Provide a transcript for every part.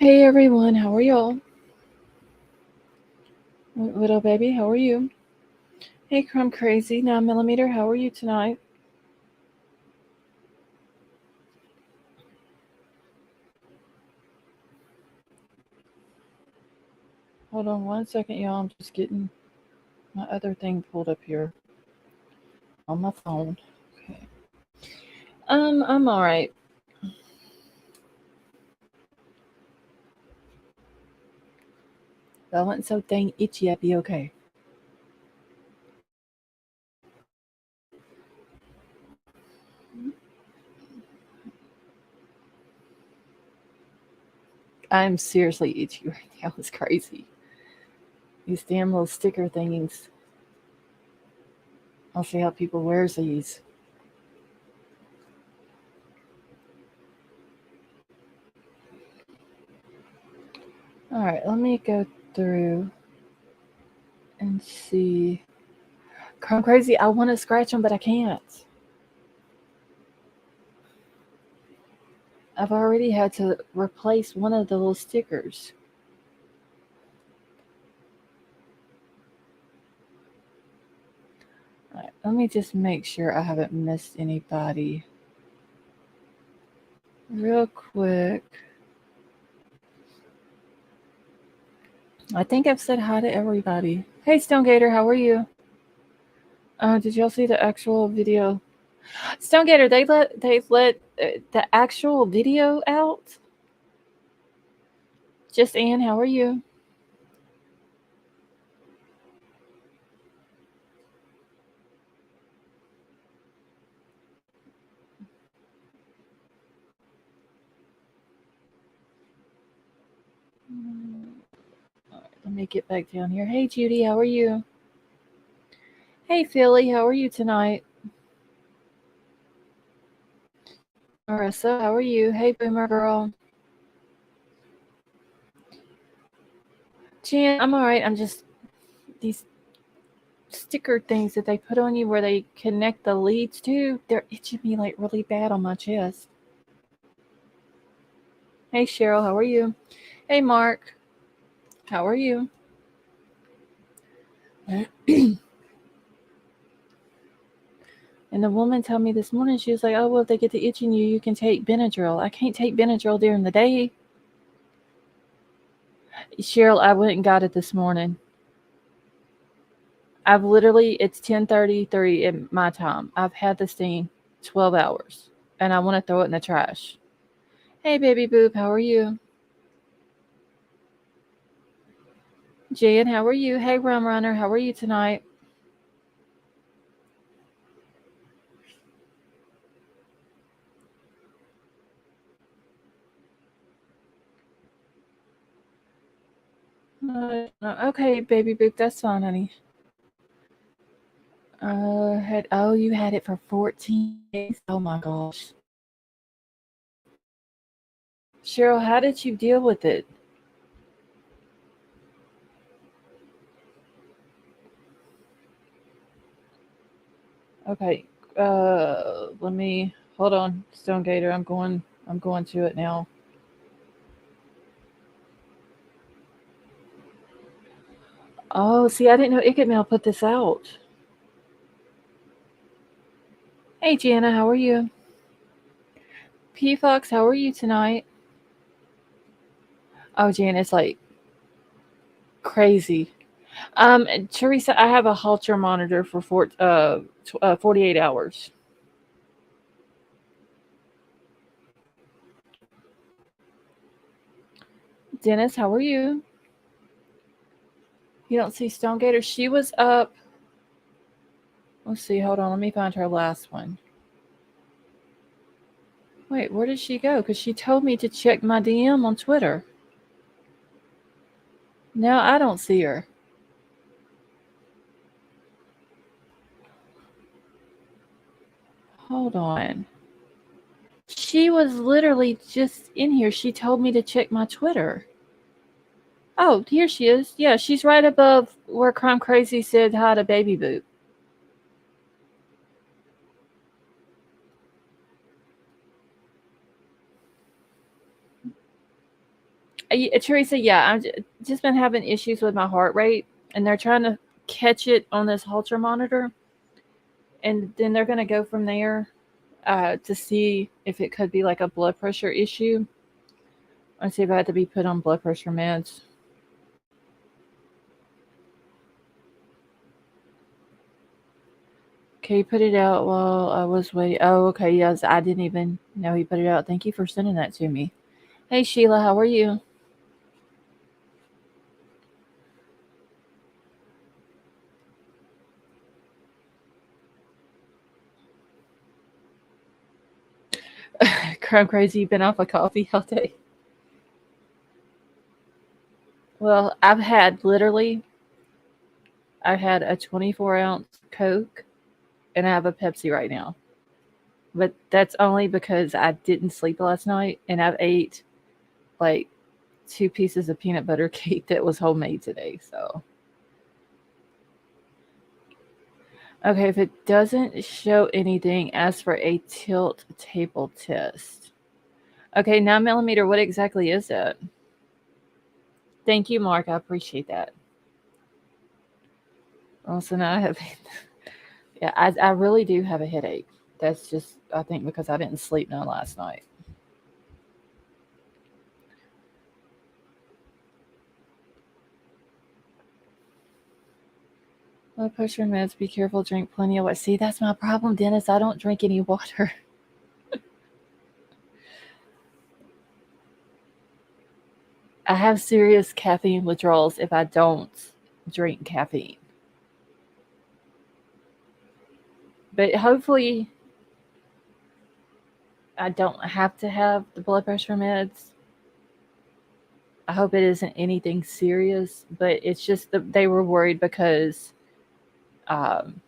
Hey everyone, how are y'all? Little baby, how are you? Hey Crumb Crazy, 9mm, how are you tonight? Hold on 1 second, y'all. I'm just getting my other thing pulled up here on my phone. Okay. I'm alright. If I wasn't so dang itchy, I'd be okay. I'm seriously itchy right now. It's crazy. These damn little sticker thingies. I'll see how people wears these. Alright, let me go through and see. Crumb Crazy, I want to scratch them, but I can't. I've already had to replace one of the little stickers. Alright, let me just make sure I haven't missed anybody real quick. I think I've said hi to everybody. Hey Stone Gator, how are you? Did y'all see the actual video? Stone Gator, they let the actual video out. Just Ann, how are you? Alright, let me get back down here. Hey Judy, how are you? Hey Philly, how are you tonight? Marissa, how are you? Hey Boomer Girl. Jan, I'm alright. I'm just these sticker things that they put on you where they connect the leads to, they're itching me like really bad on my chest. Hey Cheryl, how are you? Hey Mark, how are you? And the woman told me this morning, she was like, oh, well, if they get to itching you, you can take Benadryl. I can't take Benadryl during the day. Cheryl, I went and got it this morning. I've literally, it's 10:33 at my time. I've had this thing 12 hours and I want to throw it in the trash. Hey, baby boob, how are you? Jan, how are you? Hey, Rum Runner, how are you tonight? Okay, baby boop, that's fine, honey. You had it for 14 days. Oh my gosh. Cheryl, how did you deal with it? Okay, let me hold on, Stone Gator. I'm going to it now. Oh, see, I didn't know Icket Mail put this out. Hey, Jana, how are you? P Fox, how are you tonight? Oh, Jana, it's like crazy. Teresa, I have a Halter monitor for 48 hours. Dennis, how are you? You don't see Stone Gator? She was up. Let's see. Hold on. Let me find her last one. Wait, where did she go? Because she told me to check my DM on Twitter. No, I don't see her. Hold on. She was literally just in here. She told me to check my Twitter. Oh, here she is. Yeah, she's right above where Crime Crazy said hi to Baby Boot. Teresa, yeah, just been having issues with my heart rate, and they're trying to catch it on this Holter monitor, and then they're going to go from there to see if it could be like a blood pressure issue. I see if I had to be put on blood pressure meds. Okay, he put it out while I was waiting. Oh, okay, yes, I didn't even know he put it out. Thank you for sending that to me. Hey, Sheila, how are you? Crime crazy, been off of coffee all day. Well, I've had a 24-ounce Coke and I have a Pepsi right now. But that's only because I didn't sleep last night and I've ate like 2 pieces of peanut butter cake that was homemade today. So, okay, if it doesn't show anything, ask for a tilt table test. Okay, 9 millimeter, what exactly is that? Thank you, Mark. I appreciate that. Also, now I have, yeah, I really do have a headache. That's just, I think, because I didn't sleep none last night. Blood pressure meds, be careful, drink plenty of water. See, that's my problem, Dennis. I don't drink any water. I have serious caffeine withdrawals if I don't drink caffeine. But hopefully, I don't have to have the blood pressure meds. I hope it isn't anything serious, but it's just that they were worried because um,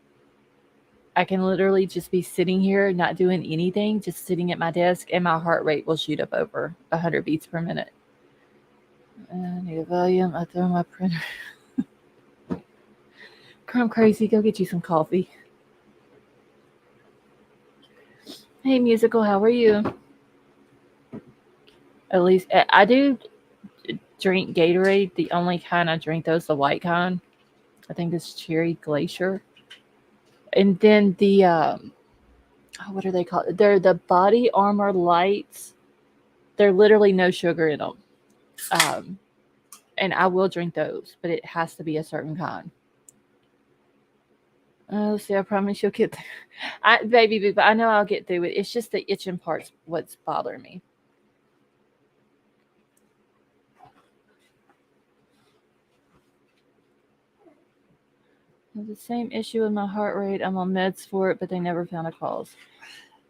I can literally just be sitting here, not doing anything, just sitting at my desk, and my heart rate will shoot up over 100 beats per minute. I need a volume. I throw my printer. Crumb crazy. Go get you some coffee. Hey, musical. How are you? At least I do drink Gatorade. The only kind I drink, though, is the white kind. I think it's Cherry Glacier. And then the oh, what are they called? They're the Body Armor Lights. They're literally no sugar in them. Um, and I will drink those, but it has to be a certain kind. Let's see, I promise you'll get. Baby, but I know I'll get through it. It's just the itching part's what's bothering me. The same issue with my heart rate. I'm on meds for it, but they never found a cause.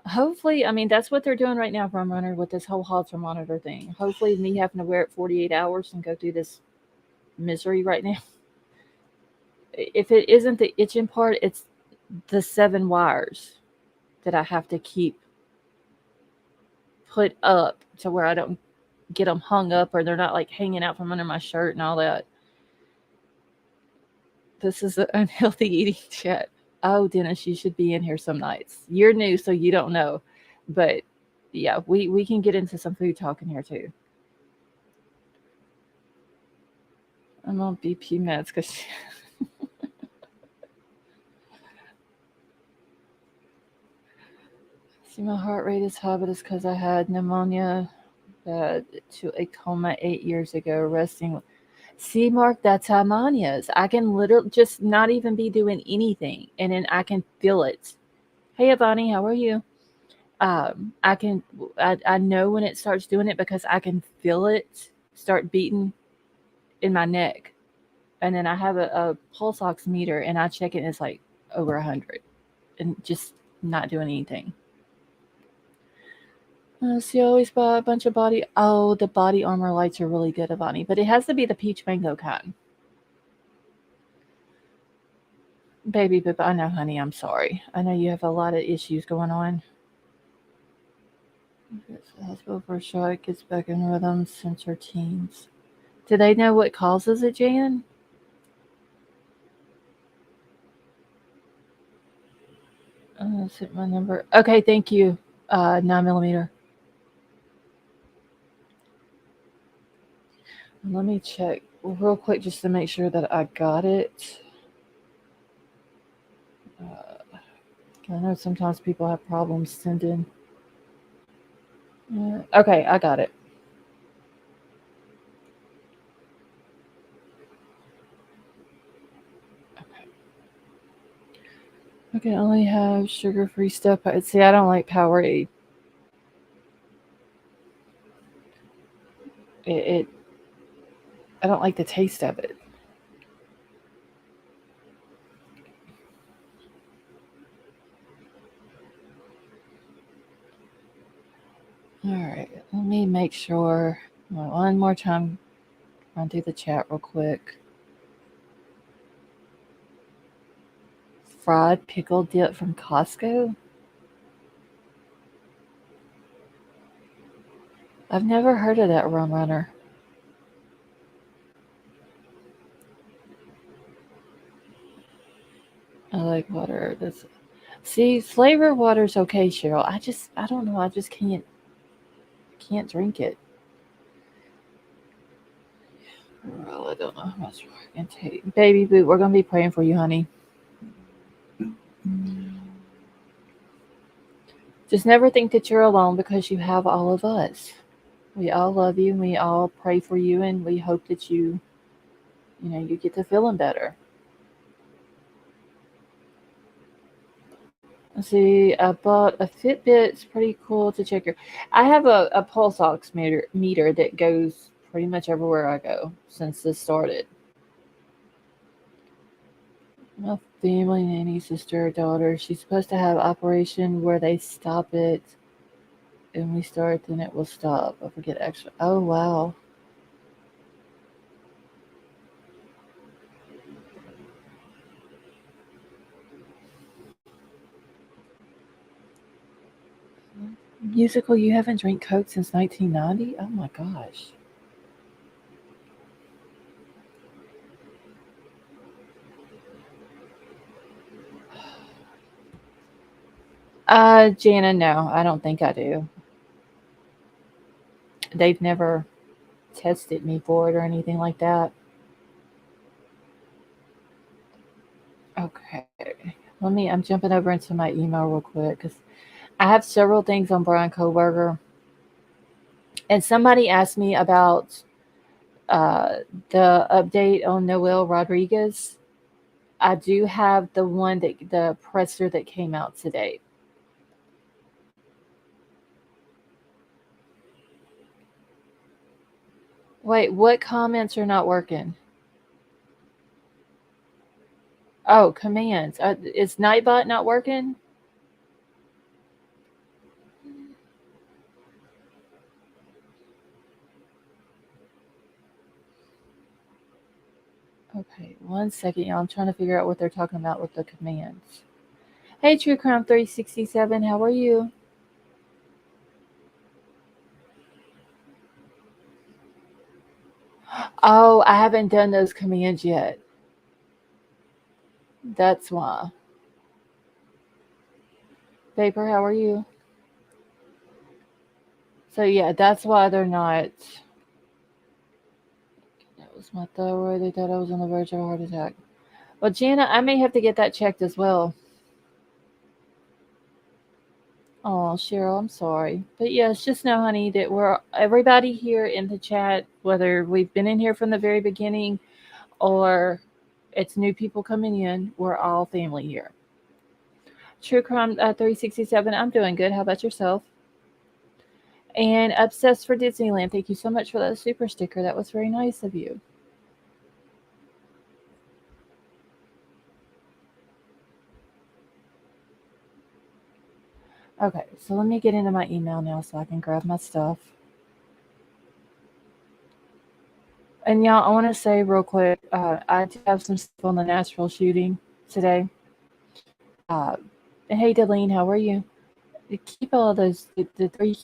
Hopefully, I mean that's what they're doing right now from runner with this whole Holter monitor thing. Hopefully, me having to wear it 48 hours and go through this misery right now. If it isn't the itching part, it's the 7 wires that I have to keep put up to where I don't get them hung up or they're not like hanging out from under my shirt and all that. This is an unhealthy eating chat. Oh, Dennis, you should be in here some nights. You're new, so you don't know. But yeah, we can get into some food talk in here too. I'm on BP meds because see my heart rate is high, but it's because I had pneumonia to a coma 8 years ago. Resting. See, Mark, that's how mine is. I can literally just not even be doing anything, and then I can feel it. Hey, Avani, how are you? I can, I know when it starts doing it because I can feel it start beating in my neck. And then I have a pulse oximeter and I check it and it's like over 100 and just not doing anything. So you always buy a bunch of the body armor lights are really good, Avani, but it has to be the peach mango kind. Baby, but I know, honey, I'm sorry. I know you have a lot of issues going on. Hospital for a shot, gets back in rhythm since her teens. Do they know what causes it, Jan? Set my number. Okay, thank you. 9 millimeter. Let me check real quick just to make sure that I got it. I know sometimes people have problems sending. Okay, I got it. I can only have sugar-free stuff. See, I don't like Powerade. It I don't like the taste of it. All right, let me make sure. One more time, run through the chat real quick. Fried pickle dip from Costco. I've never heard of that Rum Runner. I like water. See, flavor water's okay, Cheryl. I don't know. I just can't drink it. Well, I don't know how much more I can take. Baby Boo, we're gonna be praying for you, honey. Just never think that you're alone because you have all of us. We all love you and we all pray for you and we hope that you get to feeling better. Let's see, I bought a Fitbit. It's pretty cool to check your. I have a pulse ox meter that goes pretty much everywhere I go since this started. My family nanny, sister, daughter. She's supposed to have operation where they stop it, and we start, then it will stop. I forget extra. Oh wow. Musical, you haven't drank Coke since 1990? Oh my gosh. Jana, no, I don't think I do. They've never tested me for it or anything like that. Okay. I'm jumping over into my email real quick because I have several things on Brian Koberger. And somebody asked me about uh, the update on Noel Rodriguez. I do have the presser that came out today. Wait, what comments are not working? Oh, commands. Is Nightbot not working? Okay, one second, y'all. I'm trying to figure out what they're talking about with the commands. Hey, True Crime 367, how are you? Oh, I haven't done those commands yet. That's why. Paper, how are you? So yeah, that's why they're not. That was my thyroid. They thought I was on the verge of a heart attack. Well, Jana, I may have to get that checked as well. Oh, Cheryl, I'm sorry. But yes, just know, honey, that everybody here in the chat, whether we've been in here from the very beginning or it's new people coming in, we're all family here. True Crime 367, I'm doing good. How about yourself? And Obsessed for Disneyland, thank you so much for that super sticker. That was very nice of you. Okay, so let me get into my email now so I can grab my stuff. And y'all, I want to say real quick, I do have some stuff on the Nashville shooting today. Uh, hey, Delene, how are you? Keep all of those, the three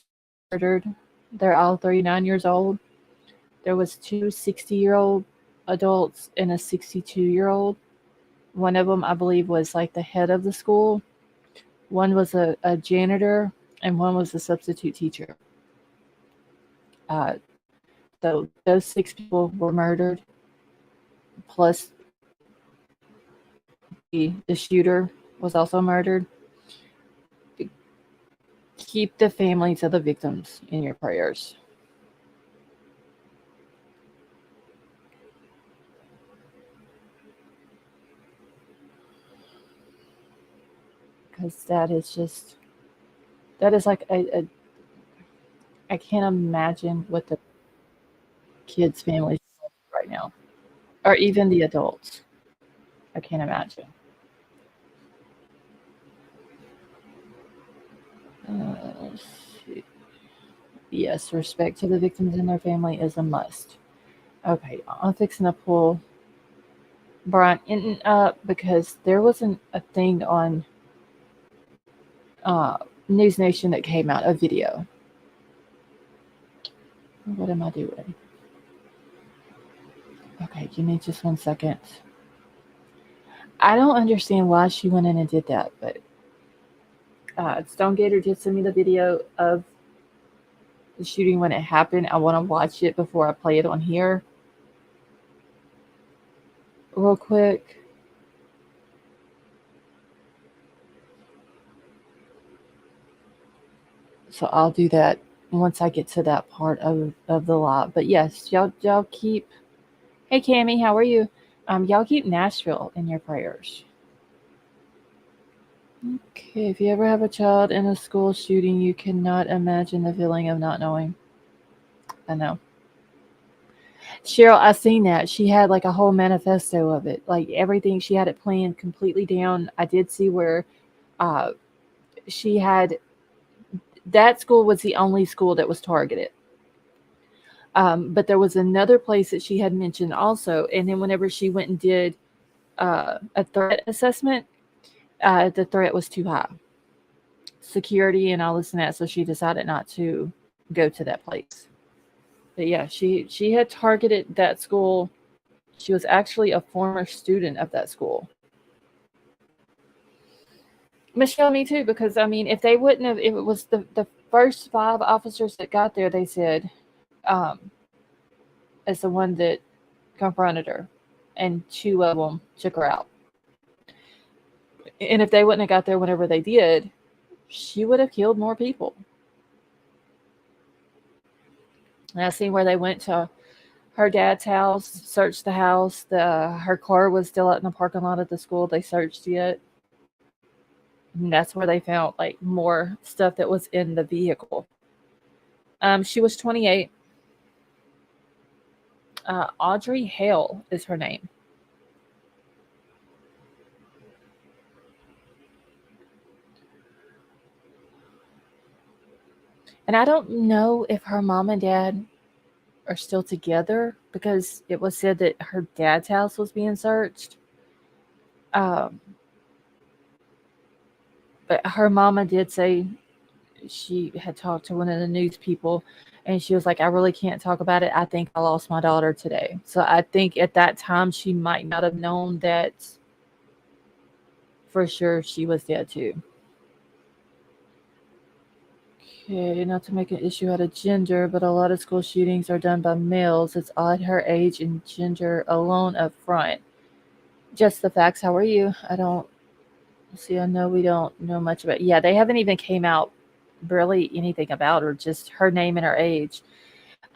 murdered. They're all 39 years old. There was two 60-year-old adults and a 62-year-old. One of them, I believe, was like the head of the school. One was a janitor, and one was a substitute teacher. Uh, So those 6 people were murdered, plus the shooter was also murdered. Keep the families of the victims in your prayers. Because that is like I can't imagine what the kids' families are right now, or even the adults. I can't imagine. Let's see. Yes, respect to the victims and their family is a must. Okay, I'm fixing to pull Brian Inton up because there wasn't a thing on uh, News Nation that came out, a video. What am I doing? Okay, give me just 1 second. I don't understand why she went in and did that, but Stonegater did send me the video of the shooting when it happened. I want to watch it before I play it on here. Real quick. So I'll do that once I get to that part of the live. But yes, y'all keep. Hey Cammy, how are you? Y'all keep Nashville in your prayers. Okay, if you ever have a child in a school shooting, you cannot imagine the feeling of not knowing. I know. Cheryl, I seen that. She had like a whole manifesto of it. Like everything, she had it planned completely down. I did see where she had that school was the only school that was targeted. But there was another place that she had mentioned also. And then whenever she went and did a threat assessment, the threat was too high. Security and all this and that. So she decided not to go to that place. But yeah, she had targeted that school. She was actually a former student of that school. Michelle, me too, because I mean, if they wouldn't have, if it was the first 5 officers that got there, they said, as the one that confronted her, and 2 of them took her out. And if they wouldn't have got there whenever they did, she would have killed more people. And I seen where they went to her dad's house, searched the house. Her car was still out in the parking lot at the school. They searched it. And that's where they found like more stuff that was in the vehicle. She was 28. Audrey Hale is her name. And I don't know if her mom and dad are still together because it was said that her dad's house was being searched. But her mama did say she had talked to one of the news people and she was like, I really can't talk about it. I think I lost my daughter today. So I think at that time she might not have known that for sure she was dead too. Okay, not to make an issue out of gender, but a lot of school shootings are done by males. It's odd her age and gender alone up front. Just the facts. How are you? I don't see. I know we don't know much about. Yeah, they haven't even came out barely anything about her. Just her name and her age.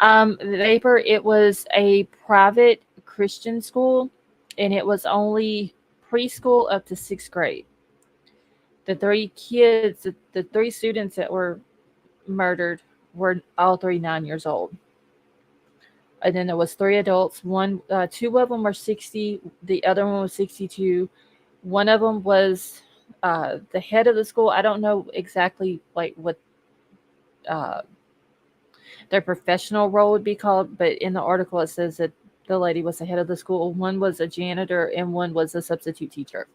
The paper. It was a private Christian school, and it was only preschool up to 6th grade. The 3 kids, the 3 students that were murdered were all 3 9 years old. And then there was 3 adults. 2 of them were 60. The other one was 62. One of them was the head of the school. I don't know exactly like what their professional role would be called, but in the article it says that the lady was the head of the school. One was a janitor and one was a substitute teacher.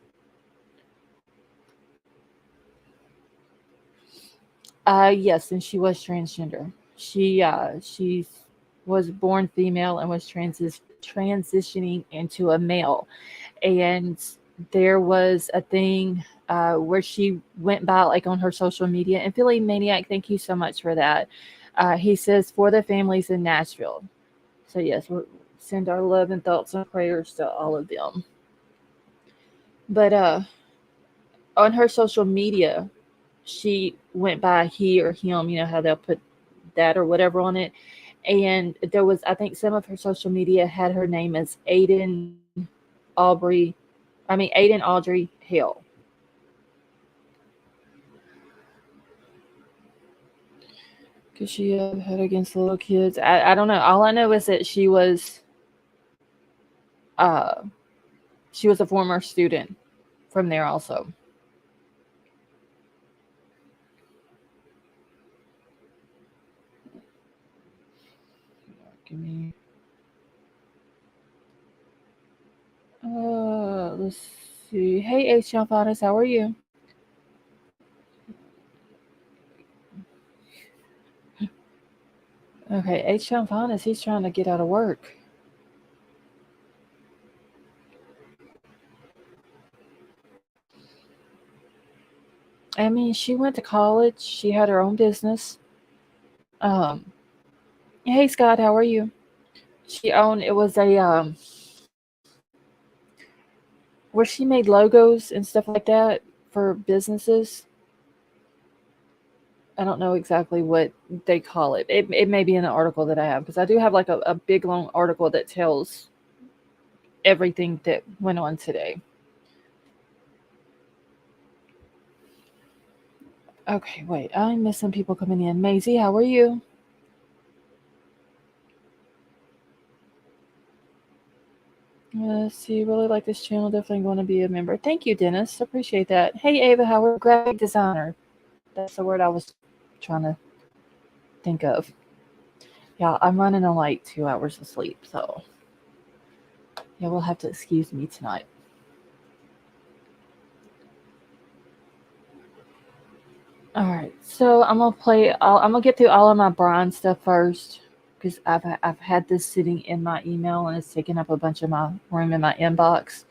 Yes, and she was transgender. She was born female and was transitioning into a male. And there was a thing where she went by like on her social media. And Philly Maniac, thank you so much for that. He says, for the families in Nashville, So yes, we send our love and thoughts and prayers to all of them. But on her social media, she went by he or him. You know how they'll put that or whatever on it. And there was, I think, some of her social media had her name as Aubrey. Aiden Audrey Hill. Because she had against little kids. I don't know. All I know is that uh, she was a former student from there also. Give me. Let's see. Hey, H. John Fadas, how are you? Okay, H. John Fadas, he's trying to get out of work. I mean, she went to college. She had her own business. Um, hey, Scott, how are you? She owned, it was a, where she made logos and stuff like that for businesses. I don't know exactly what they call it. It may be in the article that I have, because I do have like a big long article that tells everything that went on today. Okay, wait. I'm missing people coming in. Maisie, how are you? Let's see. Really like this channel. Definitely going to be a member. Thank you, Dennis. Appreciate that. Hey, Ava, how are you? Graphic designer. That's the word I was trying to think of. Yeah, I'm running on like 2 hours of sleep, so yeah, we'll have to excuse me tonight. All right, so I'm gonna get through all of my Brian stuff first, because I've had this sitting in my email and it's taking up a bunch of my room in my inbox.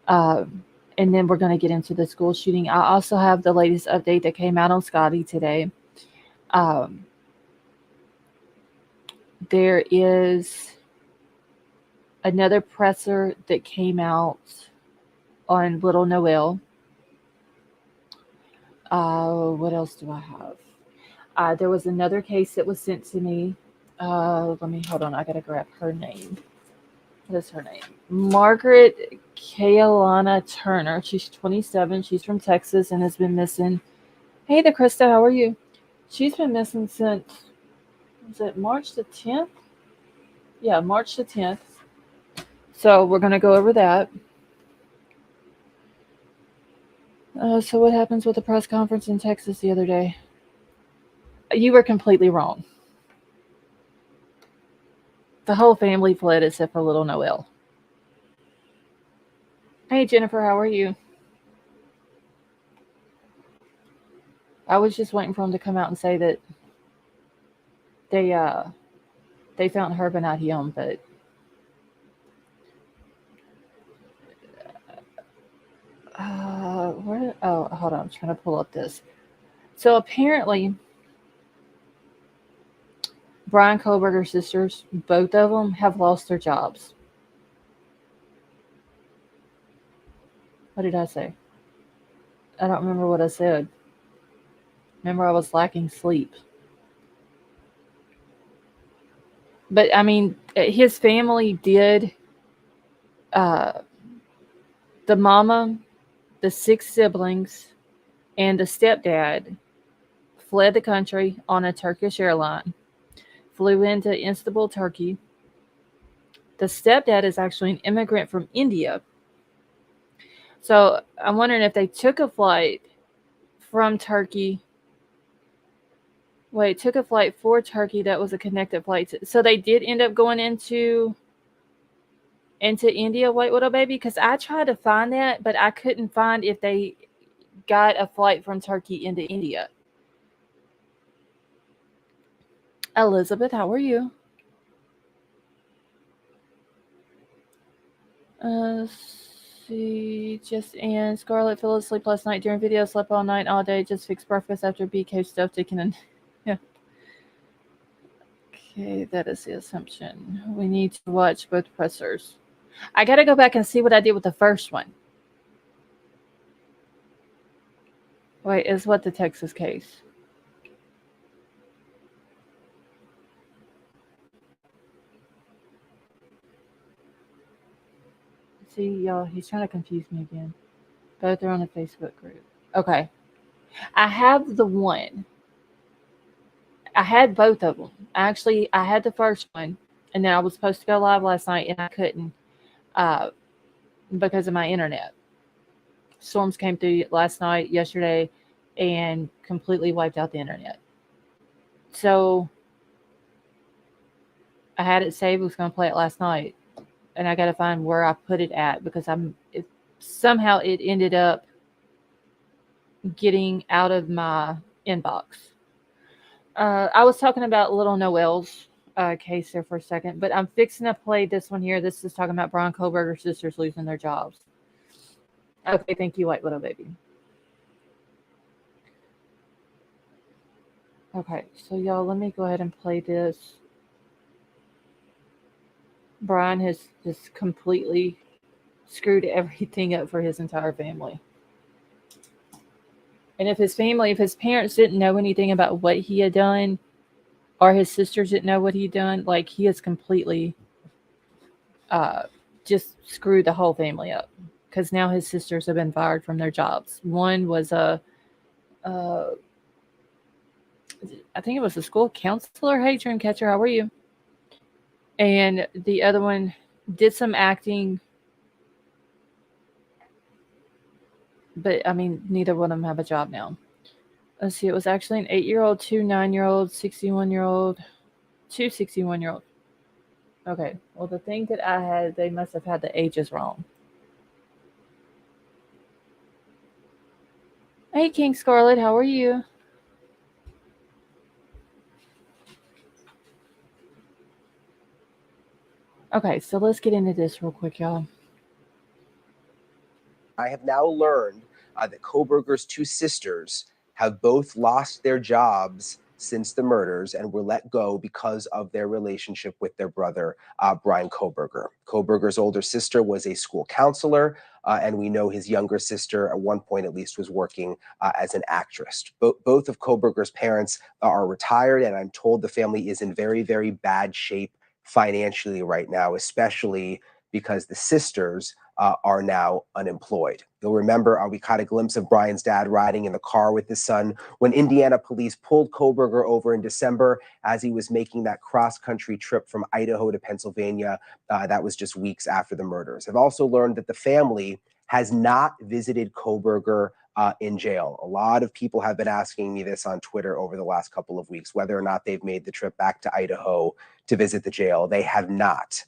And then we're gonna get into the school shooting. I also have the latest update that came out on Scotty today. Um, there is another presser that came out on Little Noel. What else do I have? There was another case that was sent to me. Let me hold on. I gotta grab her name. What is her name? Margaret Kaylana Turner. She's 27. She's from Texas and has been missing. Hey there, Krista. How are you? She's been missing since, was it March the 10th? Yeah, March the 10th. So we're gonna go over that. So what happens with the press conference in Texas the other day? You were completely wrong. The whole family fled except for little Noel. Hey Jennifer, how are you? I was just waiting for them to come out and say that they found her but not him, but hold on, I'm trying to pull up this. So apparently Brian Kohlberger's sisters, both of them, have lost their jobs. What did I say? I don't remember what I said. Remember, I was lacking sleep. But I mean, his family did. Uh, the mama, the 6 siblings, and the stepdad fled the country on a Turkish airline, flew into Istanbul, Turkey. The stepdad is actually an immigrant from India. So I'm wondering if they took a flight from Turkey. Wait, took a flight for Turkey that was a connected flight. So they did end up going into India, White Widow Baby? Because I tried to find that, but I couldn't find if they got a flight from Turkey into India. Elizabeth, how are you? See, just and Scarlett fell asleep last night during video, slept all night, all day, just fixed breakfast after BK stuff taken in. Yeah. Okay, that is the assumption. We need to watch both pressers. I got to go back and see what I did with the first one. Wait, is what the Texas case? See, y'all, he's trying to confuse me again. Both are on the Facebook group. Okay. I have the one. I had both of them. Actually, I had the first one, and then I was supposed to go live last night, and I couldn't uh, because of my internet. Storms came through last night, yesterday, and completely wiped out the internet. So I had it saved. Was going to play it last night, and I got to find where I put it at because somehow it ended up getting out of my inbox. I was talking about Little Noel's case there for a second, but I'm fixing to play this one here. This is talking about Brian Kohlberger's sisters losing their jobs. Okay, thank you, White Widow Baby. Okay, so y'all, let me go ahead and play this. Brian has just completely screwed everything up for his entire family. And if his parents didn't know anything about what he had done, or his sisters didn't know what he'd done, like he has completely just screwed the whole family up. Because now his sisters have been fired from their jobs. One was I think it was a school counselor. Hey, Dreamcatcher, how are you? And the other one did some acting, but I mean, neither one of them have a job now. Let's see, it was actually an 8-year-old, 2 9-year-old, 61-year-old, 2 61-year-old. Okay, well, the thing that I had, they must have had the ages wrong. Hey, King Scarlet, how are you? Okay, so let's get into this real quick, y'all. I have now learned that Kohlberger's two sisters have both lost their jobs since the murders and were let go because of their relationship with their brother, Brian Kohlberger. Kohlberger's older sister was a school counselor, and we know his younger sister, at one point at least, was working as an actress. Both of Kohlberger's parents are retired, and I'm told the family is in very, very bad shape financially right now, especially because the sisters are now unemployed. You'll remember we caught a glimpse of Brian's dad riding in the car with his son when Indiana police pulled Kohlberger over in December as he was making that cross-country trip from Idaho to Pennsylvania. That was just weeks after the murders. I've also learned that the family has not visited Kohlberger in jail. A lot of people have been asking me this on Twitter over the last couple of weeks, whether or not they've made the trip back to Idaho to visit the jail. They have not.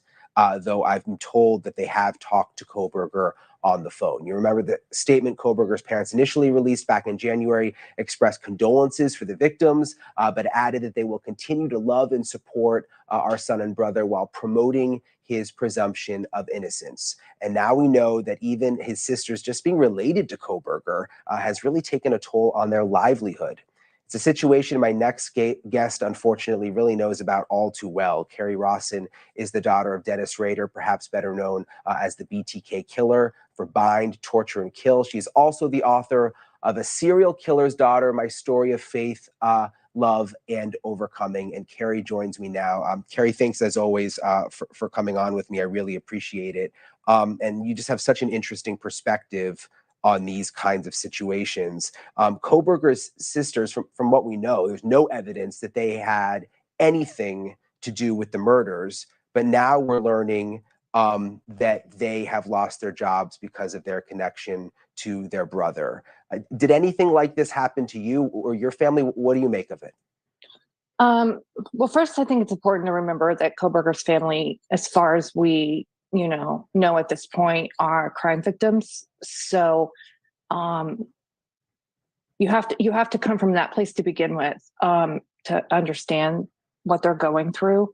Though I've been told that they have talked to Kohlberger on the phone. You remember the statement Kohlberger's parents initially released back in January expressed condolences for the victims, but added that they will continue to love and support our son and brother while promoting his presumption of innocence. And now we know that even his sisters just being related to Kohlberger has really taken a toll on their livelihood. It's a situation my next guest, unfortunately, really knows about all too well. Carrie Rawson is the daughter of Dennis Rader, perhaps better known as the BTK killer for Bind, Torture, and Kill. She's also the author of A Serial Killer's Daughter, My Story of Faith, Love, and Overcoming. And Carrie joins me now. Carrie, thanks as always for coming on with me. I really appreciate it. And you just have such an interesting perspective on these kinds of situations. Kohlberger's sisters, from what we know, there's no evidence that they had anything to do with the murders, but now we're learning that they have lost their jobs because of their connection to their brother. Did anything like this happen to you or your family? What do you make of it? Well, first, I think it's important to remember that Kohlberger's family, as far as we know at this point, are crime victims. So you have to come from that place to begin with, to understand what they're going through.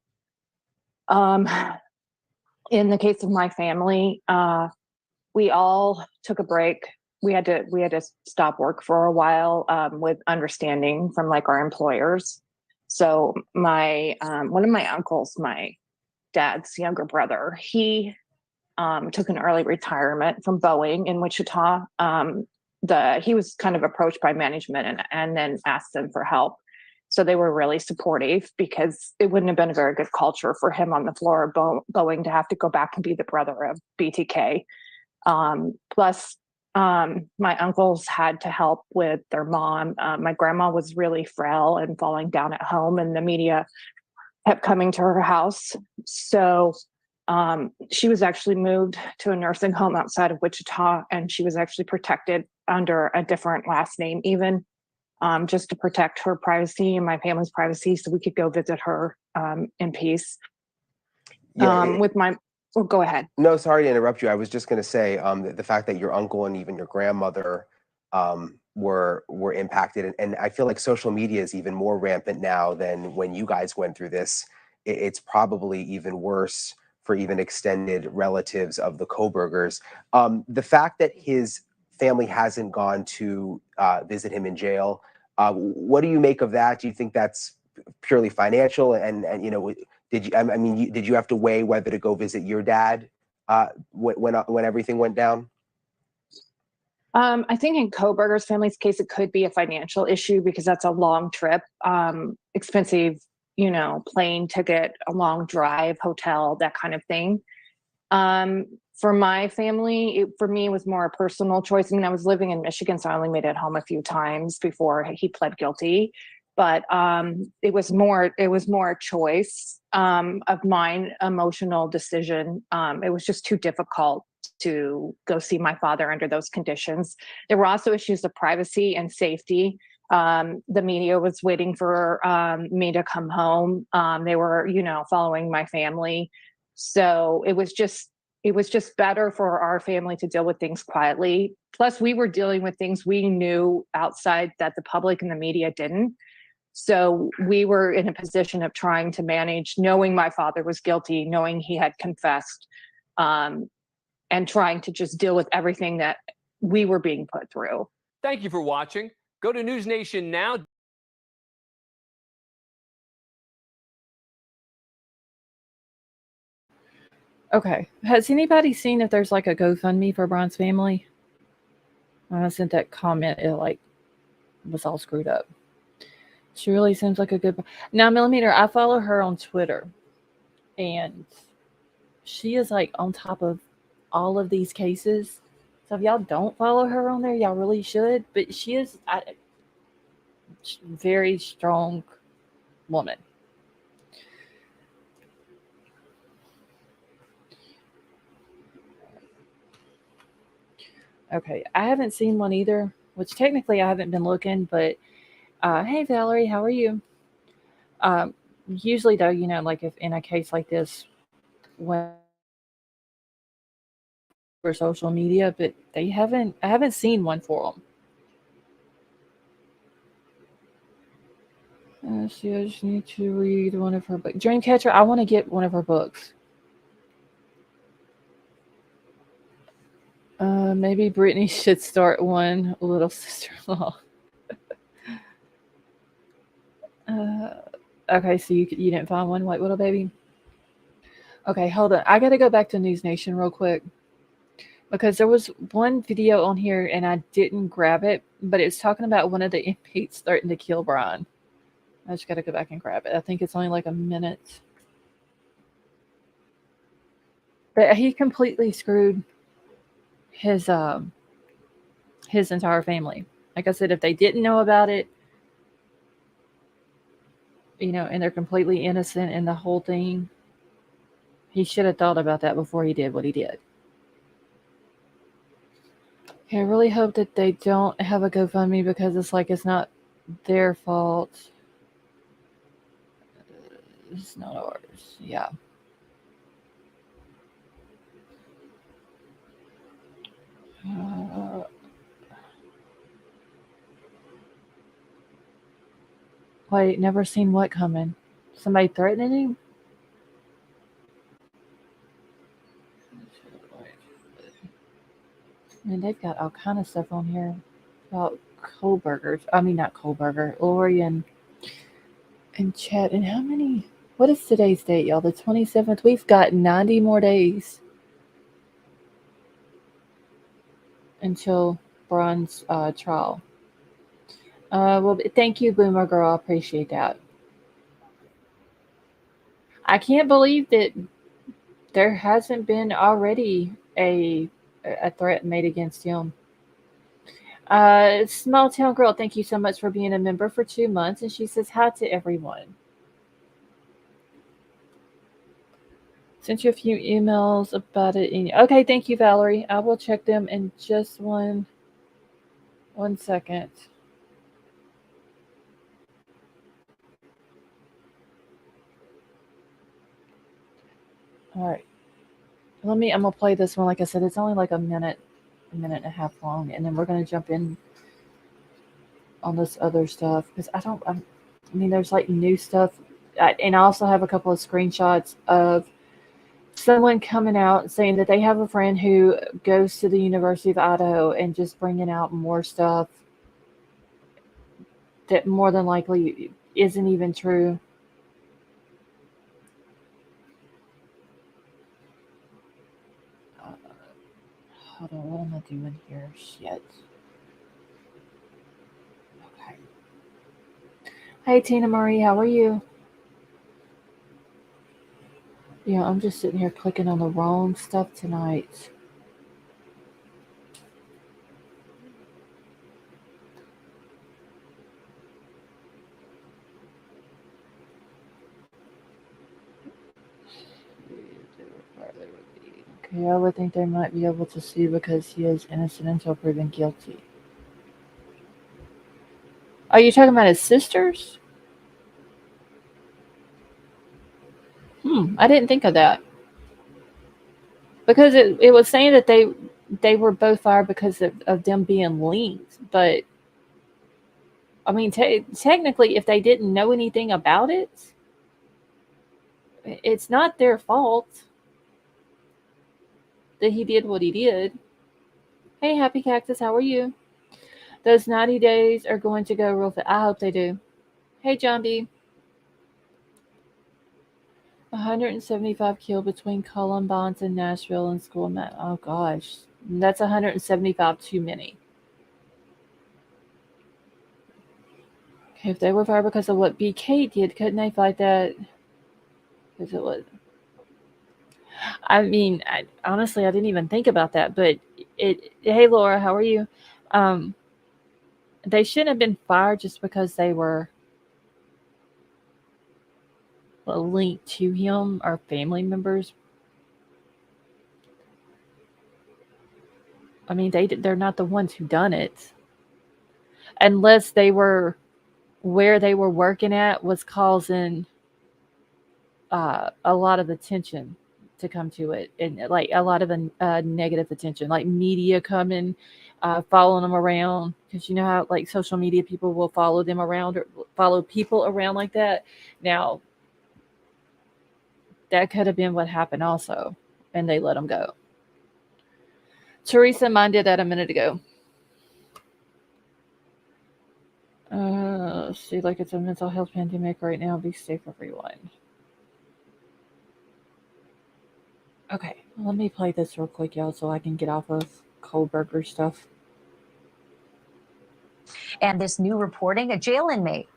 In the case of my family, we all took a break. We had to stop work for a while, with understanding from like our employers. So my one of my uncles, my dad's younger brother, he took an early retirement from Boeing in Wichita. He was kind of approached by management and then asked them for help. So they were really supportive because it wouldn't have been a very good culture for him on the floor of Boeing to have to go back and be the brother of BTK. Plus, my uncles had to help with their mom. My grandma was really frail and falling down at home, and the media kept coming to her house. So she was actually moved to a nursing home outside of Wichita, and she was actually protected under a different last name, even just to protect her privacy and my family's privacy, so we could go visit her in peace. Well, go ahead. No, sorry to interrupt you. I was just going to say the fact that your uncle and even your grandmother were impacted, and I feel like social media is even more rampant now than when you guys went through this. It's probably even worse for even extended relatives of the Kobergers. The fact that his family hasn't gone to visit him in jail, what do you make of that? Do you think that's purely financial? And you know, did you? I mean, did you have to weigh whether to go visit your dad when everything went down? I think in Koberger's family's case, it could be a financial issue because that's a long trip, expensive, plane ticket, a long drive, hotel, that kind of thing. For my family, for me, it was more a personal choice. I mean, I was living in Michigan, so I only made it home a few times before he pled guilty. But it was more a choice of mine, emotional decision. It was just too difficult to go see my father under those conditions. There were also issues of privacy and safety. The media was waiting for me to come home. They were, following my family. So it was just better for our family to deal with things quietly. Plus, we were dealing with things we knew outside that the public and the media didn't. So we were in a position of trying to manage, knowing my father was guilty, knowing he had confessed, and trying to just deal with everything that we were being put through. Thank you for watching. Go to News Nation now. Okay. Has anybody seen if there's like a GoFundMe for Brian's family? When I sent that comment, it was all screwed up. She really seems like a good. Now, Millimeter, I follow her on Twitter, and she is like on top of all of these cases. So if y'all don't follow her on there, y'all really should. But she is a very strong woman. Okay, I haven't seen one either, which technically I haven't been looking, but hey, Valerie, how are you? Usually, though, like if in a case like this, when for social media, but I haven't seen one for them. See, I just need to read one of her books. Dreamcatcher, I want to get one of her books. Maybe Brittany should start one, little sister-in-law. Okay, so you didn't find one, White Widow Baby? Okay, hold on. I got to go back to News Nation real quick because there was one video on here and I didn't grab it, but it's talking about one of the inmates threatened to kill Brian. I just got to go back and grab it. I think it's only like a minute. But he completely screwed his entire family. Like I said, if they didn't know about it, and they're completely innocent in the whole thing, he should have thought about that before he did what he did. Okay, I really hope that they don't have a GoFundMe because it's not their fault. It's not ours. Yeah. Wait, never seen what coming? Somebody threatening him? I mean, they've got all kind of stuff on here about Kohlbergers. I mean, not Kohlberger, Lori and in chat. And how many? What is today's date, y'all? The 27th. We've got 90 more days until Braun's trial. Well, thank you, Boomer Girl. I appreciate that. I can't believe that there hasn't been already a threat made against him. Small Town Girl, thank you so much for being a member for 2 months. And she says hi to everyone. Sent you a few emails about it. Okay, thank you, Valerie. I will check them in just one second. All right. I'm gonna play this one. Like I said, it's only like a minute and a half long, and then we're gonna jump in on this other stuff because I mean, there's like new stuff, and I also have a couple of screenshots of someone coming out saying that they have a friend who goes to the University of Idaho and just bringing out more stuff that more than likely isn't even true. Hold on, what am I doing here? Shit. Okay. Hey, Tina Marie, how are you? Yeah, I'm just sitting here clicking on the wrong stuff tonight. Okay, I would think they might be able to sue because he is innocent until proven guilty. Are you talking about his sisters? I didn't think of that. Because it was saying that they were both fired because of them being linked. But, I mean, technically, if they didn't know anything about it, it's not their fault that he did what he did. Hey, Happy Cactus, how are you? Those 90 days are going to go real fast. I hope they do. Hey, John B. 175 killed between Columbines and Nashville and school. Oh, gosh. That's 175 too many. Okay, if they were fired because of what BK did, couldn't they fight that? Because it was... I mean, honestly, I didn't even think about that. But hey, Laura, how are you? They shouldn't have been fired just because they were linked to him or family members. I mean, they're not the ones who done it. Unless they were where they were working at was causing a lot of attention to come to it, and like a lot of negative attention, like media coming, following them around, because you know how like social media people will follow them around or follow people around like that. Now, that could have been what happened also, and they let them go. Teresa, mine did that a minute ago. See, like it's a mental health pandemic right now. Be safe, everyone. Okay, let me play this real quick, y'all, so I can get off of Kohlberger stuff. And this new reporting, a jail inmate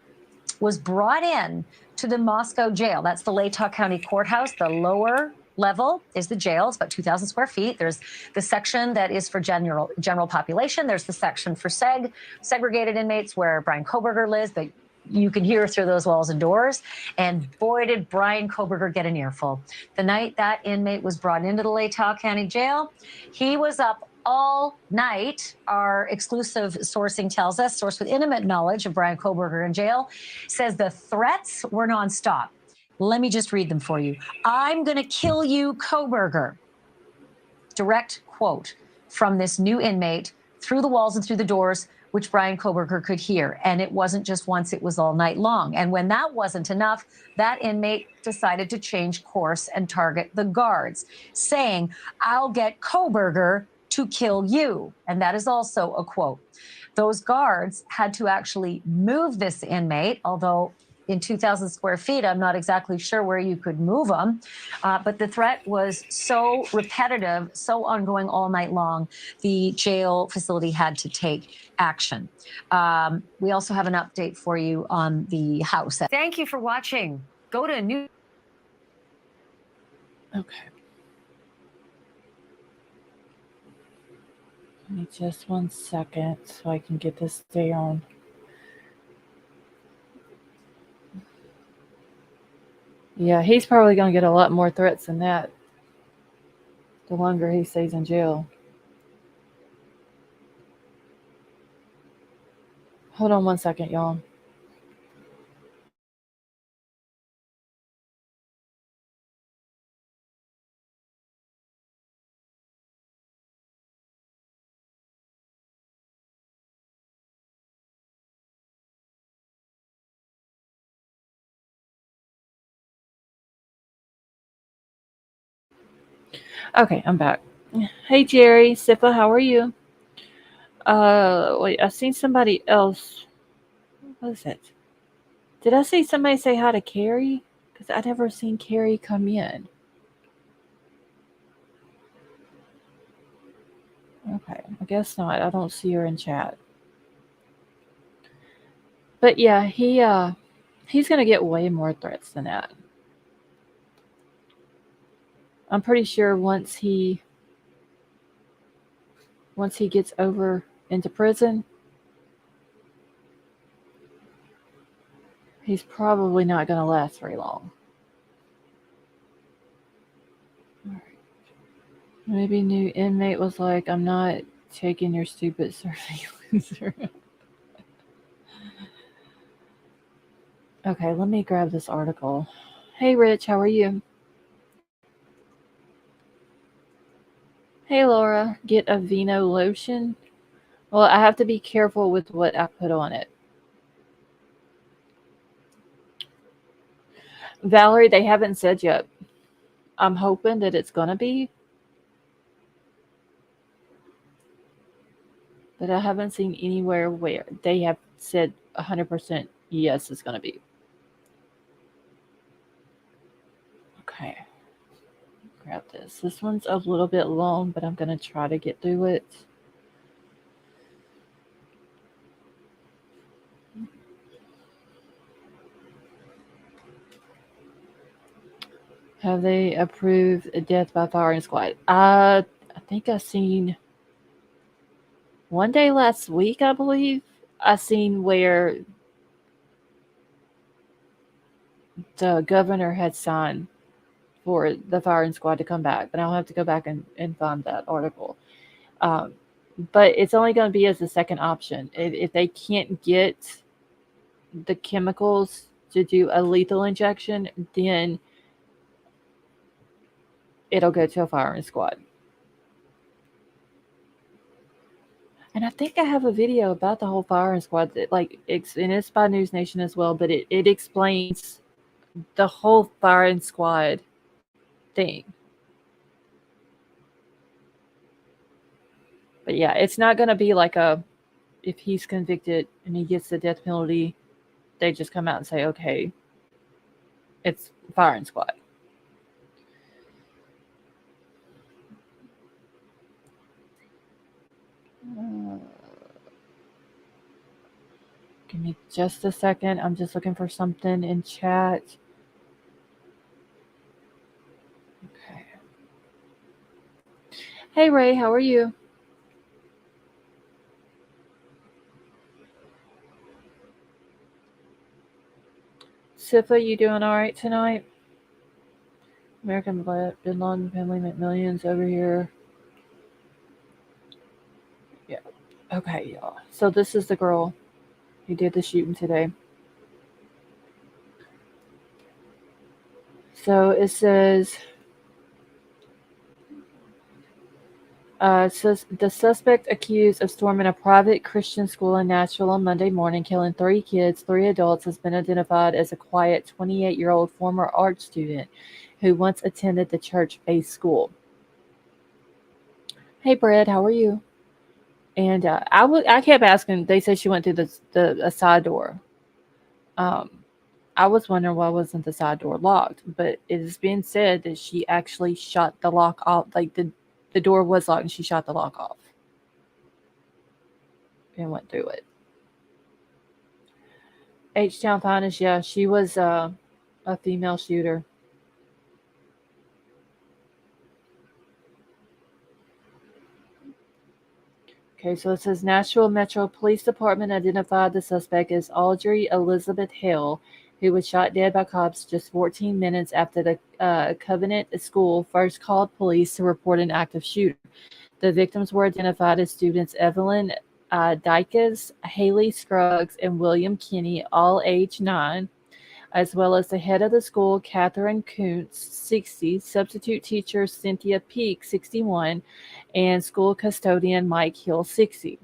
was brought in to the Moscow jail. That's the Latah County Courthouse. The lower level is the jail. It's about 2,000 square feet. There's the section that is for general population. There's the section for segregated inmates where Bryan Kohberger lives, but you can hear through those walls and doors. And boy, did Bryan Kohberger get an earful. The night that inmate was brought into the Latah County Jail, he was up all night. Our exclusive sourcing tells us, source with intimate knowledge of Bryan Kohberger in jail, says the threats were nonstop. Let me just read them for you. "I'm going to kill you, Kohberger." Direct quote from this new inmate through the walls and through the doors, which Bryan Kohberger could hear. And it wasn't just once, it was all night long. And when that wasn't enough, that inmate decided to change course and target the guards, saying, "I'll get Kohberger to kill you." And that is also a quote. Those guards had to actually move this inmate, although in 2,000 square feet, I'm not exactly sure where you could move them. But the threat was so repetitive, so ongoing all night long, the jail facility had to take action. We also have an update for you on the house. Thank you for watching. Go to new. Okay. Give me just 1 second so I can get this down. Yeah, he's probably going to get a lot more threats than that the longer he stays in jail. Hold on 1 second, y'all. Okay, I'm back. Hey, Jerry, Sipa, how are you? Wait, I seen somebody else. What is it? Did I see somebody say hi to Carrie? Because I never seen Carrie come in. Okay, I guess not. I don't see her in chat. But yeah, he's gonna get way more threats than that. I'm pretty sure once he gets over into prison, he's probably not gonna last very long. All right. Maybe new inmate was like, I'm not taking your stupid surveillance. Okay, let me grab this article. Hey, Rich, how are you? Hey, Laura, get a Vino lotion? Well, I have to be careful with what I put on it. Valerie, they haven't said yet. I'm hoping that it's going to be. But I haven't seen anywhere where they have said 100% yes, it's going to be. Okay. Grab this. This one's a little bit long, but I'm going to try to get through it. Have they approved a death by firing squad? I think I seen one day last week, I believe, I seen where the governor had signed for the firing squad to come back, but I'll have to go back and find that article. But it's only going to be as a second option. If they can't get the chemicals to do a lethal injection, then it'll go to a firing squad. And I think I have a video about the whole firing squad that, like, and it's by News Nation as well, but it explains the whole firing squad thing. But yeah, it's not going to be like if he's convicted and he gets the death penalty, they just come out and say, okay, it's firing squad. Give me just a second. I'm just looking for something in chat. Okay. Hey, Ray, how are you? Sifa, you doing all right tonight? American Bin Laden family make millions over here. Yeah. Okay, y'all. So this is the girl who did the shooting today. So it says, the suspect accused of storming a private Christian school in Nashville on Monday morning, killing 3 kids, 3 adults, has been identified as a quiet 28-year-old former art student who once attended the church-based school. Hey, Brad, how are you? And I kept asking. They said she went through a side door. I I was wondering why wasn't the side door locked, but it is being said that she actually shut the lock off. Like the door was locked and she shut the lock off and went through it. H-Town Finest, yeah, she was a female shooter. Okay, so it says Nashville Metro Police Department identified the suspect as Audrey Elizabeth Hale, who was shot dead by cops just 14 minutes after the Covenant School first called police to report an active shooter. The victims were identified as students Evelyn Dykes, Haley Scruggs, and William Kinney, all age 9, as well as the head of the school, Catherine Kuntz, 60, substitute teacher Cynthia Peak, 61, and school custodian Mike Hill, 60.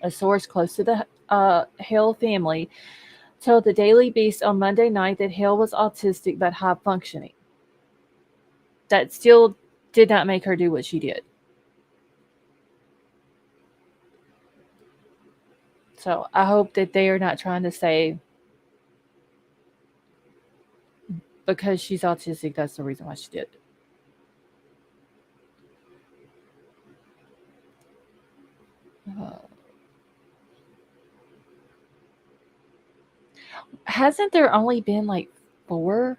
A source close to the Hill family told the Daily Beast on Monday night that Hill was autistic but high functioning. That still did not make her do what she did. So I hope that they are not trying to say because she's autistic, that's the reason why she did. Hasn't there only been like 4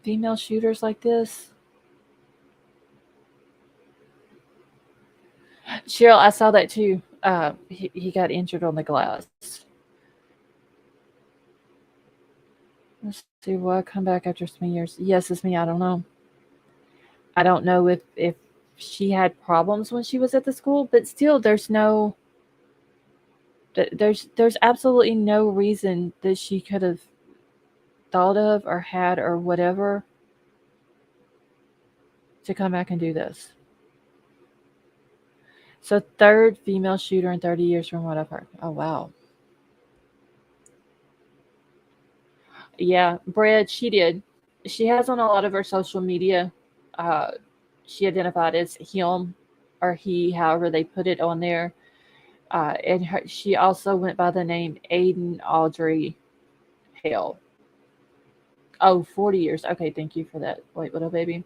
female shooters like this? Cheryl, I saw that too. He got injured on the glass. Let's see. Will I come back after so many years? Yes, it's me. I don't know. I don't know if she had problems when she was at the school, but still, there's absolutely no reason that she could have thought of or had or whatever to come back and do this. So 3rd female shooter in 30 years from what I've heard. Oh, wow. Yeah, Brad, she did. She has on a lot of her social media. She identified as him or he, however they put it on there. And she also went by the name Aiden Audrey Hale. Oh, 40 years. Okay, thank you for that. Wait, little baby.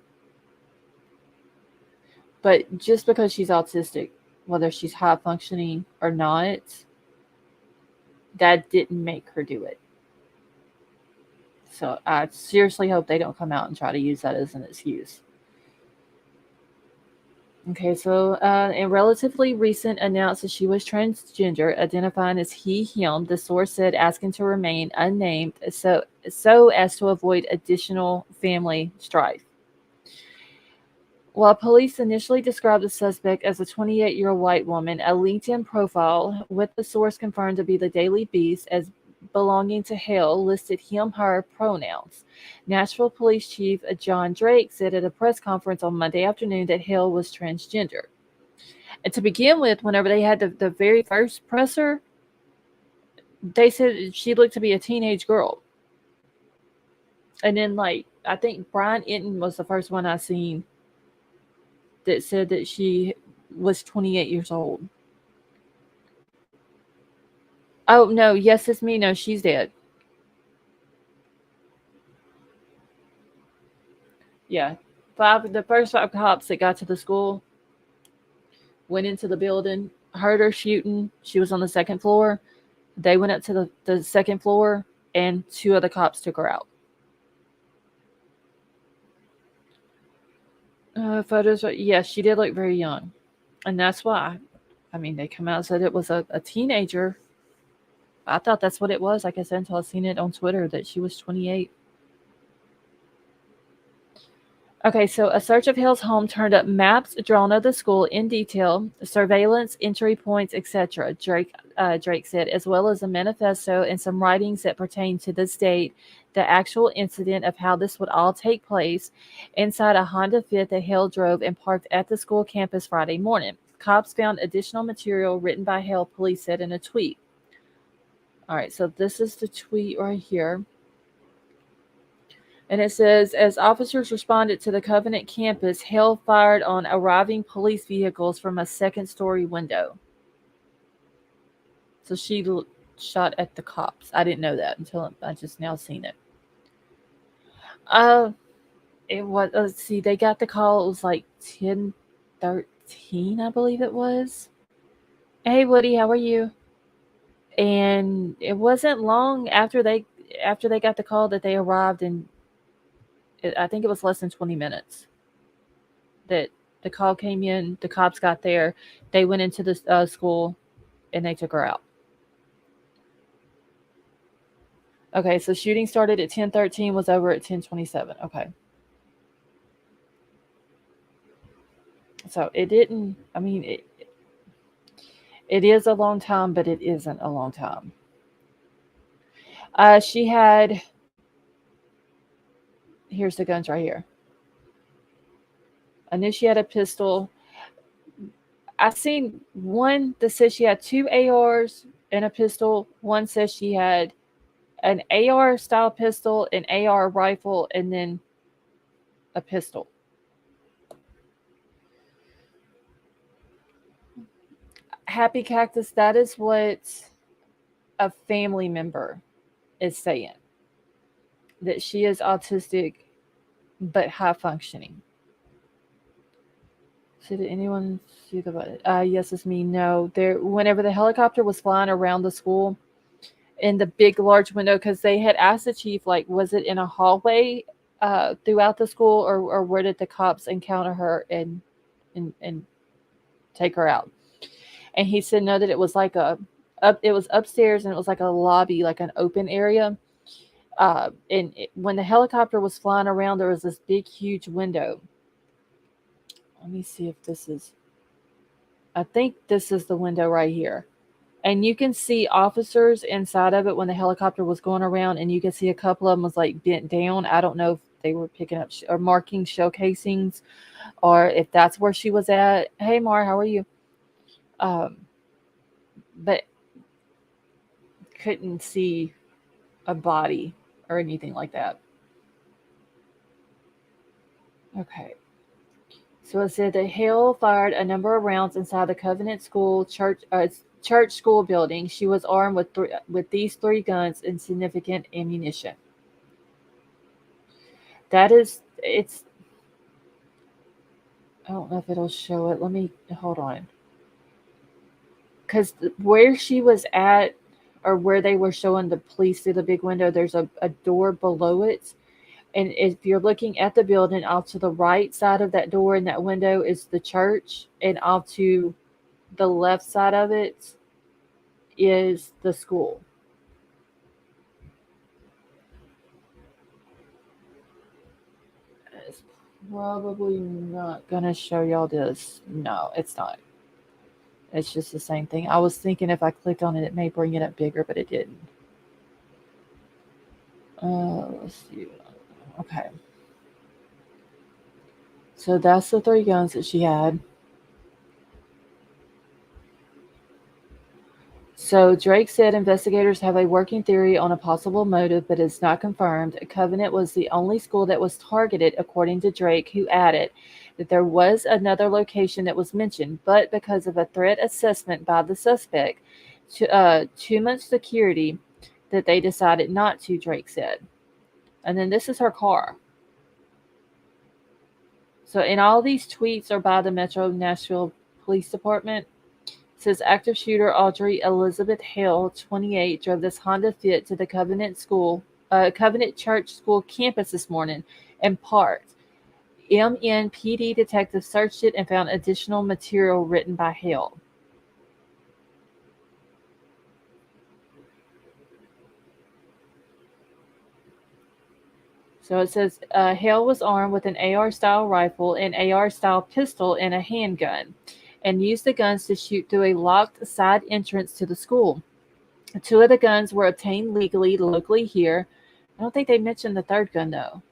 But just because she's autistic, whether she's high functioning or not, that didn't make her do it. So I seriously hope they don't come out and try to use that as an excuse. Okay, so in relatively recent announced that she was transgender, identifying as he, him, the source said asking to remain unnamed so as to avoid additional family strife. While police initially described the suspect as a 28-year-old white woman, a LinkedIn profile with the source confirmed to be the Daily Beast as belonging to Hale listed him, her pronouns. Nashville Police Chief John Drake said at a press conference on Monday afternoon that Hale was transgender. And to begin with, whenever they had the very first presser, they said she looked to be a teenage girl. And then, like, I think Brian Enton was the first one I seen that said that she was 28 years old. Oh, no, yes, it's me. No, she's dead. Yeah. The first 5 cops that got to the school went into the building, heard her shooting. She was on the 2nd floor. They went up to the 2nd floor, and 2 other cops took her out. Photos, yes, she did look very young. And that's why, I mean, they come out and said it was a teenager. I thought that's what it was, like I said, until I seen it on Twitter that she was 28. Okay, so a search of Hill's home turned up maps drawn of the school in detail, surveillance, entry points, etc., Drake said, as well as a manifesto and some writings that pertain to this date, the actual incident of how this would all take place, inside a Honda Fit that Hill drove and parked at the school campus Friday morning. Cops found additional material written by Hill, police said in a tweet. All right, so this is the tweet right here. And it says, as officers responded to the Covenant campus, Hill fired on arriving police vehicles from a 2nd-story window. So she shot at the cops. I didn't know that until I just now seen it. It was, let's see, they got the call. It was like 10:13, I believe it was. Hey, Woody, how are you? And it wasn't long after they got the call that they arrived, and I think it was less than 20 minutes that the call came in. The cops got there. They went into the school, and they took her out. Okay, so shooting started at 10:13, was over at 10:27. Okay. So it didn't, I mean, it is a long time, but it isn't a long time. She had, here's the guns right here. I knew she had a pistol. I seen one that says she had 2 ARs and a pistol. One says she had an AR style pistol, an AR rifle, and then a pistol. Happy Cactus, that is what a family member is saying. That she is autistic but high functioning. So did anyone see the button? Yes, it's me. No. Whenever the helicopter was flying around the school in the big large window, because they had asked the chief, like, was it in a hallway throughout the school, or where did the cops encounter her and take her out? And he said no, that it was like it was upstairs, and it was like a lobby, like an open area. When the helicopter was flying around, there was this big, huge window. Let me see if this is, I think this is the window right here. And you can see officers inside of it when the helicopter was going around, and you can see a couple of them was like bent down. I don't know if they were picking up or marking shell casings, or if that's where she was at. Hey, Mar, how are you? But couldn't see a body or anything like that. Okay. So it said that Hale fired a number of rounds inside the Covenant School church school building. She was armed with these 3 guns and significant ammunition. It's, I don't know if it'll show it. Let me, hold on. Because where she was at, or where they were showing the police through the big window, there's a door below it. And if you're looking at the building, off to the right side of that door and that window is the church, and off to the left side of it is the school. It's probably not going to show y'all this. No, it's not. It's just the same thing. I was thinking if I clicked on it, it may bring it up bigger, but it didn't. Let's see. Okay. So that's the 3 guns that she had. So Drake said investigators have a working theory on a possible motive, but it's not confirmed. Covenant was the only school that was targeted, according to Drake, who added that there was another location that was mentioned, but because of a threat assessment by the suspect, too much security, that they decided not to, Drake said. And then this is her car. So, and all these tweets are by the Metro Nashville Police Department. It says active shooter Audrey Elizabeth Hale, 28, drove this Honda Fit to the Covenant Church School campus this morning and parked. MNPD detectives searched it and found additional material written by Hale. So it says Hale was armed with an AR-style rifle, an AR-style pistol, and a handgun, and used the guns to shoot through a locked side entrance to the school. 2 of the guns were obtained legally, locally here. I don't think they mentioned the 3rd gun, though.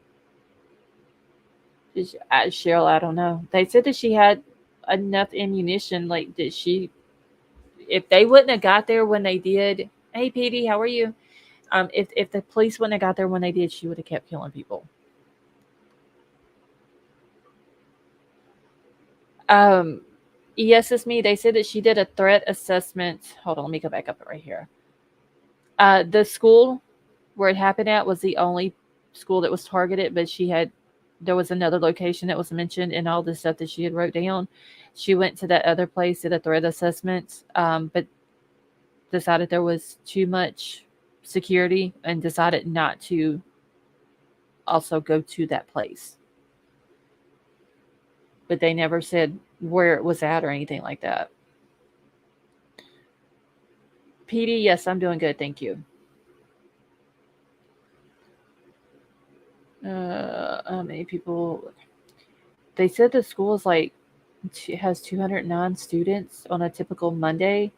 Cheryl, I don't know. They said that she had enough ammunition. Like, did she... If they wouldn't have got there when they did... Hey, PD, how are you? If the police wouldn't have got there when they did, she would have kept killing people. Yes, it's me. They said that she did a threat assessment. Hold on, let me go back up right here. The school where it happened at was the only school that was targeted, but there was another location that was mentioned in all the stuff that she had wrote down. She went to that other place, did a threat assessment, but decided there was too much security and decided not to also go to that place. But they never said where it was at or anything like that. PD, yes, I'm doing good, thank you. How many people? They said the school is has 209 students on a typical Monday.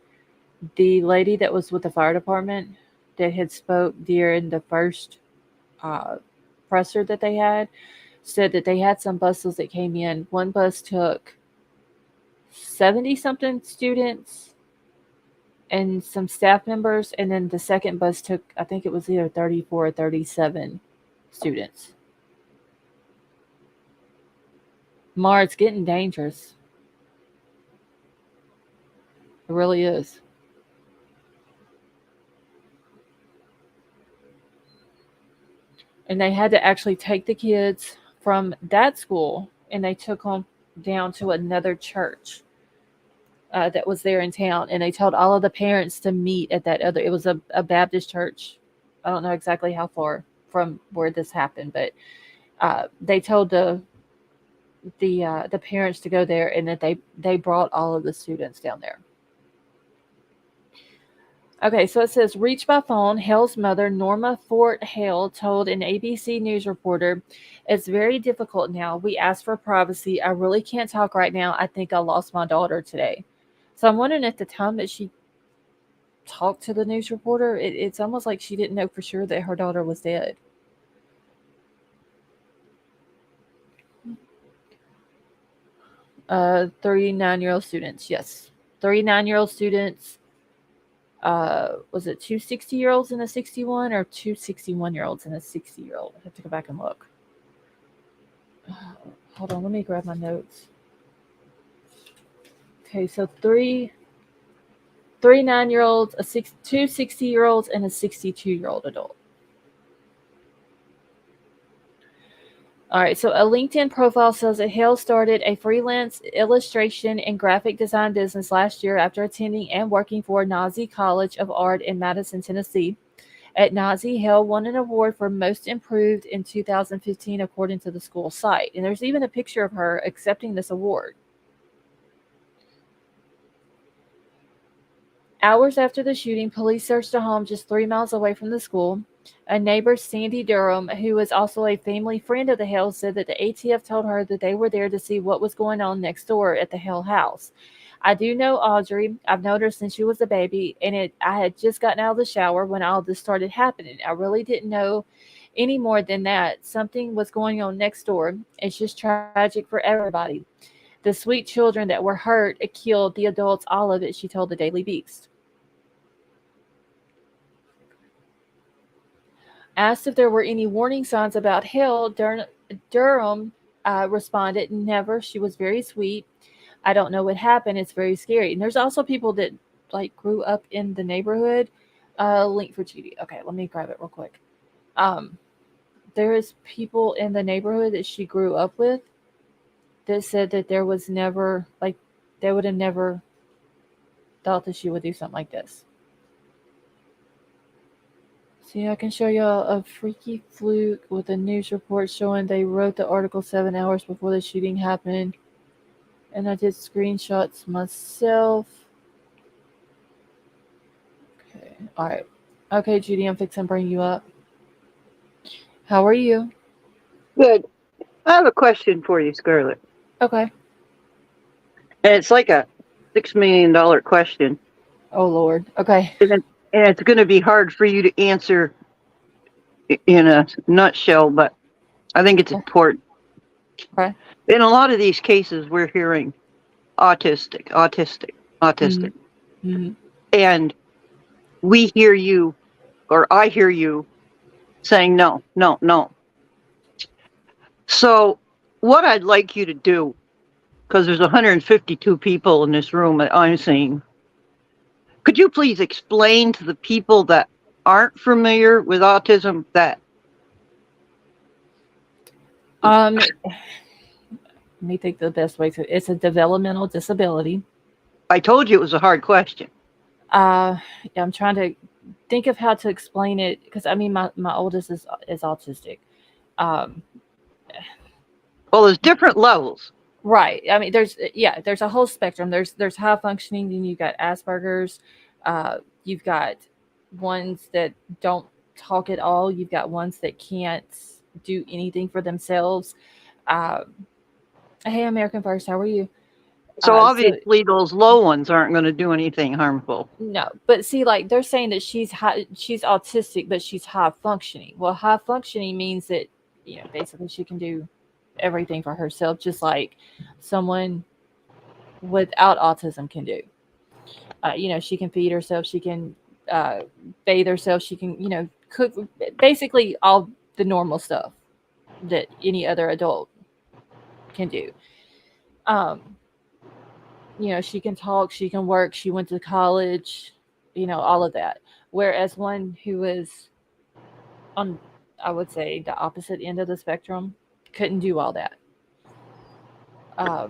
The lady that was with the fire department that had spoke during the first presser that they had said that they had some buses that came in. One bus took 70 something students and some staff members, and then the second bus took, I think it was either 34 or 37 students. Mar, it's getting dangerous. It really is. And they had to actually take the kids from that school and they took them down to another church that was there in town. And they told all of the parents to meet at that other, it was a Baptist church. I don't know exactly how far from where this happened, but they told the parents to go there and that they brought all of the students down there. Okay, so it says, reached by phone, Hale's mother, Norma Fort Hale, told an ABC News reporter, it's very difficult now. We asked for privacy. I really can't talk right now. I think I lost my daughter today. So I'm wondering at the time that she talked to the news reporter, it's almost like she didn't know for sure that her daughter was dead. Uh, 39-year-old students, yes. 39-year-old students. Was it 2 60-year-olds and a 61 or 2 61-year-olds and a 60-year-old? I have to go back and look. Hold on, let me grab my notes. Okay, so 3 9-year-olds, 2 60-year-olds, and a 62-year-old adult. All right, so a LinkedIn profile says that Hale started a freelance illustration and graphic design business last year after attending and working for Nazi College of Art in Madison, Tennessee. At Nazi, Hale won an award for Most Improved in 2015, according to the school site. And there's even a picture of her accepting this award. Hours after the shooting, police searched a home just 3 miles away from the school. A neighbor, Sandy Durham, who was also a family friend of the Hales, said that the ATF told her that they were there to see what was going on next door at the Hale house. I do know Audrey. I've known her since she was a baby, and I had just gotten out of the shower when all this started happening. I really didn't know any more than that. Something was going on next door. It's just tragic for everybody. The sweet children that were hurt, it killed the adults, all of it, she told the Daily Beast. Asked if there were any warning signs about Hale, Durham responded, never. She was very sweet. I don't know what happened. It's very scary. And there's also people that grew up in the neighborhood. Link for Judy. Okay, let me grab it real quick. There is people in the neighborhood that she grew up with that said that there was never, they would have never thought that she would do something like this. See, I can show you a freaky fluke with a news report showing they wrote the article 7 hours before the shooting happened. And I did screenshots myself. Okay, all right. Okay, Judy, I'm fixing to bring you up. How are you? Good. I have a question for you, Scarlett. Okay. And it's like a $6 million question. Oh, Lord. Okay. And it's going to be hard for you to answer in a nutshell, but I think it's important. Okay. In a lot of these cases, we're hearing autistic. Mm-hmm. And we hear you, or I hear you, saying no. So what I'd like you to do, because there's 152 people in this room that I'm seeing, could you please explain to the people that aren't familiar with autism that Let me think the best way to. It's a developmental disability. I told you it was a hard question. Yeah, I'm trying to think of how to explain it because I mean my oldest is autistic. Um, Well, there's different levels. right. I mean, there's a whole spectrum. There's high functioning, then you've got Asperger's. You've got ones that don't talk at all. You've got ones that can't do anything for themselves. Um, hey, American First, how are you? So So obviously those low ones aren't going to do anything harmful. no, but see, like they're saying that she's autistic, but she's high functioning. Well, high functioning means that basically she can do everything for herself, just like someone without autism can do. She can feed herself, she can bathe herself, she can cook, basically all the normal stuff that any other adult can do. She can talk, she can work, she went to college, all of that. Whereas one who is on, I would say, the opposite end of the spectrum couldn't do all that. I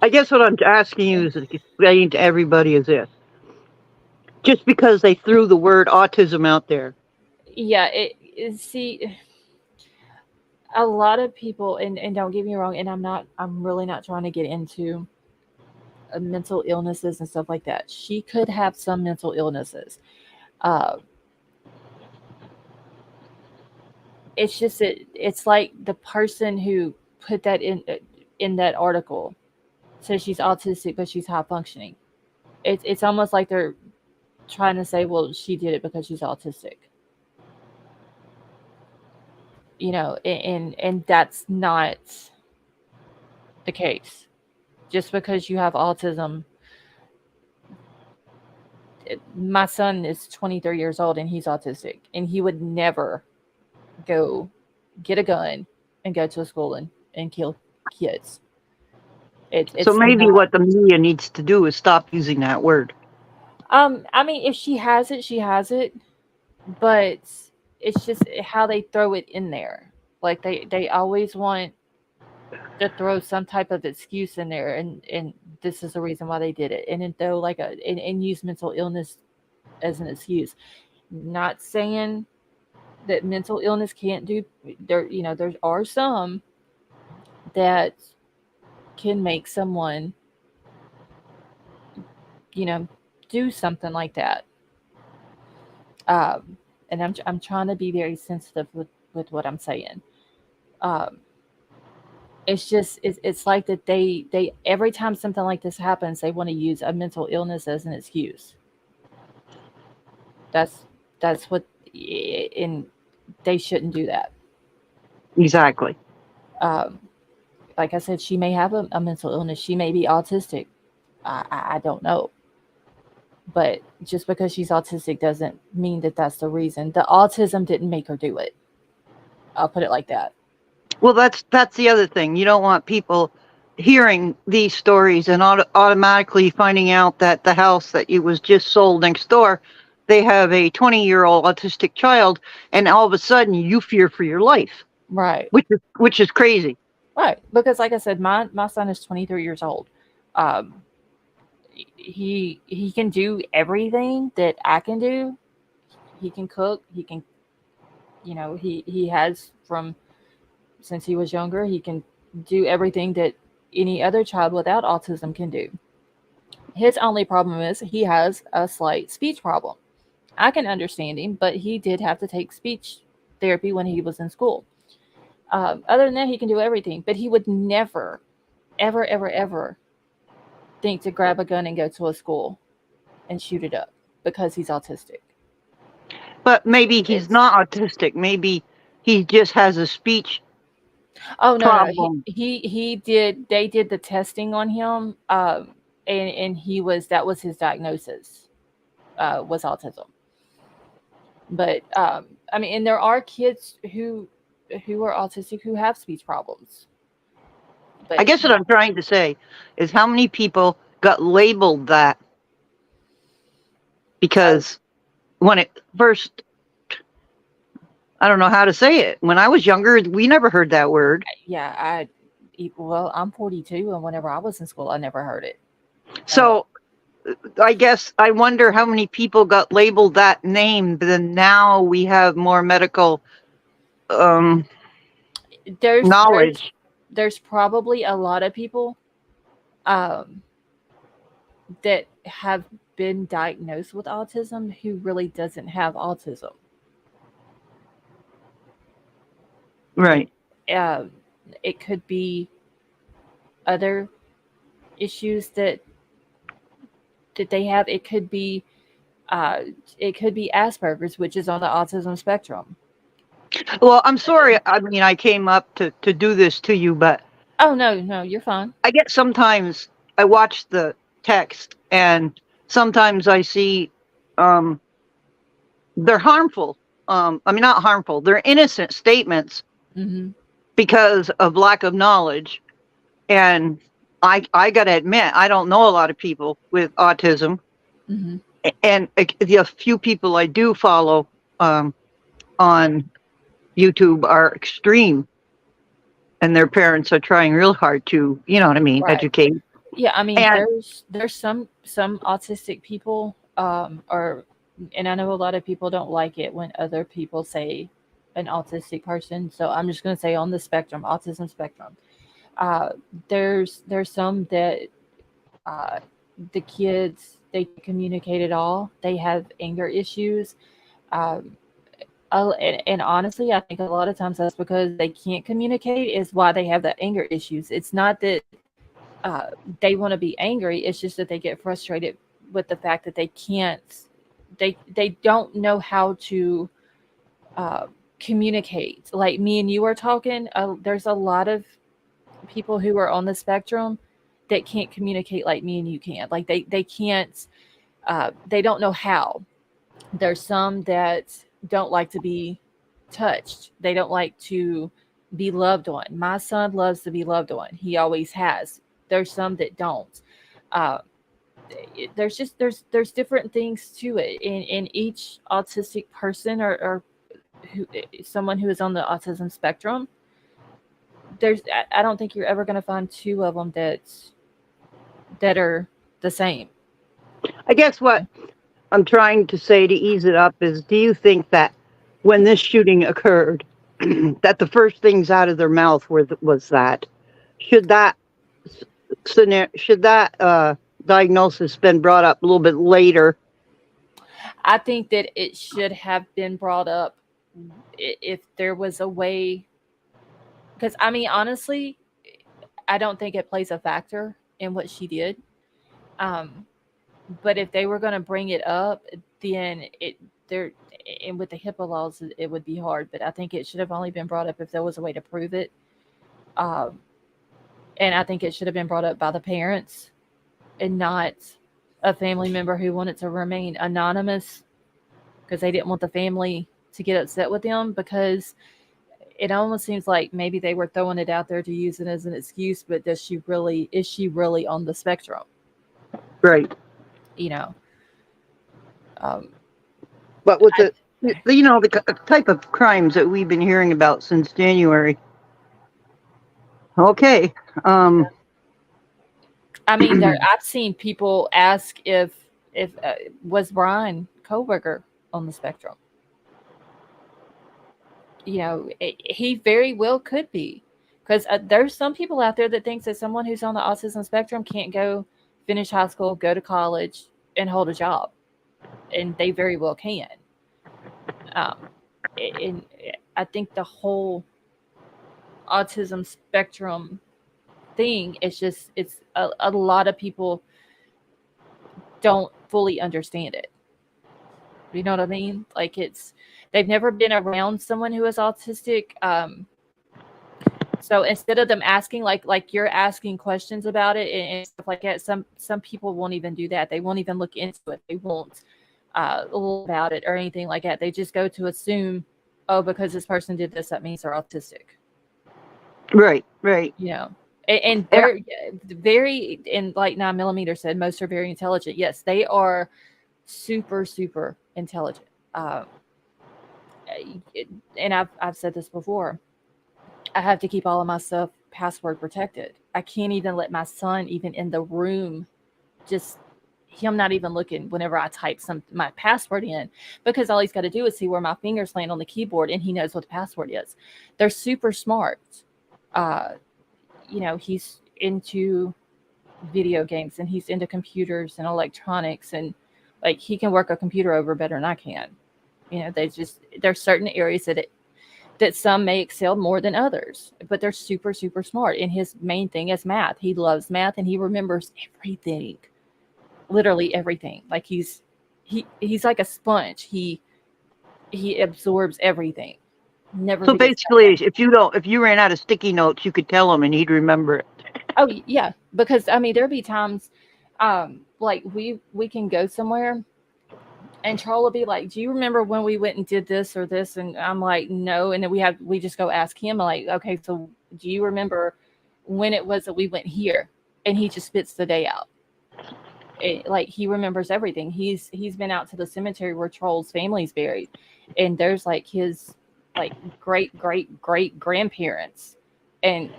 guess what I'm asking you is to explain to everybody is this. Just because they threw the word autism out there. Yeah, see, a lot of people, and don't get me wrong, and I'm really not trying to get into mental illnesses and stuff like that. She could have some mental illnesses. Uh, it's just it's like the person who put that in that article says she's autistic, but she's high functioning. It's almost like they're trying to say, well, she did it because she's autistic. And that's not the case. Just because you have autism, my son is 23 years old and he's autistic, and he would never go get a gun and go to a school and kill kids. So maybe what the media needs to do is stop using that word. I mean, if she has it, she has it, but it's just how they throw it in there. Like they always want to throw some type of excuse in there, and this is the reason why they did it, and then throw like and use mental illness as an excuse. Not saying that mental illness can't do there. There are some that can make someone do something like that. And I'm trying to be very sensitive with what I'm saying. It's just it's like that they every time something like this happens, they want to use a mental illness as an excuse. That's what, and they shouldn't do that. Exactly. Like I said, she may have a mental illness. She may be autistic. I don't know. But just because she's autistic doesn't mean that that's the reason. The autism didn't make her do it. I'll put it like that. Well, that's the other thing. You don't want people hearing these stories and automatically finding out that the house that it was just sold next door, they have a 20-year-old autistic child, and all of a sudden you fear for your life. Right. Which is crazy. Right. Because like I said, my son is 23 years old. He can do everything that I can do. He can cook. He can, he has from since he was younger. He can do everything that any other child without autism can do. His only problem is he has a slight speech problem. I can understand him, but he did have to take speech therapy when he was in school. Other than that, he can do everything, but he would never, ever, ever, ever think to grab a gun and go to a school and shoot it up because he's autistic. But maybe he's not autistic. Maybe he just has a speech problem. No. He did. They did the testing on him, and that was his diagnosis, was autism. But I mean, and there are kids who are autistic who have speech problems. But I guess what I'm trying to say is how many people got labeled that because when it first, I don't know how to say it. When I was younger, we never heard that word. Yeah, well, I'm 42, and whenever I was in school, I never heard it. So I guess I wonder how many people got labeled that name, but then now we have more medical There's knowledge. there's probably a lot of people that have been diagnosed with autism who really doesn't have autism. Right. It could be other issues that they have. It could be Asperger's, which is on the autism spectrum. Well, I'm sorry. I mean, I came up to do this to you, but Oh no, you're fine. I get sometimes I watch the text and sometimes I see they're harmful. I mean, not harmful. They're innocent statements Mm-hmm. because of lack of knowledge. And I got to admit, I don't know a lot of people with autism. Mm-hmm. And the few people I do follow on YouTube are extreme. And their parents are trying real hard to, you know what I mean, Right. educate. Yeah, I mean, And- there's some autistic people, and I know a lot of people don't like it when other people say an autistic person. So I'm just going to say on the spectrum, autism spectrum. There's some that the kids, they communicate at all. They have anger issues. And honestly, I think a lot of times that's because they can't communicate is why they have the anger issues. It's not that they want to be angry. It's just that they get frustrated with the fact that they can't, they don't know how to communicate. Like me and you are talking, there's a lot of people who are on the spectrum that can't communicate like me and you can. Like they can't, they don't know how. There's some that don't like to be touched. They don't like to be loved on. My son loves to be loved on. He always has. There's some that don't. There's different things to it. In each autistic person or someone who is on the autism spectrum, I don't think you're ever going to find two of them that are the same. I guess what I'm trying to say to ease it up is, do you think that when this shooting occurred, that the first things out of their mouth was that? Should that diagnosis been brought up a little bit later? I think that it should have been brought up if there was a way. Because, I mean, honestly, I don't think it plays a factor in what she did. But if they were going to bring it up, then and with the HIPAA laws, it would be hard. But I think it should have only been brought up if there was a way to prove it. And I think it should have been brought up by the parents and not a family member who wanted to remain anonymous because they didn't want the family to get upset with them, because it almost seems like maybe they were throwing it out there to use it as an excuse, but is she really on the spectrum? Right. You know, But with the type of crimes that we've been hearing about since January. Okay. I mean, I've seen people ask if was Brian Koberger on the spectrum. You know, he very well could be, because there's some people out there that thinks that someone who's on the autism spectrum can't go finish high school, go to college, and hold a job, and they very well can. And I think the whole autism spectrum thing is just, it's a lot of people don't fully understand it. You know what I mean? Like, they've never been around someone who is autistic. So instead of them asking, like you're asking questions about it and stuff like that, some people won't even do that. They won't even look into it. They won't look about it or anything like that. They just go to assume, oh, because this person did this, that means they're autistic. Right. You know, and they're very, and like 9mm said, most are very intelligent. Yes, they are super, super intelligent. uh, and I've said this before, I have to keep all of my stuff password protected. I can't even let my son even in the room, just him not even looking whenever I type my password in, because all he's got to do is see where my fingers land on the keyboard and he knows what the password is. They're super smart. He's into video games and he's into computers and electronics, and like he can work a computer over better than I can. There's certain areas that some may excel more than others, but they're super, super smart. And his main thing is math. He loves math and he remembers everything, literally everything. Like he's like a sponge. He absorbs everything. Never. So basically, if you ran out of sticky notes, you could tell him and he'd remember it. Oh yeah, because I mean there'll be times, like we can go somewhere, and Charles will be like, "Do you remember when we went and did this or this?" And I'm like, "No." And then we just go ask him, like, "Okay, so do you remember when it was that we went here?" And he just spits the day out. Like he remembers everything. He's been out to the cemetery where Charles' family's buried, and there's like his great grandparents. And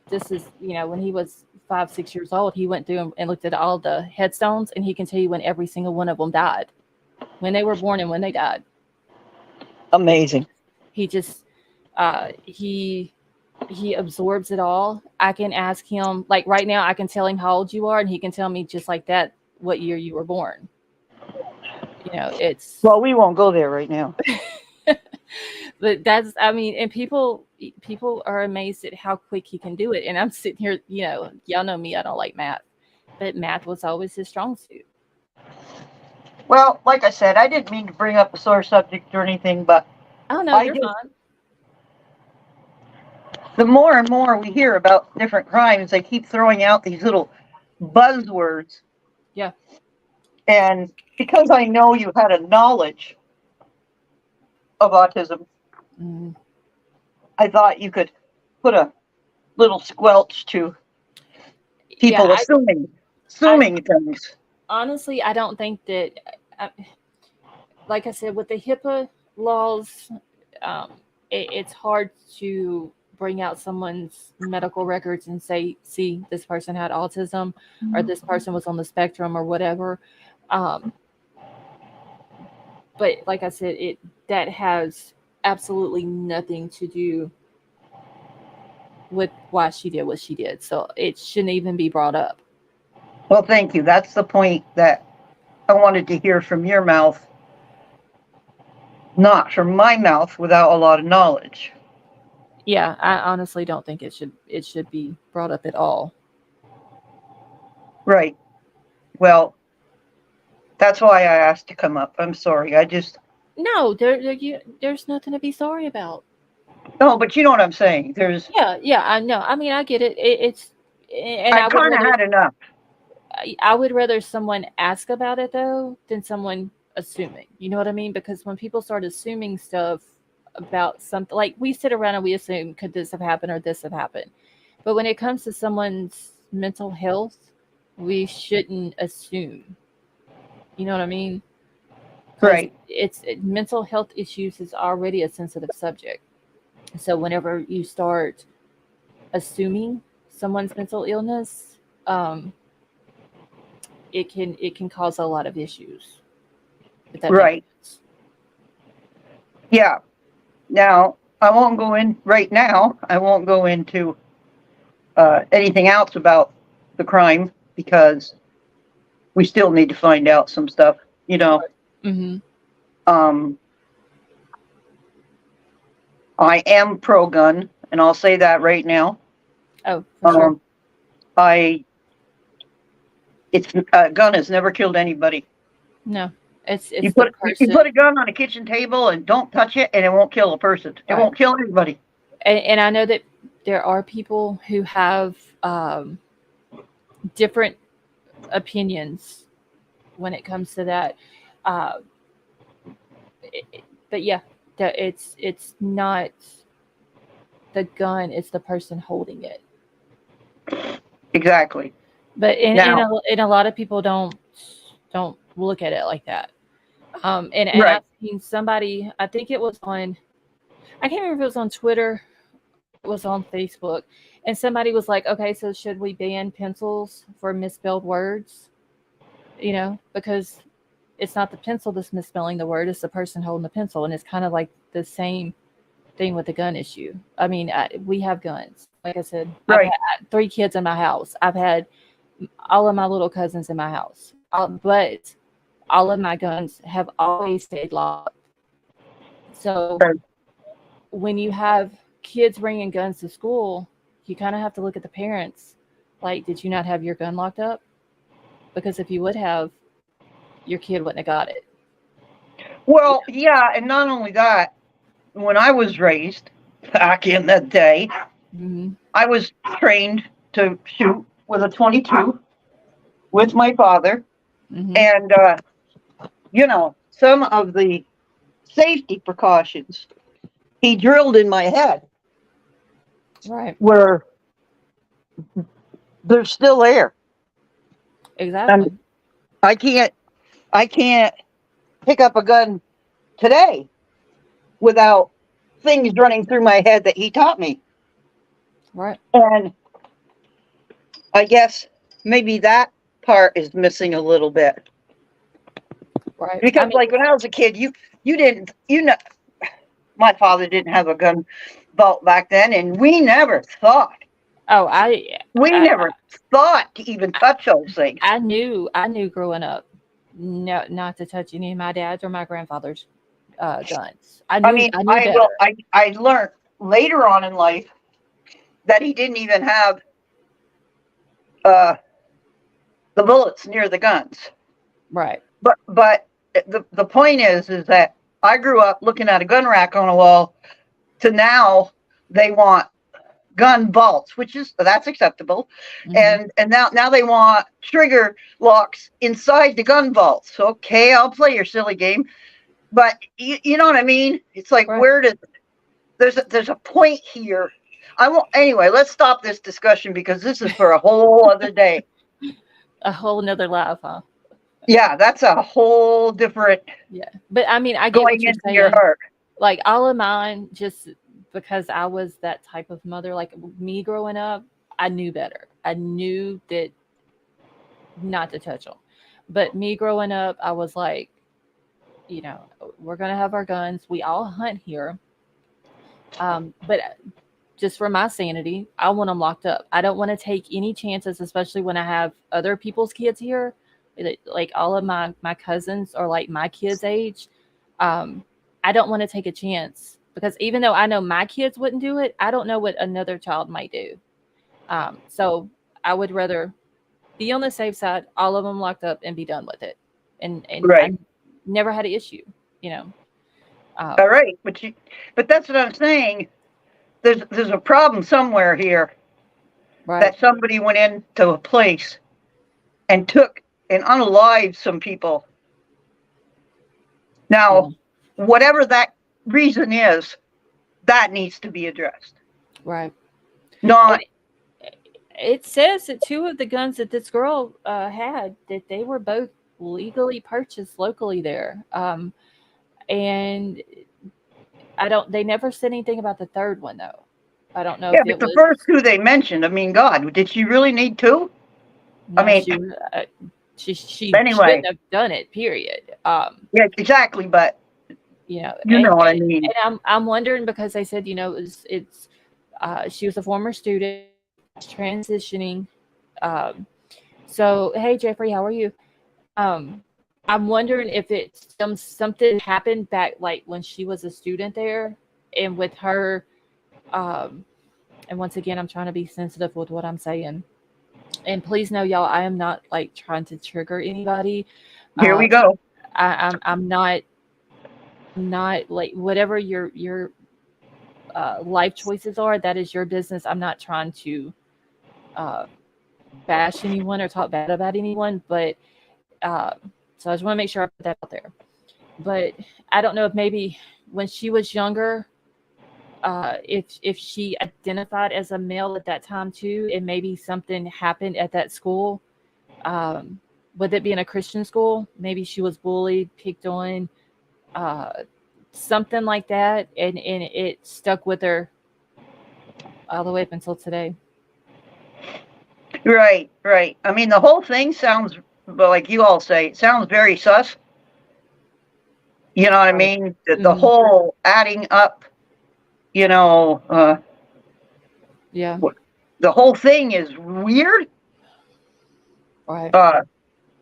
this is, when he was 5-6 years old, he went through and looked at all the headstones, and he can tell you when every single one of them died, when they were born and when they died. Amazing. He just he absorbs it all. I can ask him, like right now, I can tell him how old you are, and he can tell me just like that what year you were born. It's Well, we won't go there right now. But and people are amazed at how quick he can do it. And I'm sitting here, y'all know me, I don't like math, but math was always his strong suit. Well, like I said, I didn't mean to bring up a sore subject or anything, but Oh no, you're fine. The more and more we hear about different crimes, they keep throwing out these little buzzwords. Yeah. And because I know you had a knowledge of autism, I thought you could put a little squelch to people assuming things. Honestly, I don't think that, like I said, with the HIPAA laws, it's hard to bring out someone's medical records and say, see, this person had autism or this person was on the spectrum or whatever. But like I said, that has absolutely nothing to do with why she did what she did. So it shouldn't even be brought up. Well, thank you. That's the point that I wanted to hear from your mouth, not from my mouth without a lot of knowledge. Yeah, I honestly don't think it should be brought up at all. Right. Well, that's why I asked to come up. I'm sorry. No, there's nothing to be sorry about. No, but you know what I'm saying. Yeah, I know. I mean, I get it. I kind of had enough. I would rather someone ask about it though than someone assuming. You know what I mean? Because when people start assuming stuff about something, like we sit around and we assume, could this have happened or this have happened? But when it comes to someone's mental health, we shouldn't assume. You know what I mean? Right. Mental health issues is already a sensitive subject. So whenever you start assuming someone's mental illness, it can cause a lot of issues. Right. Yeah. Now, I won't go in right now. I won't go into anything else about the crime because we still need to find out some stuff, Mm-hmm. I am pro-gun, and I'll say that right now. Oh, for sure. A gun has never killed anybody. No, it's you put a gun on a kitchen table and don't touch it, and it won't kill a person. It won't kill anybody. And I know that there are people who have different opinions when it comes to that. But yeah, it's not the gun; it's the person holding it. Exactly. But and a lot of people don't look at it like that. And Right. I've seen somebody, I think it was on, I can't remember if it was on Twitter, it was on Facebook, and somebody was like, okay, so should we ban pencils for misspelled words? You know, because it's not the pencil that's misspelling the word, it's the person holding the pencil. And it's kind of like the same thing with the gun issue. I mean, we have guns. Like I said, Right. I've had 3 kids in my house. I've had all of my little cousins in my house. But all of my guns have always stayed locked. So Right. when you have kids bringing guns to school, you kind of have to look at the parents. Like, did you not have your gun locked up? Because if you would have, your kid wouldn't have got it. Well, yeah, and not only that, when I was raised back in the day, Mm-hmm. I was trained to shoot with a 22 with my father. Mm-hmm. And, you know, some of the safety precautions he drilled in my head Right. were, they're still there. Exactly. I can't pick up a gun today without things running through my head that he taught me. Right. And I guess maybe that part is missing a little bit. Right. Because I mean, like when I was a kid, you didn't, you know, my father didn't have a gun belt back then, and we never thought, oh, I never thought to even touch those things. I knew growing up, no, not to touch any of my dad's or my grandfather's guns. I knew better. I learned later on in life that he didn't even have the bullets near the guns. Right. But the point is that I grew up looking at a gun rack on a wall to now they want gun vaults, that's acceptable. Mm-hmm. And now they want trigger locks inside the gun vaults. Okay, I'll play your silly game. But you know what I mean? It's like, Right. where there's a point here. Anyway, let's stop this discussion because this is for a whole other day. A whole nother life, huh? Yeah, that's a whole different Yeah. But I mean, I get what going you're into saying. your heart. Like all of mine, just because I was that type of mother, like me growing up, I knew better. I knew that not to touch them. But me growing up, I was like, you know, we're going to have our guns. We all hunt here. But just for my sanity, I want them locked up. I don't want to take any chances, especially when I have other people's kids here. Like all of my cousins are like my kids' age. I don't want to take a chance because even though I know my kids wouldn't do it, I don't know what another child might do. So I would rather be on the safe side, all of them locked up, and be done with it. And Right. I never had an issue, you know. All right, but that's what I'm saying. There's a problem somewhere here Right. that somebody went into a place and took and unalived some people. Now, whatever that reason is, that needs to be addressed. Right. Not It says that 2 of the guns that this girl had, that they were both legally purchased locally there. And they never said anything about the third one though. I don't know yeah, if but it the was. first 2 they mentioned, I mean, God, did she really need 2? No, I mean, she anyway. shouldn't have done it. Period. Yeah, exactly, but You know, you know what I mean. And I'm wondering because they said, you know, it's she was a former student transitioning. So hey Jeffrey, how are you? I'm wondering if it's something happened back like when she was a student there, and with her. And once again, I'm trying to be sensitive with what I'm saying. And please know, y'all, I am not like trying to trigger anybody. Here we go. I'm not like whatever your life choices are. That is your business. I'm not trying to bash anyone or talk bad about anyone. But so I just want to make sure I put that out there. But I don't know if maybe when she was younger, if she identified as a male at that time too, and maybe something happened at that school, with it being a Christian school, maybe she was bullied, picked on, something like that, and it stuck with her all the way up until today. Right, right. I mean, the whole thing sounds, well, like you all say, it sounds very sus. You know what I mean? The whole adding up, you know, Yeah. the whole thing is weird. Right.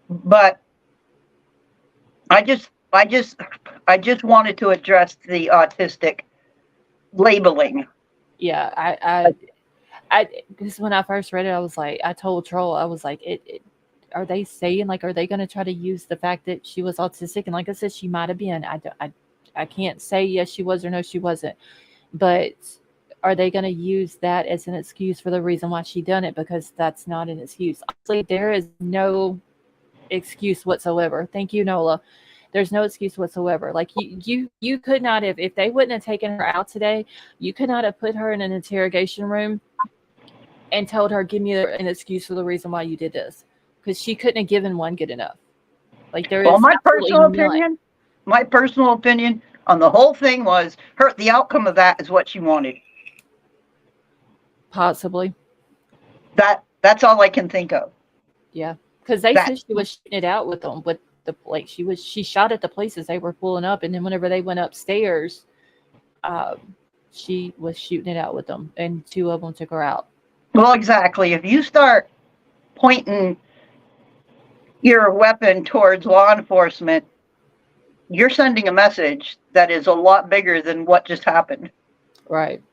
But I just wanted to address the autistic labeling. Yeah. I because when I first read it, I was like, I told Troll, I was like, are they saying, like, are they going to try to use the fact that she was autistic? And like I said, she might have been. I can't say yes she was or no she wasn't, but are they going to use that as an excuse for the reason why she done it? Because that's not an excuse. Honestly, there is no excuse whatsoever. Thank you, Nola. There's no excuse whatsoever. Like you could not have, if they wouldn't have taken her out today, you could not have put her in an interrogation room and told her, give me an excuse for the reason why you did this, because she couldn't have given one good enough. Like there is. Well, my absolutely personal opinion on the whole thing was the outcome of that is what she wanted. Possibly. That's all I can think of. Yeah, because they said she was shooting it out with them. With the like, she shot at the places they were pulling up, and then whenever they went upstairs, she was shooting it out with them, and two of them took her out. Well, exactly. If you start pointing your weapon towards law enforcement, you're sending a message that is a lot bigger than what just happened. Right.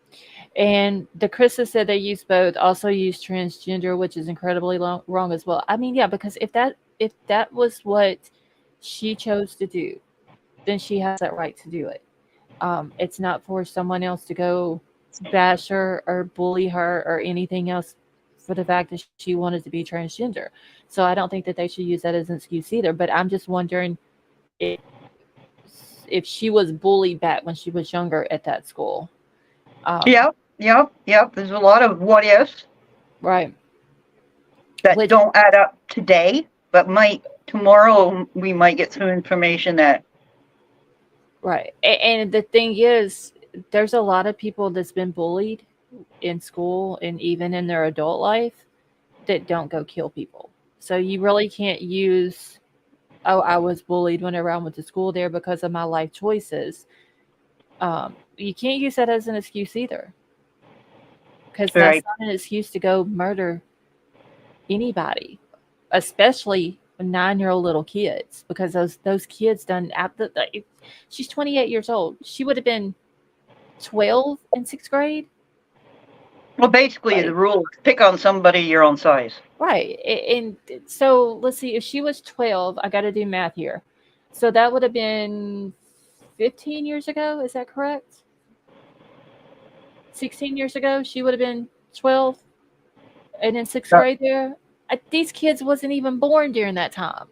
And the Krista said they use both, also use transgender, which is incredibly wrong as well. I mean, yeah, because if that was what she chose to do, then she has that right to do it. It's not for someone else to go bash her or bully her or anything else for the fact that she wanted to be transgender. So I don't think that they should use that as an excuse either. But I'm just wondering if she was bullied back when she was younger at that school. Yep. There's a lot of what ifs. Right. That don't add up today, but tomorrow we might get some information that. Right. And the thing is, there's a lot of people that's been bullied in school and even in their adult life that don't go kill people. So you really can't use, oh, I was bullied whenever I went to school there because of my life choices. You can't use that as an excuse either. Because that's not an excuse to go murder anybody, especially 9-year-old little kids, because those kids done. She's 28 years old. She would have been 12 in 6th grade. Well, basically, the rule is pick on somebody your own size. Right. And so let's see, if she was 12, I got to do math here. So that would have been 15 years ago. Is that correct? 16 years ago, she would have been 12 and in 6th grade there. These kids wasn't even born during that time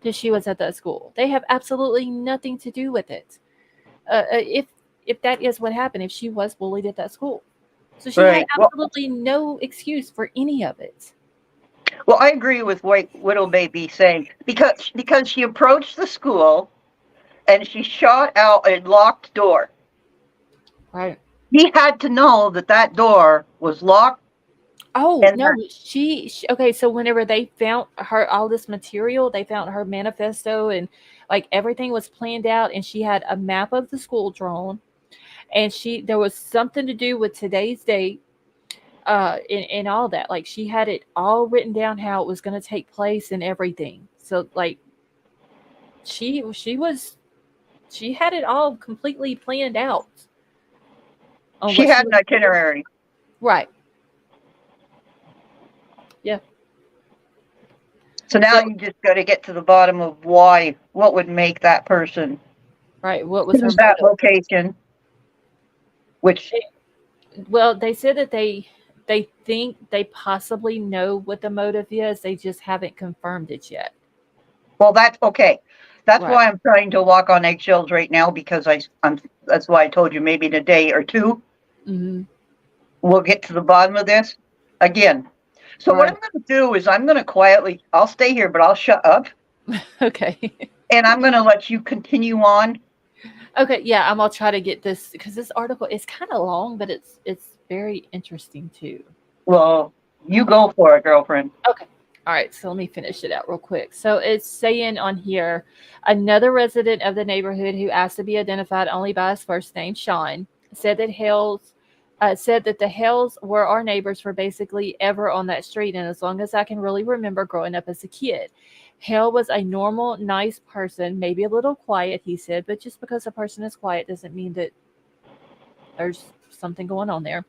that she was at that school. They have absolutely nothing to do with it. If that is what happened, if she was bullied at that school. So she had absolutely no excuse for any of it. Well, I agree with White Widow Baby saying, because she approached the school and she shot out a locked door. Right. He had to know that door was locked. Oh, no, she okay, so whenever they found her, all this material, they found her manifesto and like everything was planned out, and she had a map of the school drawn, and there was something to do with today's date, and all that. Like she had it all written down how it was going to take place and everything. So like she had it all completely planned out. She had an itinerary. Right. Yeah. So now you just got to get to the bottom of what would make that person. Right. What was her that location? Well, they said that they think they possibly know what the motive is. They just haven't confirmed it yet. Well, that's okay. That's why I'm trying to walk on eggshells right now, because that's why I told you maybe in a day or two. Mm-hmm. We'll get to the bottom of this. Again, So what Right. I'm going to do is I'm going to quietly, I'll stay here, but I'll shut up Okay. and I'm going to let you continue on. Okay, yeah, I'm gonna try to get this because this article is kind of long, but it's very interesting too. Well, you go for it, girlfriend. Okay. All right, so let me finish it out real quick. So it's saying on here, another resident of the neighborhood who asked to be identified only by his first name, Sean, said that the Hells were our neighbors for basically ever on that street, and as long as I can really remember growing up as a kid. Hale was a normal, nice person, maybe a little quiet, he said, but just because a person is quiet doesn't mean that there's something going on there.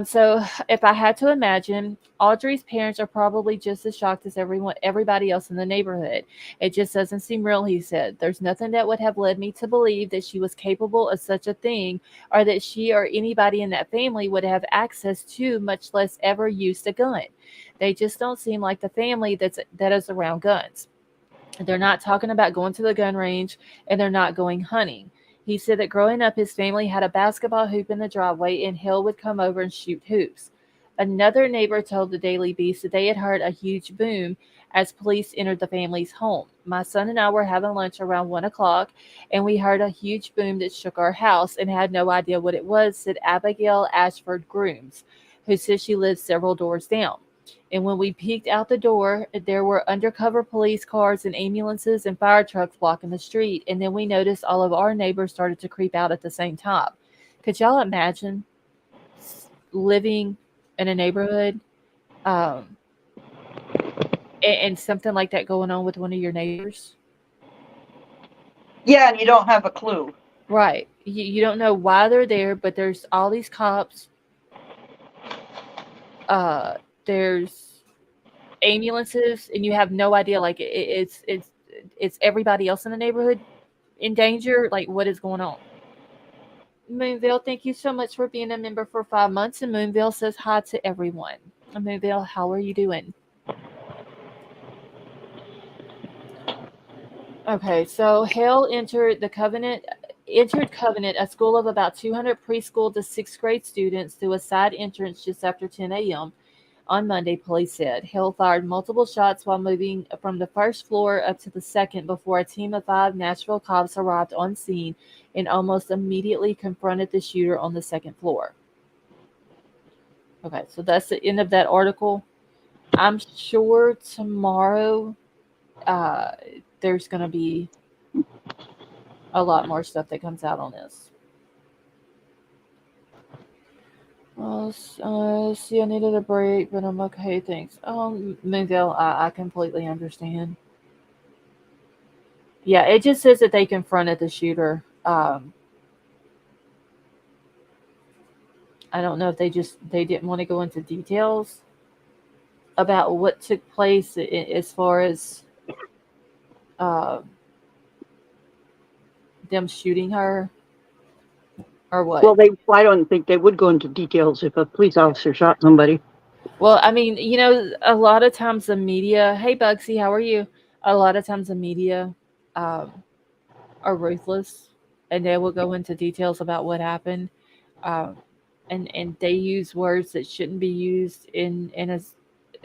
So if I had to imagine, Audrey's parents are probably just as shocked as everybody else in the neighborhood. It just doesn't seem real, he said. There's nothing that would have led me to believe that she was capable of such a thing, or that she or anybody in that family would have access to, much less ever used a gun. They just don't seem like the family that is around guns. They're not talking about going to the gun range, and they're not going hunting. He said that growing up, his family had a basketball hoop in the driveway, and Hill would come over and shoot hoops. Another neighbor told the Daily Beast that they had heard a huge boom as police entered the family's home. My son and I were having lunch around 1 o'clock, and we heard a huge boom that shook our house and had no idea what it was, said Abigail Ashford Grooms, who says she lives several doors down. And when we peeked out the door, there were undercover police cars and ambulances and fire trucks blocking the street. And then we noticed all of our neighbors started to creep out at the same time. Could y'all imagine living in a neighborhood and something like that going on with one of your neighbors? Yeah, and you don't have a clue. Right. You don't know why they're there, but there's all these cops. There's ambulances, and you have no idea. Like it's everybody else in the neighborhood in danger. Like, what is going on? Moonville, thank you so much for being a member for 5 months. And Moonville says hi to everyone. Moonville, how are you doing? Okay, so Hale entered Covenant, a school of about 200 preschool to 6th grade students, through a side entrance just after 10 a.m. on Monday, police said. Hale fired multiple shots while moving from the first floor up to the second before a team of 5 Nashville cops arrived on scene and almost immediately confronted the shooter on the second floor. Okay, so that's the end of that article. I'm sure tomorrow there's going to be a lot more stuff that comes out on this. See, I needed a break, but I'm okay, thanks. Moonville, I completely understand. Yeah, it just says that they confronted the shooter. I don't know if they didn't want to go into details about what took place as far as them shooting her, or what. Well, I don't think they would go into details if a police officer shot somebody. Well, I mean, a lot of times the media, hey Bugsy, how are you? A lot of times the media are ruthless, and they will go into details about what happened. And they use words that shouldn't be used in a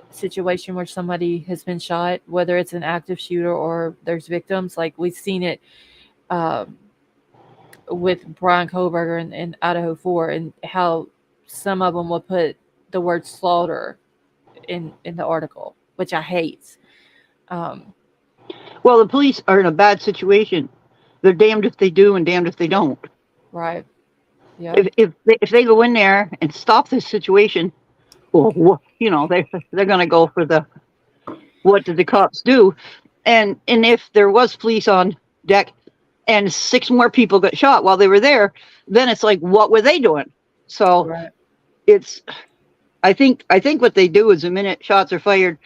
situation where somebody has been shot, whether it's an active shooter or there's victims. Like we've seen it with Brian Kohlberger in Idaho 4, and how some of them will put the word slaughter in the article, which I hate. Well, the police are in a bad situation. They're damned if they do and damned if they don't. Right. Yeah. If they go in there and stop this situation, well, they're going to go for the what did the cops do, and if there was police on deck and 6 more people got shot while they were there, then it's like, what were they doing? So Right. I think what they do is the minute shots are fired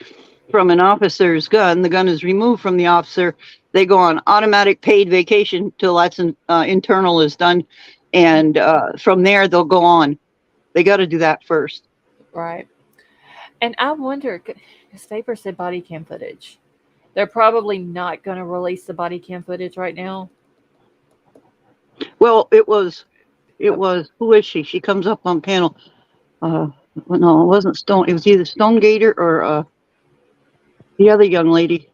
from an officer's gun, the gun is removed from the officer. They go on automatic paid vacation till that's internal is done. And from there, they'll go on. They got to do that first. Right. And I wonder, because Vapor said body cam footage. They're probably not going to release the body cam footage right now. Well, it was, who is she? She comes up on panel. Well, no, it wasn't Stone. It was either Stone Gator or the other young lady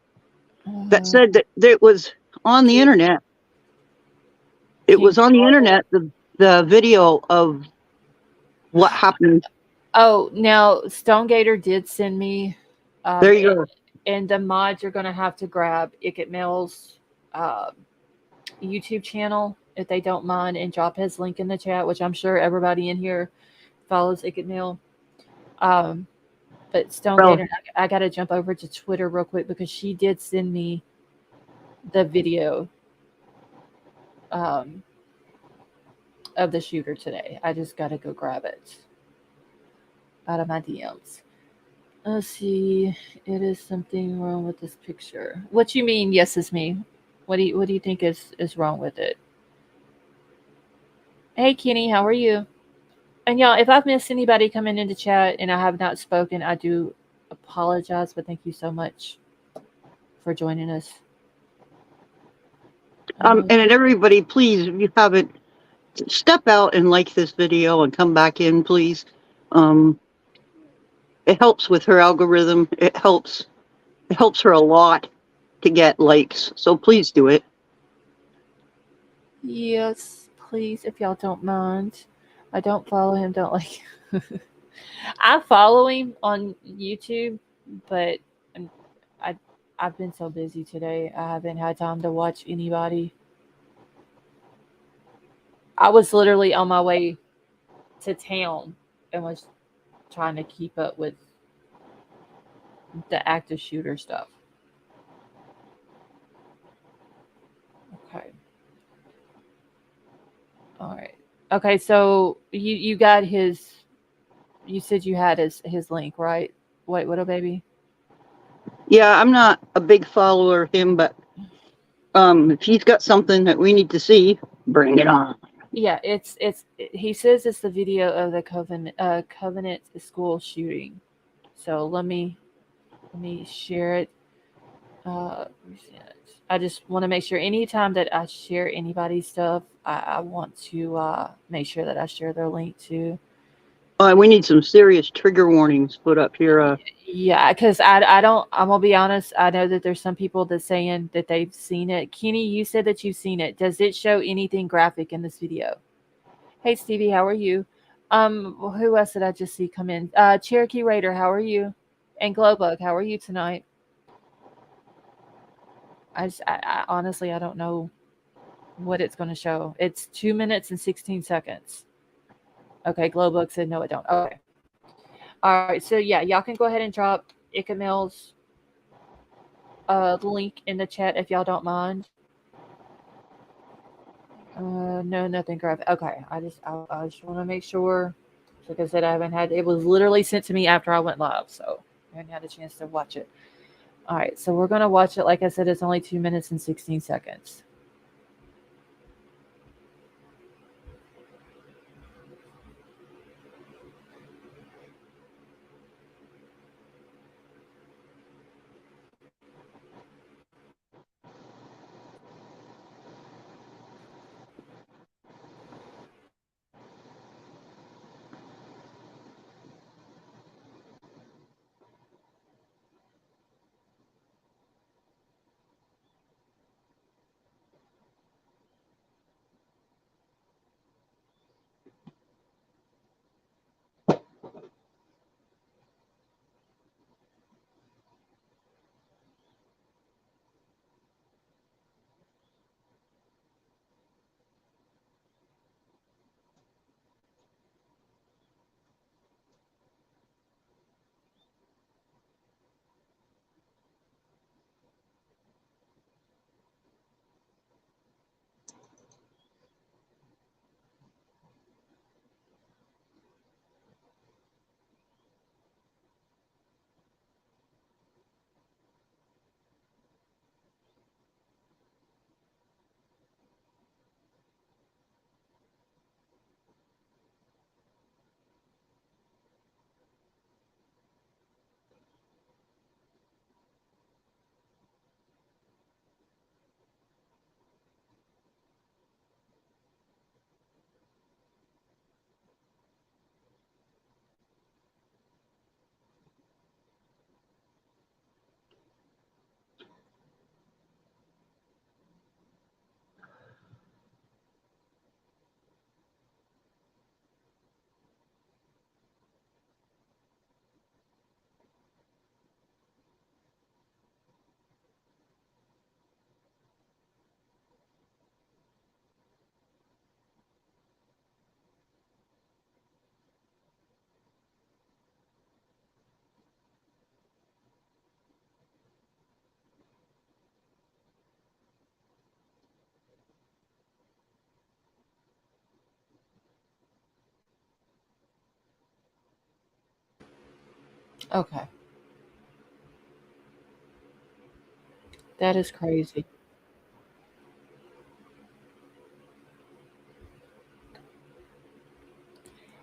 that said that it was on the internet. It was on the internet, the video of what happened. Oh, now Stone Gator did send me. There you go. And the mods are going to have to grab Icket Mills' YouTube channel if they don't mind, and drop his link in the chat, which I'm sure everybody in here follows Icket Mill. But Stone Well, Gator, I got to jump over to Twitter real quick because she did send me the video of the shooter today. I just got to go grab it out of my DMs. Let's see. It is something wrong with this picture. What you mean? Yes, it's me. What do you think is wrong with it? Hey, Kenny, how are you? And y'all, if I've missed anybody coming into chat and I have not spoken, I do apologize. But thank you so much for joining us. and everybody, please, if you haven't, step out and like this video and come back in, please. It helps with her algorithm. It helps her a lot to get likes. So please do it. Yes, please, if y'all don't mind. I don't follow him. Don't like. I follow him on YouTube, but I've been so busy today. I haven't had time to watch anybody. I was literally on my way to town and was trying to keep up with the active shooter stuff. Okay. All right. Okay, so you got his. You said you had his link, right? Wait, what, baby? Yeah, I'm not a big follower of him, but if he's got something that we need to see, bring it on. Yeah, he says it's the video of the Covenant school shooting. So let me share it. I just want to make sure anytime that I share anybody's stuff, I want to make sure that I share their link too. We need some serious trigger warnings put up here. Yeah, because I don't. I'm gonna be honest. I know that there's some people that's saying that they've seen it. Kenny, you said that you've seen it. Does it show anything graphic in this video? Hey Stevie, how are you? Who else did I just see come in? Cherokee Raider, how are you? And Glowbug, how are you tonight? I honestly, I don't know what it's going to show. It's 2 minutes and 16 seconds. Okay, Glowbug said no, it don't. Okay. All right, so yeah, y'all can go ahead and drop Icamil's link in the chat if y'all don't mind. No, nothing graphic. Okay, I just want to make sure. Like I said, I haven't had. It was literally sent to me after I went live, so I haven't had a chance to watch it. All right, so we're gonna watch it. Like I said, it's only 2 minutes and 16 seconds. Okay. That is crazy.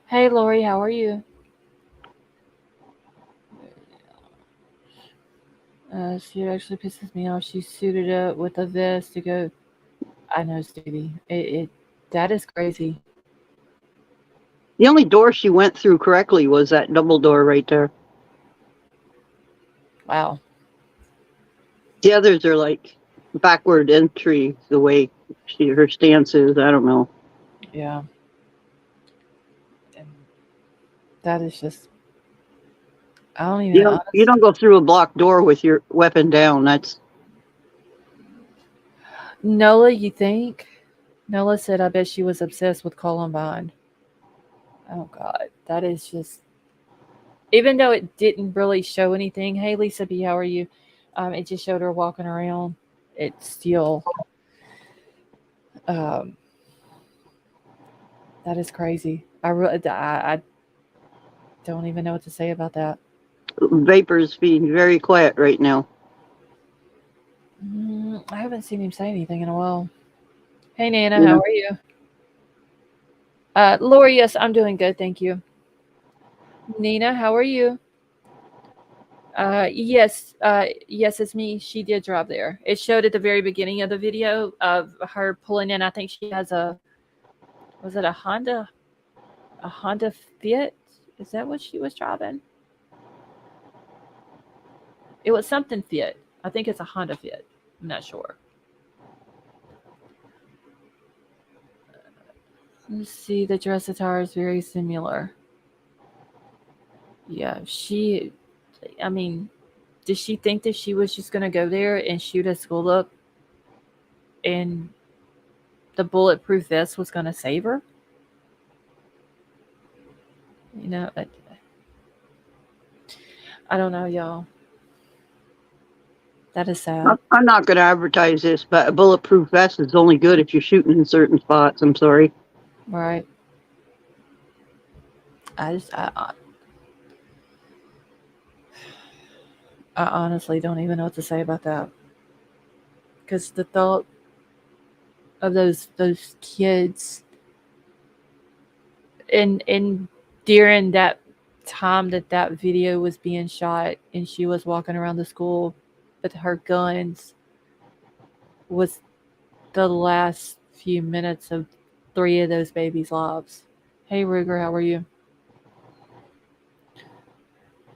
Hey, Lori, how are you? She actually pisses me off. She suited up with a vest to go. I know, Stevie. That is crazy. The only door she went through correctly was that double door right there. Wow. The others are like backward entry, the way her stance is. I don't know. Yeah. And that is just. I don't even. You don't go through a blocked door with your weapon down. That's Nola, you think? Nola said, I bet she was obsessed with Columbine. Oh, God. That is just. Even though it didn't really show anything. Hey, Lisa B, how are you? It just showed her walking around. It's still. Um, that is crazy. I don't even know what to say about that. Vapor's being very quiet right now. I haven't seen him say anything in a while. Hey, Nana, Yeah. how are you? Lori, yes, I'm doing good, thank you. Nina, how are you? Yes, it's me. She did drive there. It showed at the very beginning of the video of her pulling in. I think she has was it a Honda Fit? Is that what she was driving? It was something Fit. I think it's a Honda Fit. I'm not sure. Let's see. The dress attire is very similar. Yeah, I mean, did she think that she was just going to go there and shoot a school up and the bulletproof vest was going to save her? You know, I don't know, y'all. That is sad. I'm not going to advertise this, but a bulletproof vest is only good if you're shooting in certain spots. I'm sorry. Right. I honestly don't even know what to say about that. Because the thought of those kids and during that time that video was being shot and she was walking around the school with her guns was the last few minutes of 3 of those babies' lives. Hey, Ruger, how are you?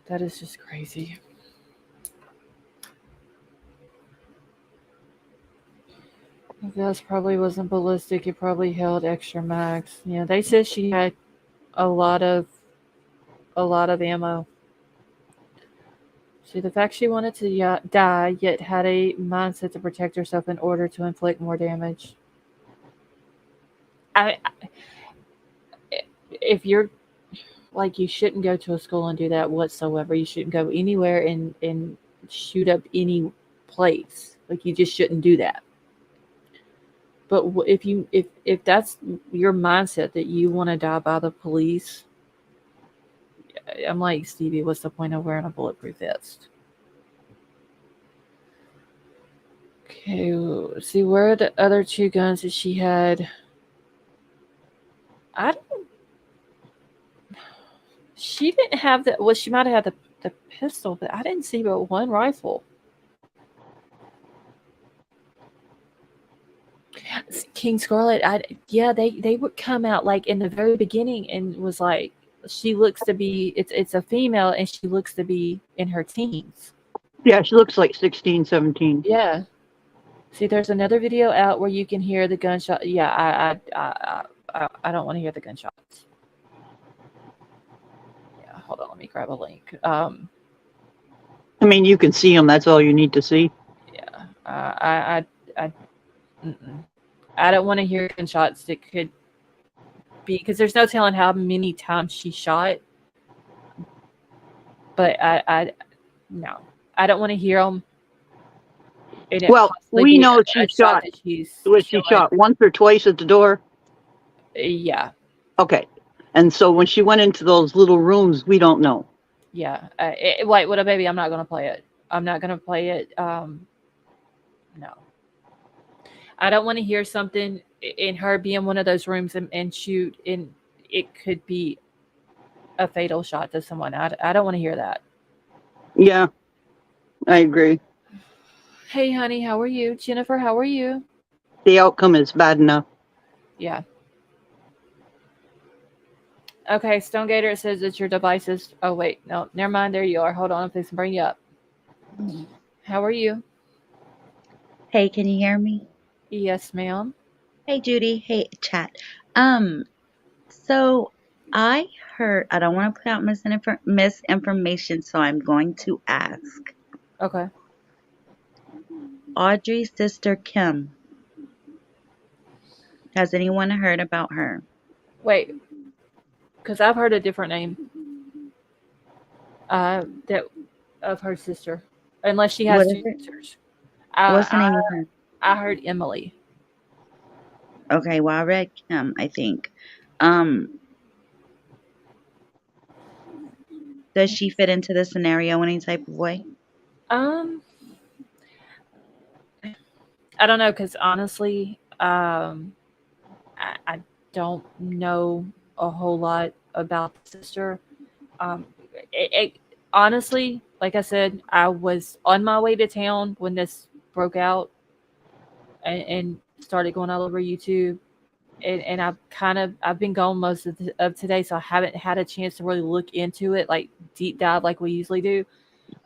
That is just crazy. The vest probably wasn't ballistic. It probably held extra max. Yeah, they said she had a lot of ammo. See, the fact she wanted to die, yet had a mindset to protect herself in order to inflict more damage. If you're like, you shouldn't go to a school and do that whatsoever. You shouldn't go anywhere and shoot up any place. Like, you just shouldn't do that. But if that's your mindset that you want to die by the police, I'm like, Stevie, what's the point of wearing a bulletproof vest? Okay, see, where are the other 2 guns that she had? She didn't have the. Well, she might have had the pistol, but I didn't see but 1 rifle. King Scarlet, they would come out like in the very beginning and was like, she looks to be, it's a female and she looks to be in her teens. Yeah, she looks like 16, 17. Yeah. See, there's another video out where you can hear the gunshot. Yeah, I don't want to hear the gunshots. Yeah, hold on, let me grab a link. I mean, you can see them. That's all you need to see. Yeah, I don't want to hear gunshots that could be, because there's no telling how many times she shot. But no, I don't want to hear them. Well, we know she shot. Was she shot once or twice at the door? Yeah. Okay. And so when she went into those little rooms, we don't know. Yeah. Wait, what a baby. I'm not going to play it. I'm not going to play it. No. I don't want to hear something in her be in one of those rooms and shoot, and it could be a fatal shot to someone. I don't want to hear that. Yeah, I agree. Hey, honey, how are you? Jennifer, how are you? The outcome is bad enough. Yeah. Okay, Stonegator, it says it's your devices. Oh, wait. No, never mind. There you are. Hold on. I'm fixing to bring you up. How are you? Hey, can you hear me? Yes, ma'am. Hey, Judy. Hey, chat. So I heard, I don't want to put out misinformation, so I'm going to ask. Okay. Audrey's sister Kim. Has anyone heard about her? Wait. Because I've heard a different name that of her sister. Unless she has What is two it? sisters. What's the name of her? I heard Emily. Okay, well, I read Kim, I think. Does she fit into the scenario any type of way? I don't know, because honestly, I don't know a whole lot about the sister. Honestly, like I said, I was on my way to town when this broke out and started going all over YouTube. And I've been gone most of today, so I haven't had a chance to really look into it, like deep dive like we usually do.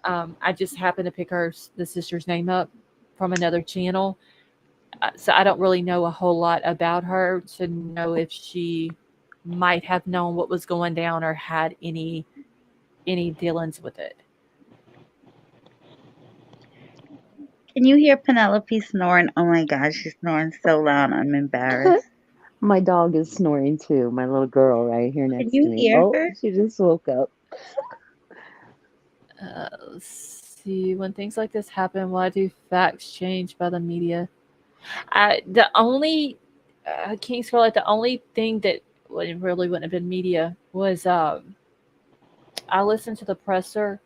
I just happened to pick the sister's name up from another channel. So I don't really know a whole lot about her to know if she might have known what was going down or had any dealings with it. Can you hear Penelope snoring? Oh my gosh, she's snoring so loud. I'm embarrassed. My dog is snoring too. My little girl right here Can next you to me. hear Oh, her? she just woke up. Let's see. When things like this happen, why do facts change by the media? The only King Scarlet, the only thing that really wouldn't have been media was I listened to the presser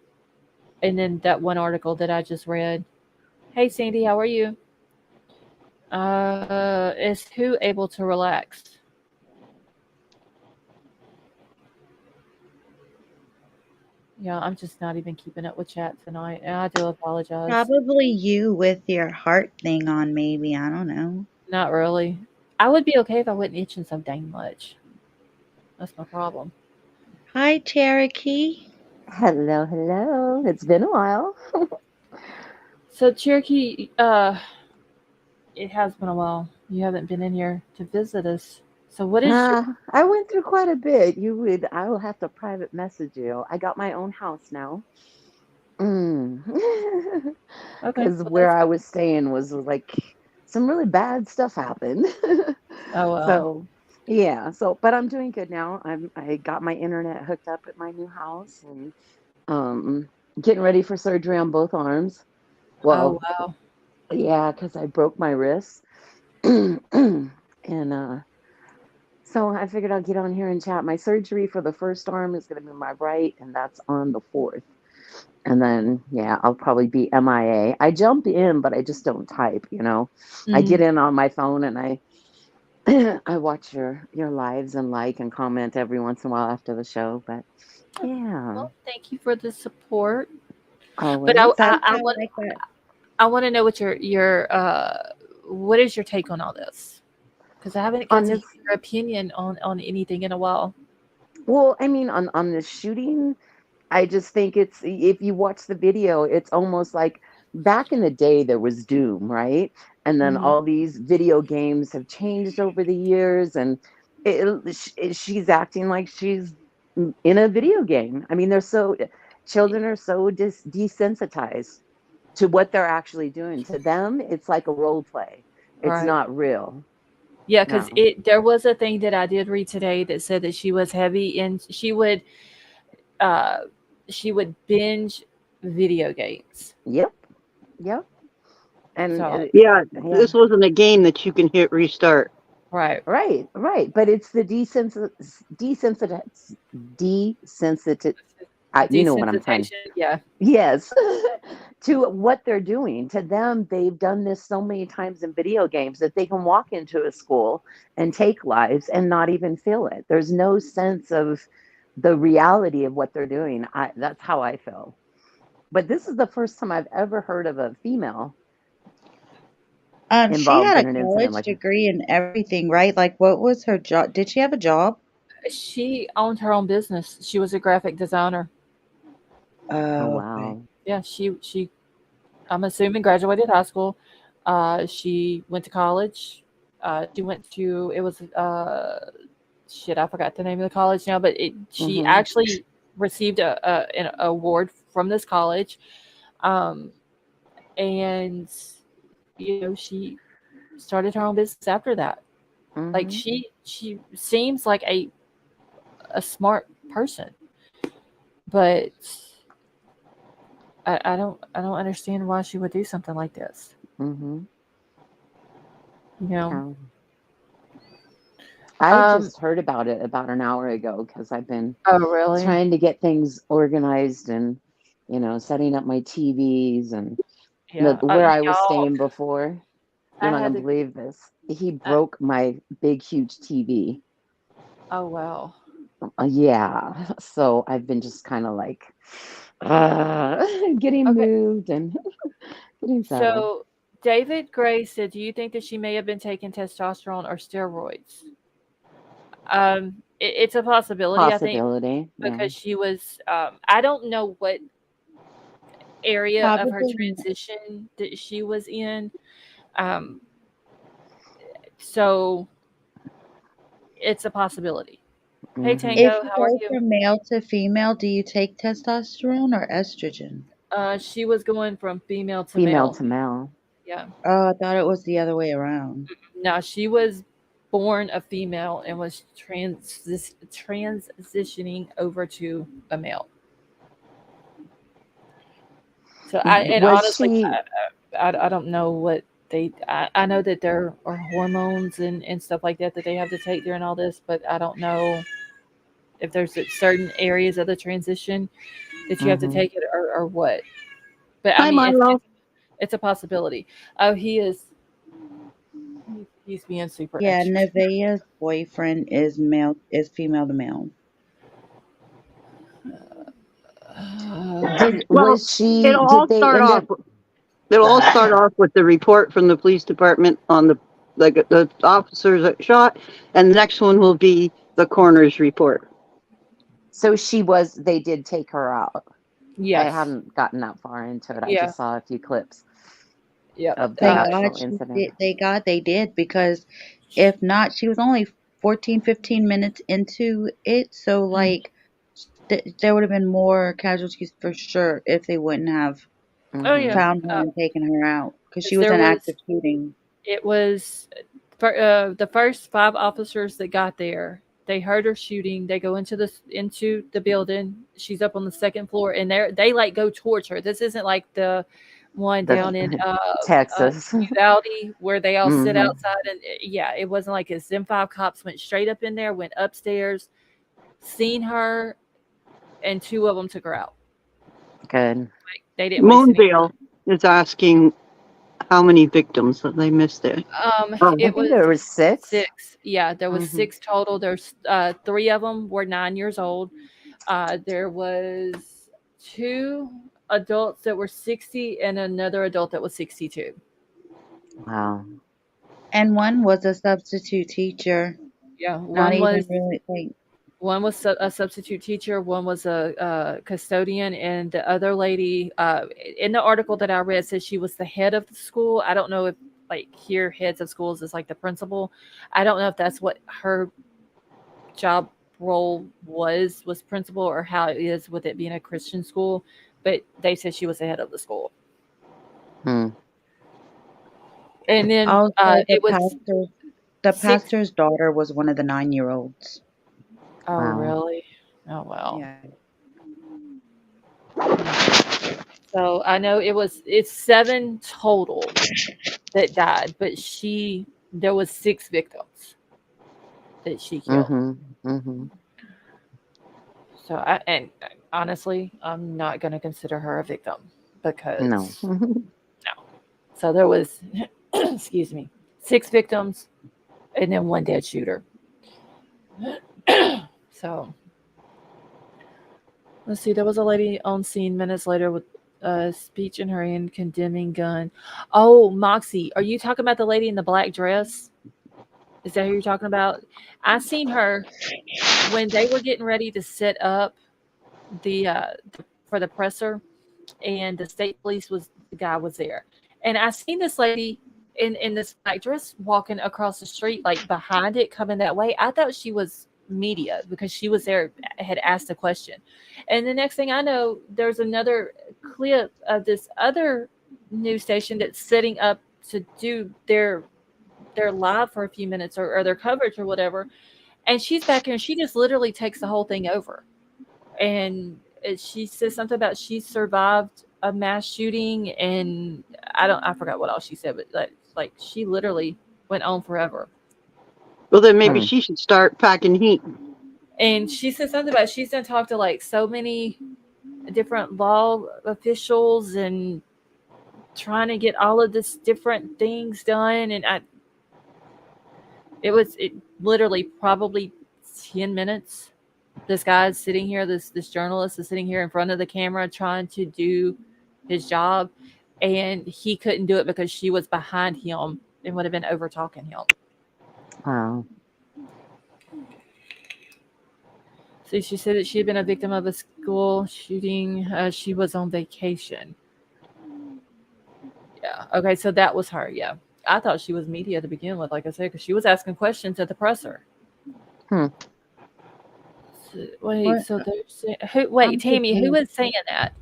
and then that one article that I just read. Hey Sandy, how are you? Is who able to relax? Yeah, I'm just not even keeping up with chat tonight, and I do apologize. Probably you with your heart thing on, maybe. I don't know. Not really. I would be okay if I wasn't itching so dang much. That's my problem. Hi, Cherokee. Hello, hello. It's been a while. So Cherokee, it has been a while. You haven't been in here to visit us. So what is I went through quite a bit. I will have to private message you. I got my own house now. okay? Because Well, where I was staying was like some really bad stuff happened. oh well. So yeah, but I'm doing good now. I got my internet hooked up at my new house and getting ready for surgery on both arms. Well, Oh wow. yeah, because I broke my wrist. And so I figured I'll get on here and chat. My surgery for the first arm is going to be my right, and that's on the 4th. And then, yeah, I'll probably be MIA. I jump in, but I just don't type, you know. I get in on my phone and I I watch your lives and like and comment every once in a while after the show. But yeah. Well, thank you for the support. Always. But I like that. I want to know what what is your take on all this? Because I haven't got to hear your opinion on anything in a while. Well, I mean, on this shooting, I just think if you watch the video, it's almost like back in the day there was Doom, right? And then all these video games have changed over the years, and she's acting like she's in a video game. I mean, children are so desensitized to what they're actually doing. To them, it's like a role play. It's Right. not real. Yeah, because No. there was a thing that I did read today that said that she was heavy and she would binge video games. Yep. And So, Yeah, this wasn't a game that you can hit restart. right. Right. But it's the desensitized. You know what I'm trying. Desensitization, yeah. Yes, to what they're doing. To them, they've done this so many times in video games that they can walk into a school and take lives and not even feel it. There's no sense of the reality of what they're doing. That's how I feel. But this is the first time I've ever heard of a female She involved had in a an incident college like that. degree and everything, right? Like, what was her job? Did she have a job? She owned her own business. She was a graphic designer. Oh, Okay. wow. Yeah, she I'm assuming graduated high school. She went to college. She went to it was shit, I forgot the name of the college now, but she Mhm. actually received an award from this college. And she started her own business after that. Like Mhm. she seems like a smart person, but I don't understand why she would do something like this. Mhm. You know, Um, I um, just heard about it about an hour ago because I've been oh really? trying to get things organized and, setting up my TVs and Yeah, where I was y'all. staying before. I You're not had gonna to. believe this. He Uh, broke my big, huge TV. oh wow. Yeah. So I've been just kind of like getting Okay, moved and getting settled. so David Gray said, "Do you think that she may have been taking testosterone or steroids?" It's a possibility, I think, Possibility. Yeah. because she was. I don't know what area of her Probably. transition that she was in. Um, so it's a possibility. Hey Hmm. Tango, If you how are go you? from male to female, do you take testosterone or estrogen? She was going from female to Female male. to male. Yeah. Oh, I thought it was the other way around. No, she was born a female and was transitioning over to a male. So Was honestly, she? I don't know what I know that there are hormones and stuff like that they have to take during all this, but I don't know if there's certain areas of the transition that you have to Hmm. take it or what. But I Hi, mean, Milo. it's a possibility. Oh, he's being super Yeah, extra. Nevaeh's boyfriend is female to male. Well, it'll Did all they start end off. up? It'll Go all ahead. start off with the report from the police department on the officers that shot, and the next one will be the coroner's report. So they did take her out. I Yes. haven't gotten that far into it. I Yeah. just saw a few clips Yep. of the Thank actual God incident. they did, because if not, she was only 14, 15 minutes into it. So, like, there would have been more casualties for sure if they wouldn't have Oh Hmm. yeah. found her and taken her out, because she 'Cause was there an was active shooting. it was the first 5 officers that got there. They heard her shooting. They go into the building. She's up on the second floor, and they like go towards her. This isn't like the one down in Texas. Uvalde where they all sit Hmm. outside. And yeah, it wasn't like it. Them 5 cops went straight up in there, went upstairs, seen her, and 2 of them took her out. Good. Like they didn't waste any. Moonville is asking how many victims that they missed there. I It think was there was 6. 6. Yeah, there was Mhm. 6 total. There's 3 of them were 9 years old. There was 2 adults that were 60 and another adult that was 62. Wow. And one was a substitute teacher. Yeah, Not even really like. one was a substitute teacher, one was a custodian, and the other lady in the article that I read says she was the head of the school. I don't know if like here heads of schools is like the principal. I don't know if that's what her job role was principal or how it is with it being a Christian school, but they said she was the head of the school. Hmm. And then Also, it was the 6. pastor's daughter was one of the 9-year-olds. Oh Wow. really? Oh wow. Yeah. So I know it's 7 total that died, but there was 6 victims that she killed. Mhm. Mhm. So honestly, I'm not going to consider her a victim because No. no. So there was, excuse me, 6 victims and then 1 dead shooter. So let's see. There was a lady on scene minutes later with a speech in her hand condemning gun. Oh, Moxie, are you talking about the lady in the black dress? Is that who you're talking about? I seen her when they were getting ready to set up the for the presser, and the state police was the guy was there, and I seen this lady in this black dress walking across the street, like behind it, coming that way. I thought she was media because she was there, had asked a question, and the next thing I know, there's another clip of this other news station that's setting up to do their live for a few minutes or their coverage or whatever, and she's back here and she just literally takes the whole thing over. And she says something about she survived a mass shooting, and I forgot what else she said, but like she literally went on forever. Well, then maybe Hmm. she should start packing heat. And she said something about she's gonna talk to like so many different law officials and trying to get all of this different things done. And it literally probably 10 minutes. This guy's sitting here, this journalist is sitting here in front of the camera trying to do his job, and he couldn't do it because she was behind him and would have been over talking him. Wow. So she said that she had been a victim of a school shooting. She was on vacation. Yeah. Okay. So that was her. Yeah. I thought she was media to begin with, like I said, because she was asking questions at the presser. Hmm. So, wait. What? So there's who? Wait, I'm Tammy. Who confused. was saying that?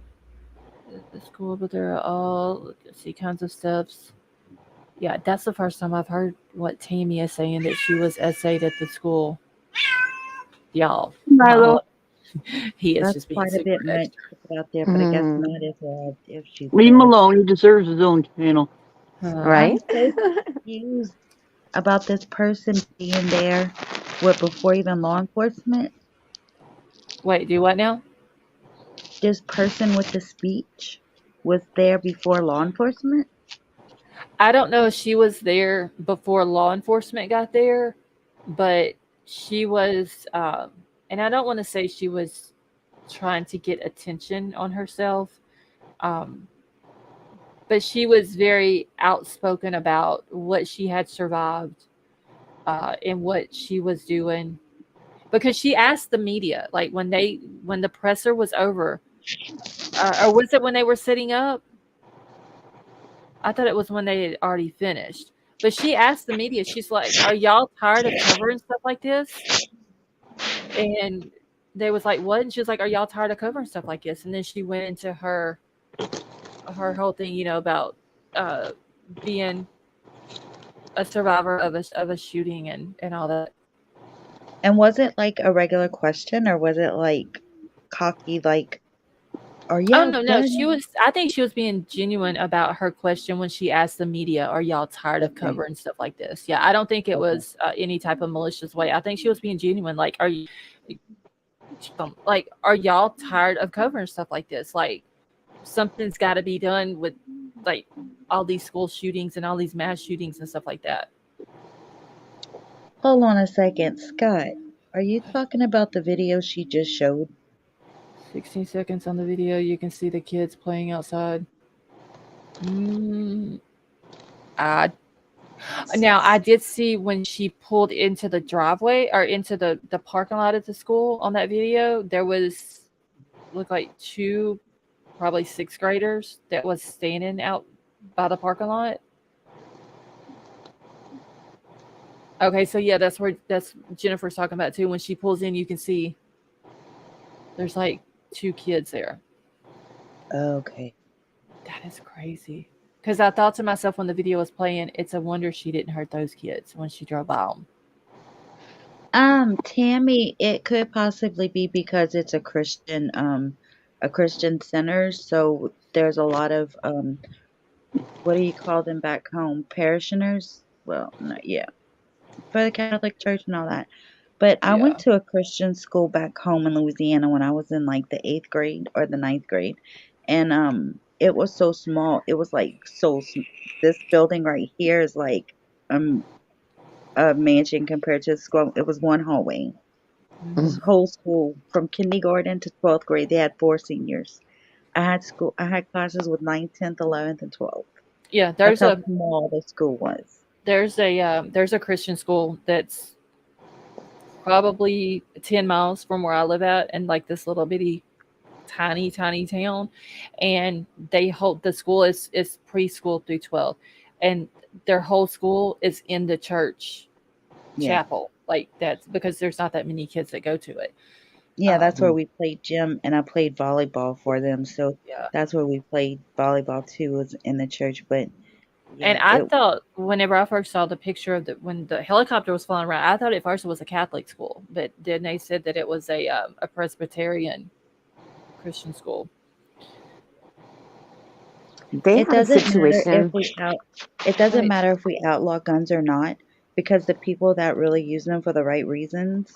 The school, but there are all see kinds of steps. Yeah, that's the first time I've heard what Tammy is saying, that she was essayed at the school. Y'all, Milo. he is That's just being quite a super bit much extra. to put out there, but I guess Mhm. not if she's Leave him there. alone. He deserves his own channel. Right? I'm so confused about this person being there before even law enforcement. Wait, do what now? This person with the speech was there before law enforcement. I don't know if she was there before law enforcement got there, but she was, and I don't want to say she was trying to get attention on herself, um, but she was very outspoken about what she had survived and what she was doing, because she asked the media, like when the presser was over, or was it when they were sitting up? I thought it was when they had already finished. But she asked the media, she's like, "Are y'all tired of covering stuff like this?" And they was like, "What?" And she was like, "Are y'all tired of covering stuff like this?" And then she went into her whole thing, about being a survivor of a shooting and all that. And was it like a regular question, or was it like cocky, like, "Are Oh y'all no, she done?" was. I think she was being genuine about her question when she asked the media, "Are y'all tired of Okay. covering stuff like this?" Yeah, I don't think it Okay. was any type of malicious way. I think she was being genuine. Like, are y'all tired of covering stuff like this? Like, something's got to be done with like all these school shootings and all these mass shootings and stuff like that. Hold on a second, Scott. Are you talking about the video she just showed? 16 seconds on the video, you can see the kids playing outside. Now, I did see when she pulled into the driveway or into the parking lot at the school on that video, there was looked like 2 probably 6th graders that was standing out by the parking lot. Okay, so yeah, that's Jennifer's talking about too. When she pulls in, you can see there's like 2 kids there. Okay. That is crazy. Because I thought to myself when the video was playing, it's a wonder she didn't hurt those kids when she drove by them. Tammy, it could possibly be because it's a Christian center, so there's a lot of what do you call them back home? Parishioners? Well, not yeah. For the Catholic Church and all that. But I Yeah. went to a Christian school back home in Louisiana when I was in like the 8th grade or the 9th grade. And it was so small. It was like this building right here is like a mansion compared to the school. It was one hallway. This whole school from kindergarten to 12th grade, they had 4 seniors. I had classes with 9th, 10th, 11th, and 12th. Yeah, That's how small the school was. there's a Christian school that's probably 10 miles from where I live at, and like this little bitty tiny town, and they hold the school is preschool through 12, and their whole school is in the church Yeah. chapel. Like that's because there's not that many kids that go to it. Yeah, that's where we played gym, and I played volleyball for them. So Yeah. that's where we played volleyball too, was in the church. But And yeah, I thought whenever I first saw the picture of when the helicopter was flying around, I thought at first it was a Catholic school, but then they said that it was a Presbyterian Christian school. They it had a doesn't matter if situation. it doesn't Right. matter if we outlaw guns or not, because the people that really use them for the right reasons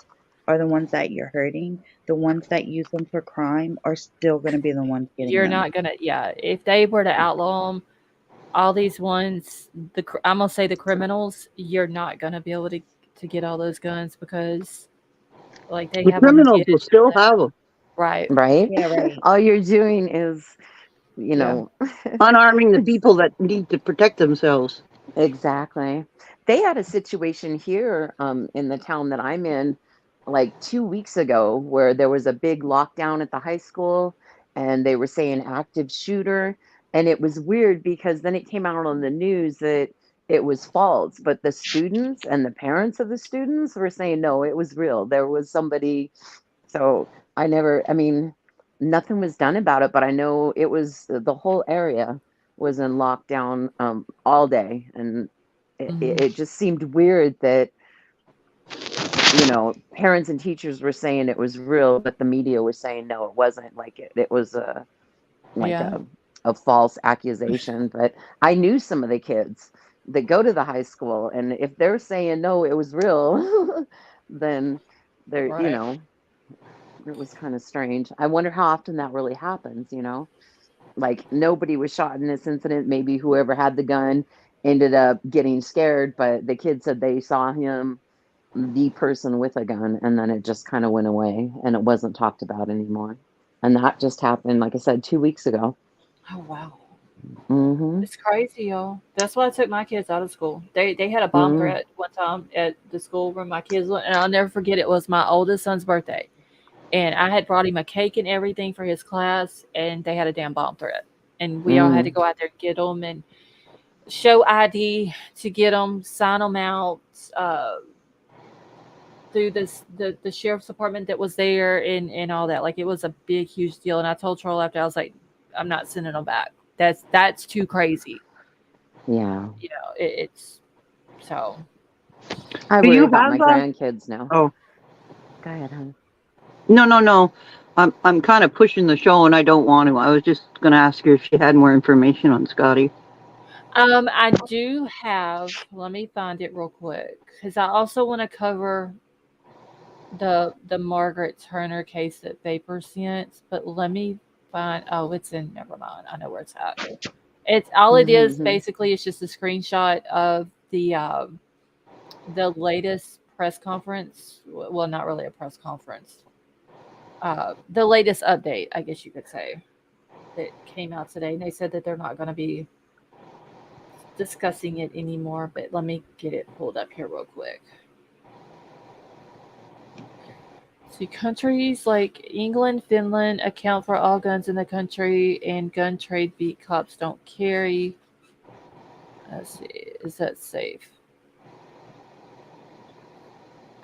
are the ones that you're hurting. The ones that use them for crime are still going to be the ones getting You're them. not gonna, if they were to outlaw them, all these ones, I'm gonna say the criminals, you're not gonna be able to get all those guns because like they The have them criminals hidden. will still have them. Right. Right? Yeah, right. All you're doing is, you know, Unarming the people that need to protect themselves. exactly. They had a situation here in the town that I'm in like 2 weeks ago where there was a big lockdown at the high school and they were saying active shooter. And it was weird because then it came out on the news that it was false, but the students and the parents of the students were saying, no, it was real. There was somebody. So I mean, nothing was done about it, but I know it was the whole area was in lockdown all day. And it just seemed weird that, parents and teachers were saying it was real, but the media was saying, no, it wasn't. Like it was Yeah. a false accusation. But I knew some of the kids that go to the high school, and if they're saying, no, it was real, then they're, Right. it was kind of strange. I wonder how often that really happens, Like nobody was shot in this incident. Maybe whoever had the gun ended up getting scared, but the kid said they saw him, the person with a gun, and then it just kind of went away and it wasn't talked about anymore. And that just happened, like I said, 2 weeks ago. Oh wow. Mm-hmm. It's crazy, y'all. That's why I took my kids out of school. They had a bomb Mm-hmm. threat one time at the school where my kids went, and I'll never forget. It was my oldest son's birthday, and I had brought him a cake and everything for his class, and they had a damn bomb threat, and we all had to go out there and get them and show ID to get them, sign them out through the sheriff's department that was there and all that. Like it was a big, huge deal. And I told Troll after, I was like, I'm not sending them back. That's too crazy. Yeah. It's so. I Do worry you about my have grandkids now. Oh, Go ahead, hon. no. I'm kind of pushing the show, and I don't want to. I was just going to ask her if she had more information on Scotty. I do have. Let me find it real quick because I also want to cover the Margaret Turner case that Vapor sent. But let me find. Oh, it's in. Never mind. I know where it's at. It's all it is. Mm-hmm. Basically, it's just a screenshot of the latest press conference. Well, not really a press conference. The latest update, I guess you could say, that came out today. And they said that they're not going to be discussing it anymore, but let me get it pulled up here real quick. See, countries like England, Finland account for all guns in the country, and gun trade beat cops don't carry. Let's see, is that safe?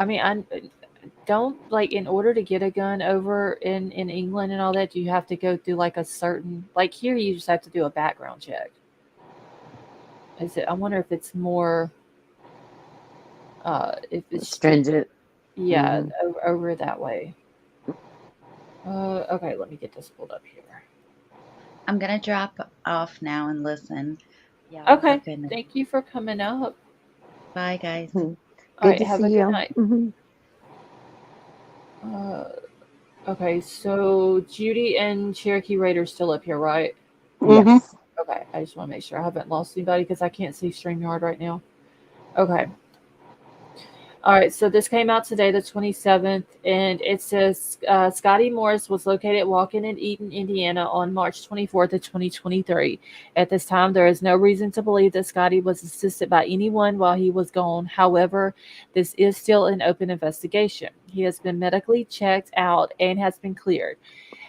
I mean, I don't like in order to get a gun over in England and all that, you have to go through like a certain, like here you just have to do a background check. I wonder if it's more if it's Stringent. Yeah, over that way. Okay, let me get this pulled up here. I'm gonna drop off now and listen. Yeah. Okay, thank you for coming up. Bye, guys. Good All right, to have see a you. good night. Mm-hmm. Okay, so Judy and Cherokee Raider's still up here, right? Mhm. Yes. Okay, I just want to make sure I haven't lost anybody because I can't see StreamYard right now. Okay. All right, so this came out today, the 27th, and it says Scotty Morris was located at Walken in Eaton, Indiana on March 24th of 2023. At this time, there is no reason to believe that Scotty was assisted by anyone while he was gone. However, this is still an open investigation. He has been medically checked out and has been cleared.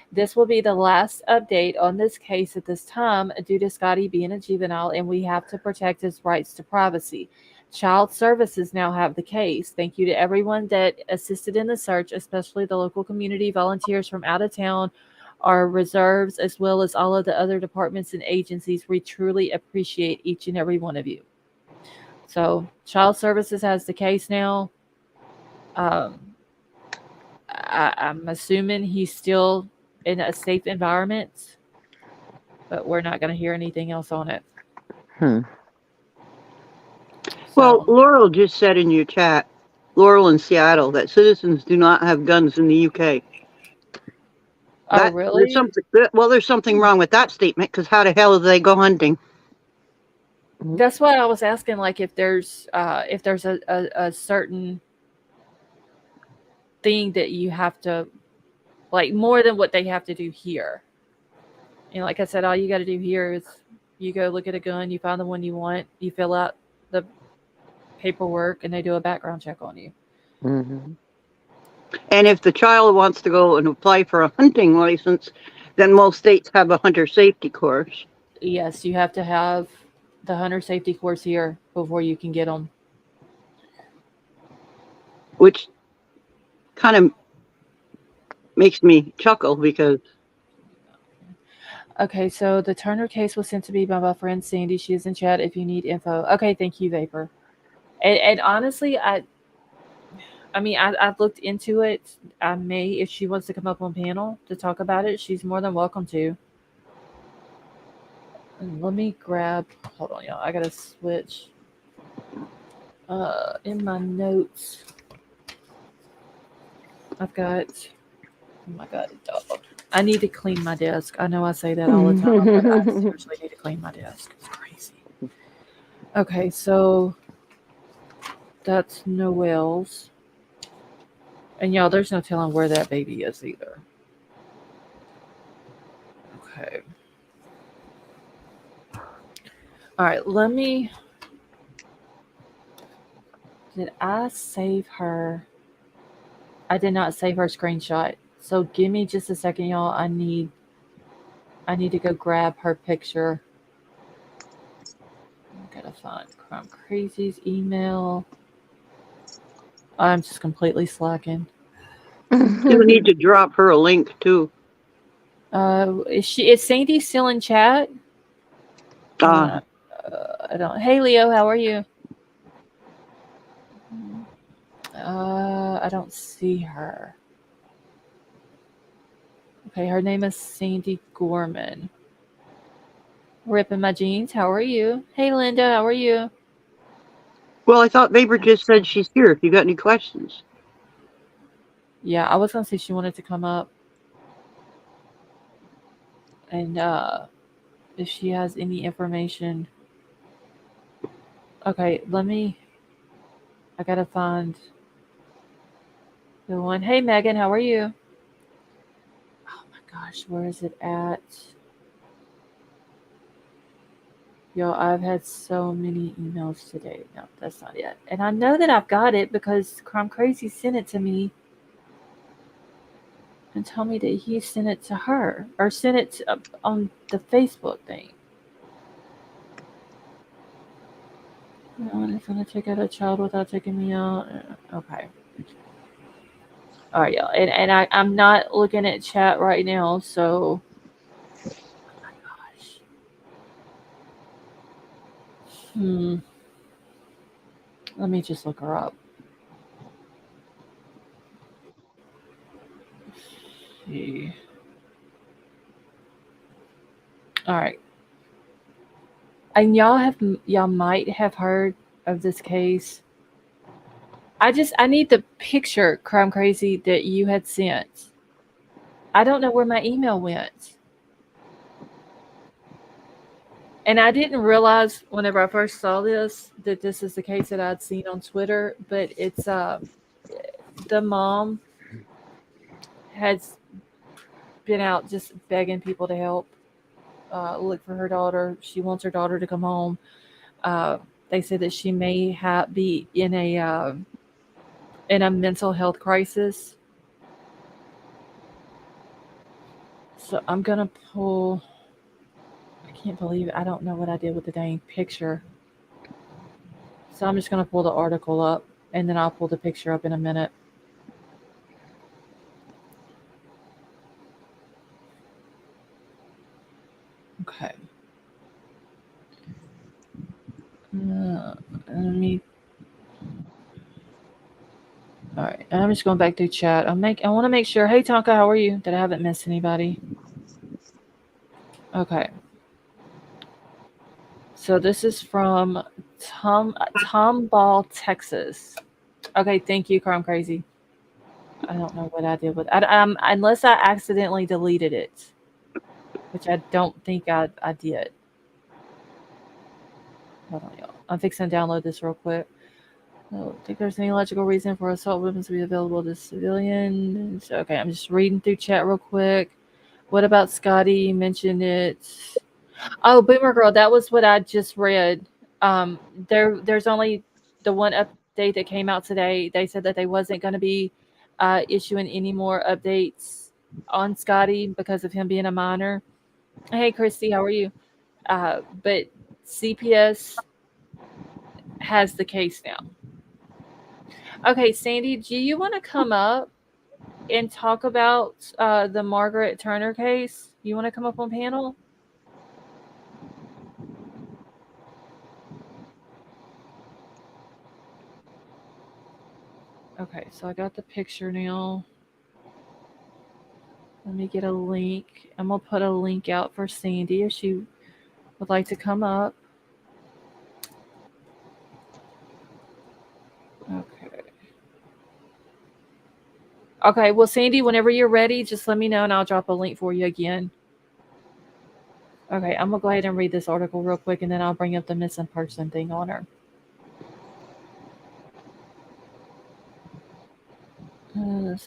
This will be the last update on this case at this time due to Scotty being a juvenile, and we have to protect his rights to privacy. Child Services now have the case. Thank you to everyone that assisted in the search, especially the local community volunteers from out of town, our reserves, as well as all of the other departments and agencies. We truly appreciate each and every one of you. So, Child Services has the case now. I'm assuming he's still in a safe environment, but we're not going to hear anything else on it. Hmm. Well, So, Laurel just said in your chat, Laurel in Seattle, that citizens do not have guns in the UK. oh, There's really? something. Well, there's something wrong with that statement because how the hell do they go hunting? That's what I was asking. Like, if there's a certain thing that you have to, like, more than what they have to do here. You know, like I said, all you got to do here is you go look at a gun, you find the one you want, you fill out the paperwork, and they do a background check on you. Mm-hmm. And if the child wants to go and apply for a hunting license, then most states have a hunter safety course. Yes, you have to have the hunter safety course here before you can get them. Which kind of makes me chuckle because Okay, so the Turner case was sent to me by my friend Sandy. She is in chat if you need info. Okay, thank you, Vapor. And honestly, I've looked into it. I may, if she wants to come up on panel to talk about it, she's more than welcome to. And let me grab. Hold on, y'all. I gotta switch. In my notes, I've got. Oh my god, dog. I need to clean my desk. I know I say that all the time, but I seriously need to clean my desk. It's crazy. Okay, so that's Noel's. And y'all, there's no telling where that baby is either. Okay. All right, let me. Did I save her? I did not save her screenshot. So give me just a second, y'all. I need to go grab her picture. I gotta find Crime Crazy's email. I'm just completely slacking. you need to drop her a link too. Is Sandy still in chat? I don't. Hey Leo, how are you? I don't see her. Okay, her name is Sandy Gorman. Ripping my jeans. How are you? Hey Linda, how are you? Well, I thought Vapor just said she's here. If you got any questions. Yeah, I was gonna say she wanted to come up. And if she has any information. Okay, I gotta find the one. Hey Megan, how are you? Oh my gosh, where is it at? Yo, I've had so many emails today. No, that's not it. And I know that I've got it because Crime Crazy sent it to me and told me that he sent it to her or sent it on the Facebook thing. No one is going to take out a child without taking me out. Okay. All right, y'all. And I'm not looking at chat right now, so. Oh my gosh. Let me just look her up. Let's see. All right. And y'all might have heard of this case. I need the picture, Crime Crazy, that you had sent. I don't know where my email went. And I didn't realize whenever I first saw this that this is the case that I'd seen on Twitter, but it's the mom has been out just begging people to help look for her daughter. She wants her daughter to come home. They said that she may be in a mental health crisis. So I'm gonna pull. I can't believe it. I don't know what I did with the dang picture. So I'm just gonna pull the article up, and then I'll pull the picture up in a minute. Okay. Let me. All right, and I'm just going back through chat. I want to make sure. Hey Tonka, how are you? That I haven't missed anybody. Okay. So this is from Tomball, Texas. Okay, thank you, Crime Crazy. I don't know what I did with unless I accidentally deleted it, which I don't think I did. Hold on, y'all. I'm fixing to download this real quick. I don't think there's any logical reason for assault weapons to be available to civilians. Okay, I'm just reading through chat real quick. What about Scotty? You mentioned it. Oh, Boomer Girl, that was what I just read. There's only the one update that came out today. They said that they wasn't going to be issuing any more updates on Scotty because of him being a minor. Hey, Christy, how are you? But CPS has the case now. Okay, Sandy, do you want to come up and talk about the Margaret Turner case? You want to come up on panel? Okay, so I got the picture now. Let me get a link. I'm going to put a link out for Sandy if she would like to come up. Okay. Okay, well, Sandy, whenever you're ready, just let me know and I'll drop a link for you again. Okay, I'm going to go ahead and read this article real quick and then I'll bring up the missing person thing on her.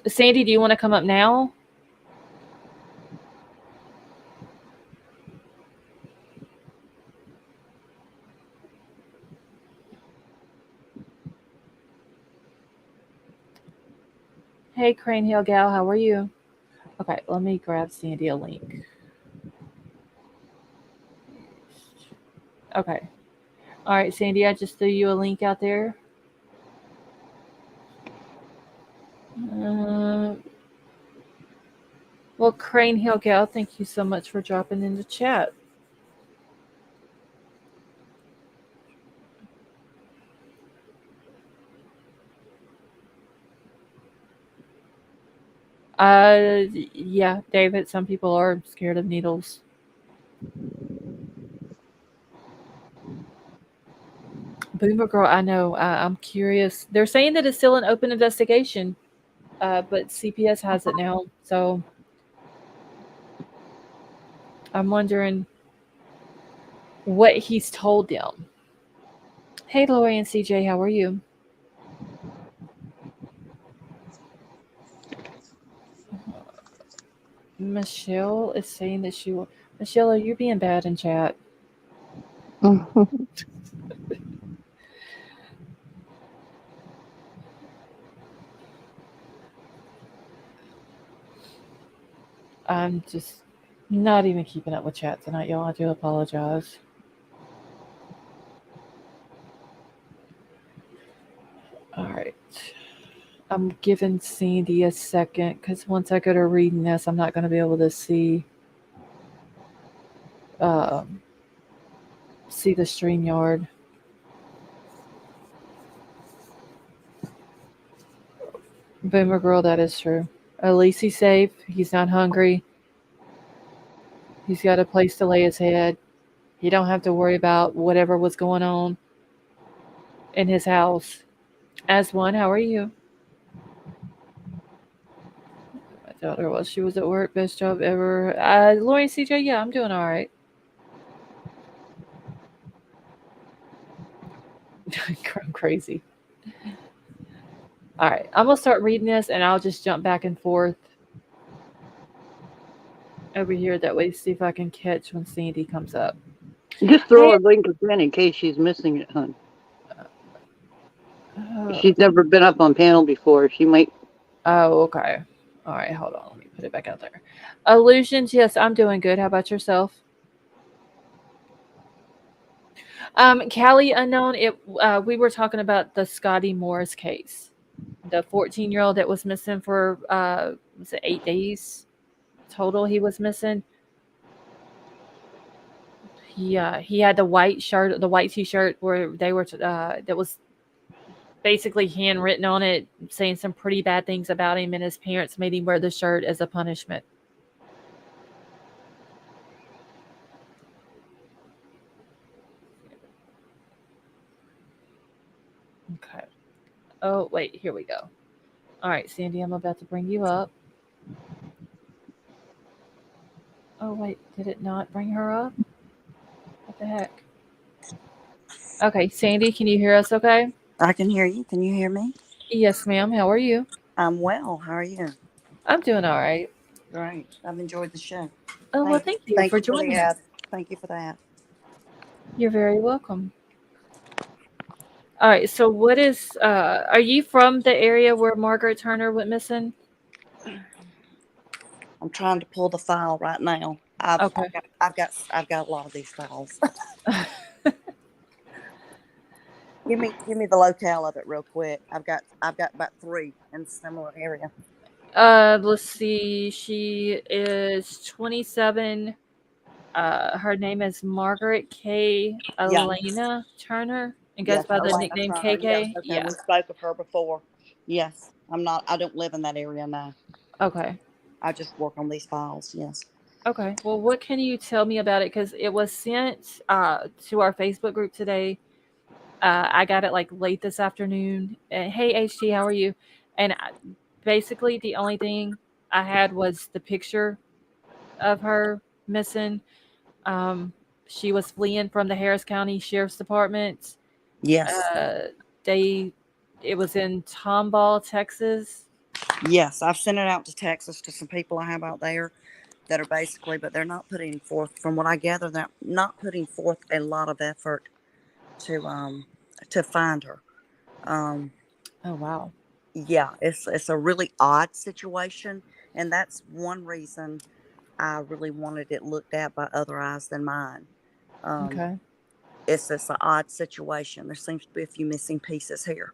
Sandy, do you want to come up now? Hey, Crane Hill Gal, how are you? Okay, let me grab Sandy a link. Okay. All right, Sandy, I just threw you a link out there. Well, Crane Hill Gal, thank you so much for dropping in the chat. Yeah, David, some people are scared of needles. Boomer Girl, I know. I'm curious. They're saying that it's still an open investigation, but CPS has it now. So I'm wondering what he's told them. Hey, Lori and CJ, how are you? Michelle is saying that she will. Michelle, are you being bad in chat? I'm just not even keeping up with chat tonight, y'all. I do apologize. All right. I'm giving Sandy a second because once I go to reading this, I'm not going to be able to see the StreamYard. Boomer Girl, that is true. At least he's safe. He's not hungry. He's got a place to lay his head. He don't have to worry about whatever was going on in his house. As one, how are you? My daughter, while she was at work, best job ever. Lori CJ, yeah, I'm doing all right. I'm crazy. All right, I'm gonna start reading this, and I'll just jump back and forth over here. That way, see if I can catch when Sandy comes up. Just throw a link again in case she's missing it, hon. She's never been up on panel before. She might. Oh, okay. All right, hold on. Let me put it back out there. Illusions, yes, I'm doing good. How about yourself? Callie Unknown, we were talking about the Scotty Morris case. The 14-year-old that was missing for was it 8 days total he was missing. He had the white shirt, the white t-shirt where they were that was basically handwritten on it saying some pretty bad things about him, and his parents made him wear the shirt as a punishment. Okay. Oh, wait, here we go. All right, Sandy, I'm about to bring you up. Oh, wait, did it not bring her up? What the heck? Okay, Sandy, can you hear us okay? I can hear you. Can you hear me? Yes, ma'am. How are you? I'm well. How are you? I'm doing all right. Great. I've enjoyed the show. Oh, well, thank you for joining us. Thank you for that. You're very welcome. All right, so what is, are you from the area where Margaret Turner went missing? I'm trying to pull the file right now. I've got a lot of these files. Give me the locale of it real quick. I've got about 3 in a similar area. Let's see. She is 27. Her name is Margaret K. Elena Turner, and goes by the nickname KK. Yes, okay. We spoke of her before. Yes, I don't live in that area now. Okay. I just work on these files. Yes. Okay. Well, what can you tell me about it? Because it was sent to our Facebook group today. I got it like late this afternoon. Hey, HT, how are you? And basically, the only thing I had was the picture of her missing. She was fleeing from the Harris County Sheriff's Department. Yes. It was in Tomball, Texas. Yes, I've sent it out to Texas to some people I have out there that are basically, but they're not putting forth, from what I gather, they're not putting forth a lot of effort to find her. Oh wow. Yeah, it's a really odd situation, and that's one reason I really wanted it looked at by other eyes than mine. Okay. It's an odd situation. There seems to be a few missing pieces here.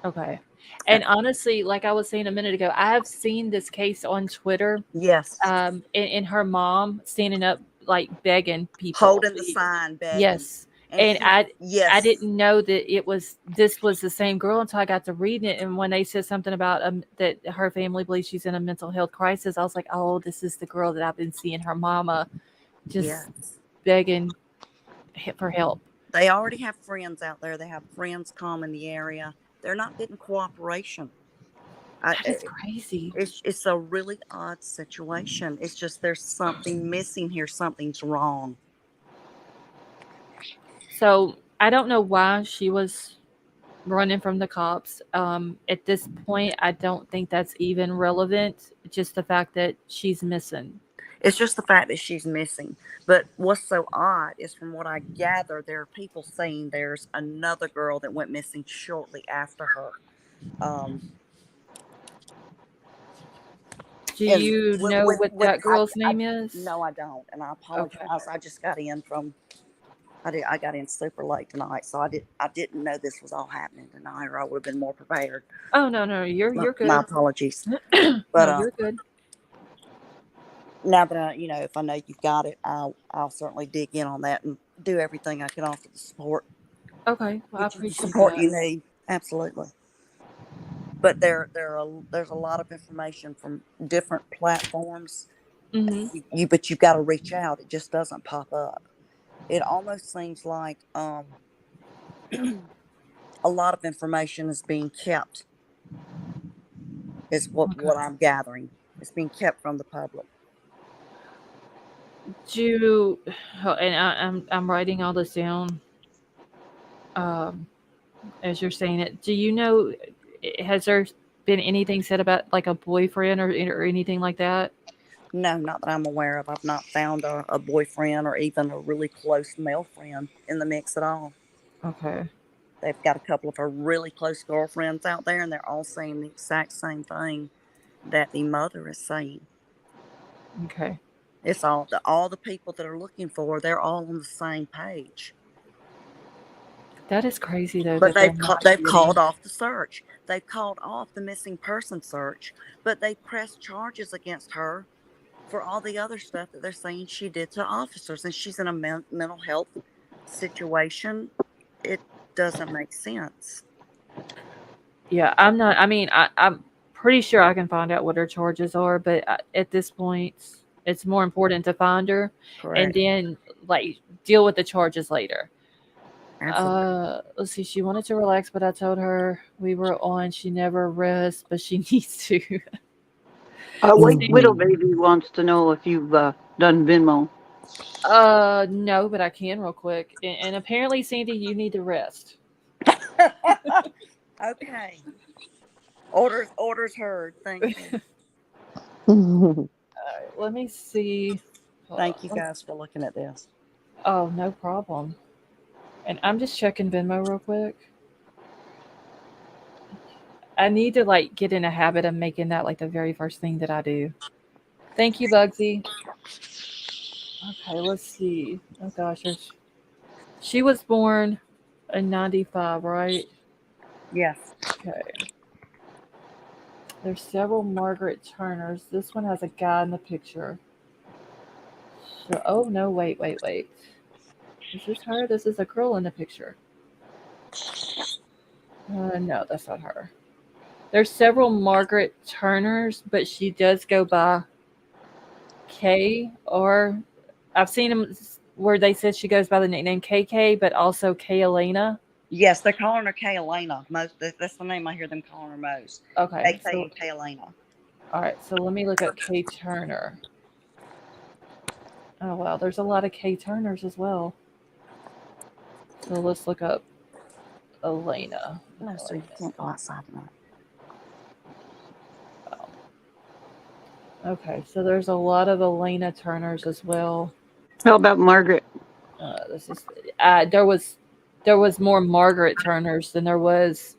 Okay. And honestly, like I was saying a minute ago, I have seen this case on Twitter. Yes. And her mom standing up, like begging people. Holding the sign, begging. Yes. And I didn't know that this was the same girl until I got to reading it. And when they said something about that her family believes she's in a mental health crisis, I was like, oh, this is the girl that I've been seeing her mama just begging for help. They already have friends out there. They have friends calm in the area. They're not getting cooperation. That is crazy. It's a really odd situation. It's just there's something missing here. Something's wrong. So I don't know why she was running from the cops. At this point, I don't think that's even relevant. Just the fact that she's missing. It's just the fact that she's missing. But what's so odd is, from what I gather, there are people saying there's another girl that went missing shortly after her. Do you know what that girl's name is? No, I don't, and I apologize. Okay. I just got in I got in super late tonight, so I didn't know this was all happening tonight, or I would have been more prepared. Oh no, you're good. My apologies. But no, you're good. Now that if I know you've got it, I'll certainly dig in on that and do everything I can offer the support. Okay, well, I appreciate the support that. you need. Absolutely. But there's a lot of information from different platforms. Mm-hmm. But you've got to reach out. It just doesn't pop up. It almost seems like a lot of information is being kept. Is what I'm gathering. It's being kept from the public. I'm writing all this down. As you're saying it, do you know? Has there been anything said about like a boyfriend or anything like that? No, not that I'm aware of. I've not found a boyfriend or even a really close male friend in the mix at all. Okay. They've got a couple of her really close girlfriends out there, and they're all saying the exact same thing that the mother is saying. Okay. It's all the people that are looking for her, they're all on the same page. That is crazy though. But that they've called off the search. They've called off the missing person search, but they pressed charges against her for all the other stuff that they're saying she did to officers, and she's in a mental health situation. It doesn't make sense. Yeah, I'm not. I mean, I'm pretty sure I can find out what her charges are, but at this point, it's more important to find her and then like deal with the charges later. Absolutely. Let's see. She wanted to relax, but I told her we were on. She never rests, but she needs to. Widow Baby wants to know if you've done Venmo. No, but I can real quick. And apparently, Sandy, you need to rest. Okay. Orders heard. Thank you. All right, let me see. Thank you guys for looking at this. Oh, no problem. And I'm just checking Venmo real quick. I need to like get in a habit of making that like the very first thing that I do. Thank you, Bugsy. Okay, let's see. Oh gosh, she was born in 95, right? Yes. Okay. There's several Margaret Turners. This one has a guy in the picture. So, oh no, wait. Is this her? This is a girl in the picture. No, that's not her. There's several Margaret Turners, but she does go by K, or I've seen them where they said she goes by the nickname KK, but also K Elena. Yes, they're calling her K Elena. That's the name I hear them calling her most. Okay. KK and K Elena. All right, so let me look up K Turner. Oh wow, there's a lot of K Turners as well. So let's look up Elena. No, so you can't go outside now. Okay, so there's a lot of Elena Turners as well. How about Margaret? This is there was more Margaret Turners than there was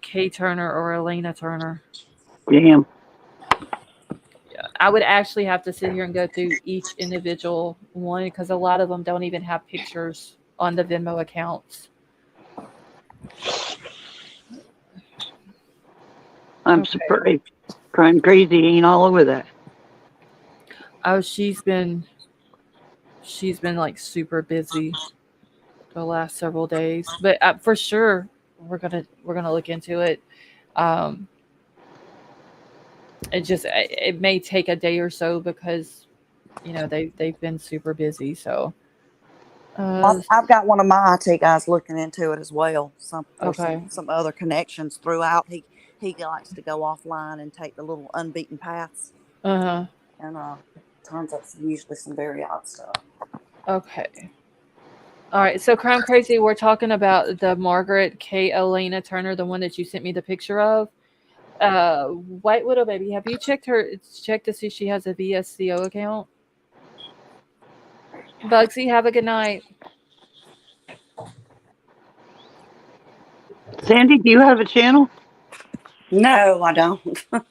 Kay Turner or Elena Turner. Damn. Yeah, I would actually have to sit here and go through each individual one because a lot of them don't even have pictures on the Venmo accounts. I'm surprised. Crime Crazy ain't all over that. Oh, she's been like super busy the last several days, but for sure we're gonna look into it. It may take a day or so because they've been super busy. So I've got one of my IT guys looking into it as well. Some other connections throughout. He likes to go offline and take the little unbeaten paths. And turns up usually some very odd stuff. Okay. All right. So Crime Crazy, we're talking about the Margaret K. Elena Turner, the one that you sent me the picture of. White Widow Baby, have you checked to see if she has a VSCO account? Bugsy, have a good night. Sandy, do you have a channel? No, I don't. All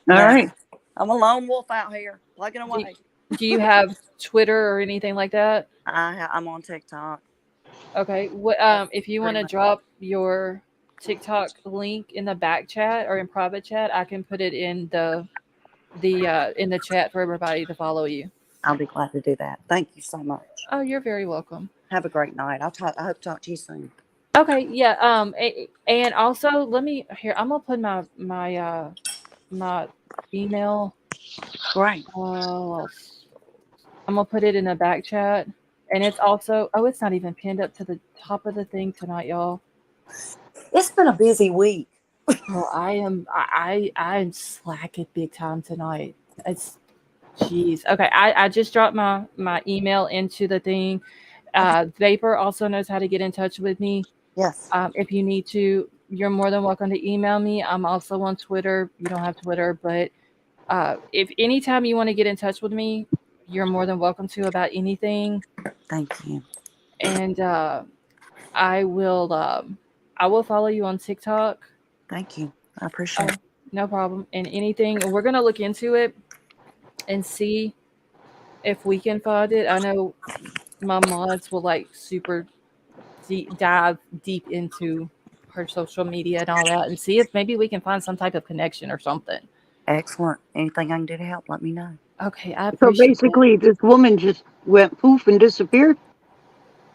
right. I'm a lone wolf out here, plugging away. Do you have Twitter or anything like that? I'm on TikTok. Okay. What if you want to drop your TikTok link in the back chat or in private chat, I can put it in the chat for everybody to follow you. I'll be glad to do that. Thank you so much. Oh, you're very welcome. Have a great night. I hope to talk to you soon. Okay, yeah. And also I'm gonna put my email. Great. I'm gonna put it in the back chat, and it's also it's not even pinned up to the top of the thing tonight, y'all. It's been a busy week. Oh, I'm slacking big time tonight. It's jeez. Okay, I just dropped my email into the thing. Vapor also knows how to get in touch with me. Yes. If you need to, you're more than welcome to email me. I'm also on Twitter. You don't have Twitter, but if anytime you want to get in touch with me, you're more than welcome to about anything. Thank you. And I will follow you on TikTok. Thank you. I appreciate it. No problem. And anything, we're gonna look into it and see if we can find it. I know my mods will like super dive deep into her social media and all that, and see if maybe we can find some type of connection or something. Excellent. Anything I can do to help, let me know. Okay, I So appreciate basically, this woman just went poof and disappeared.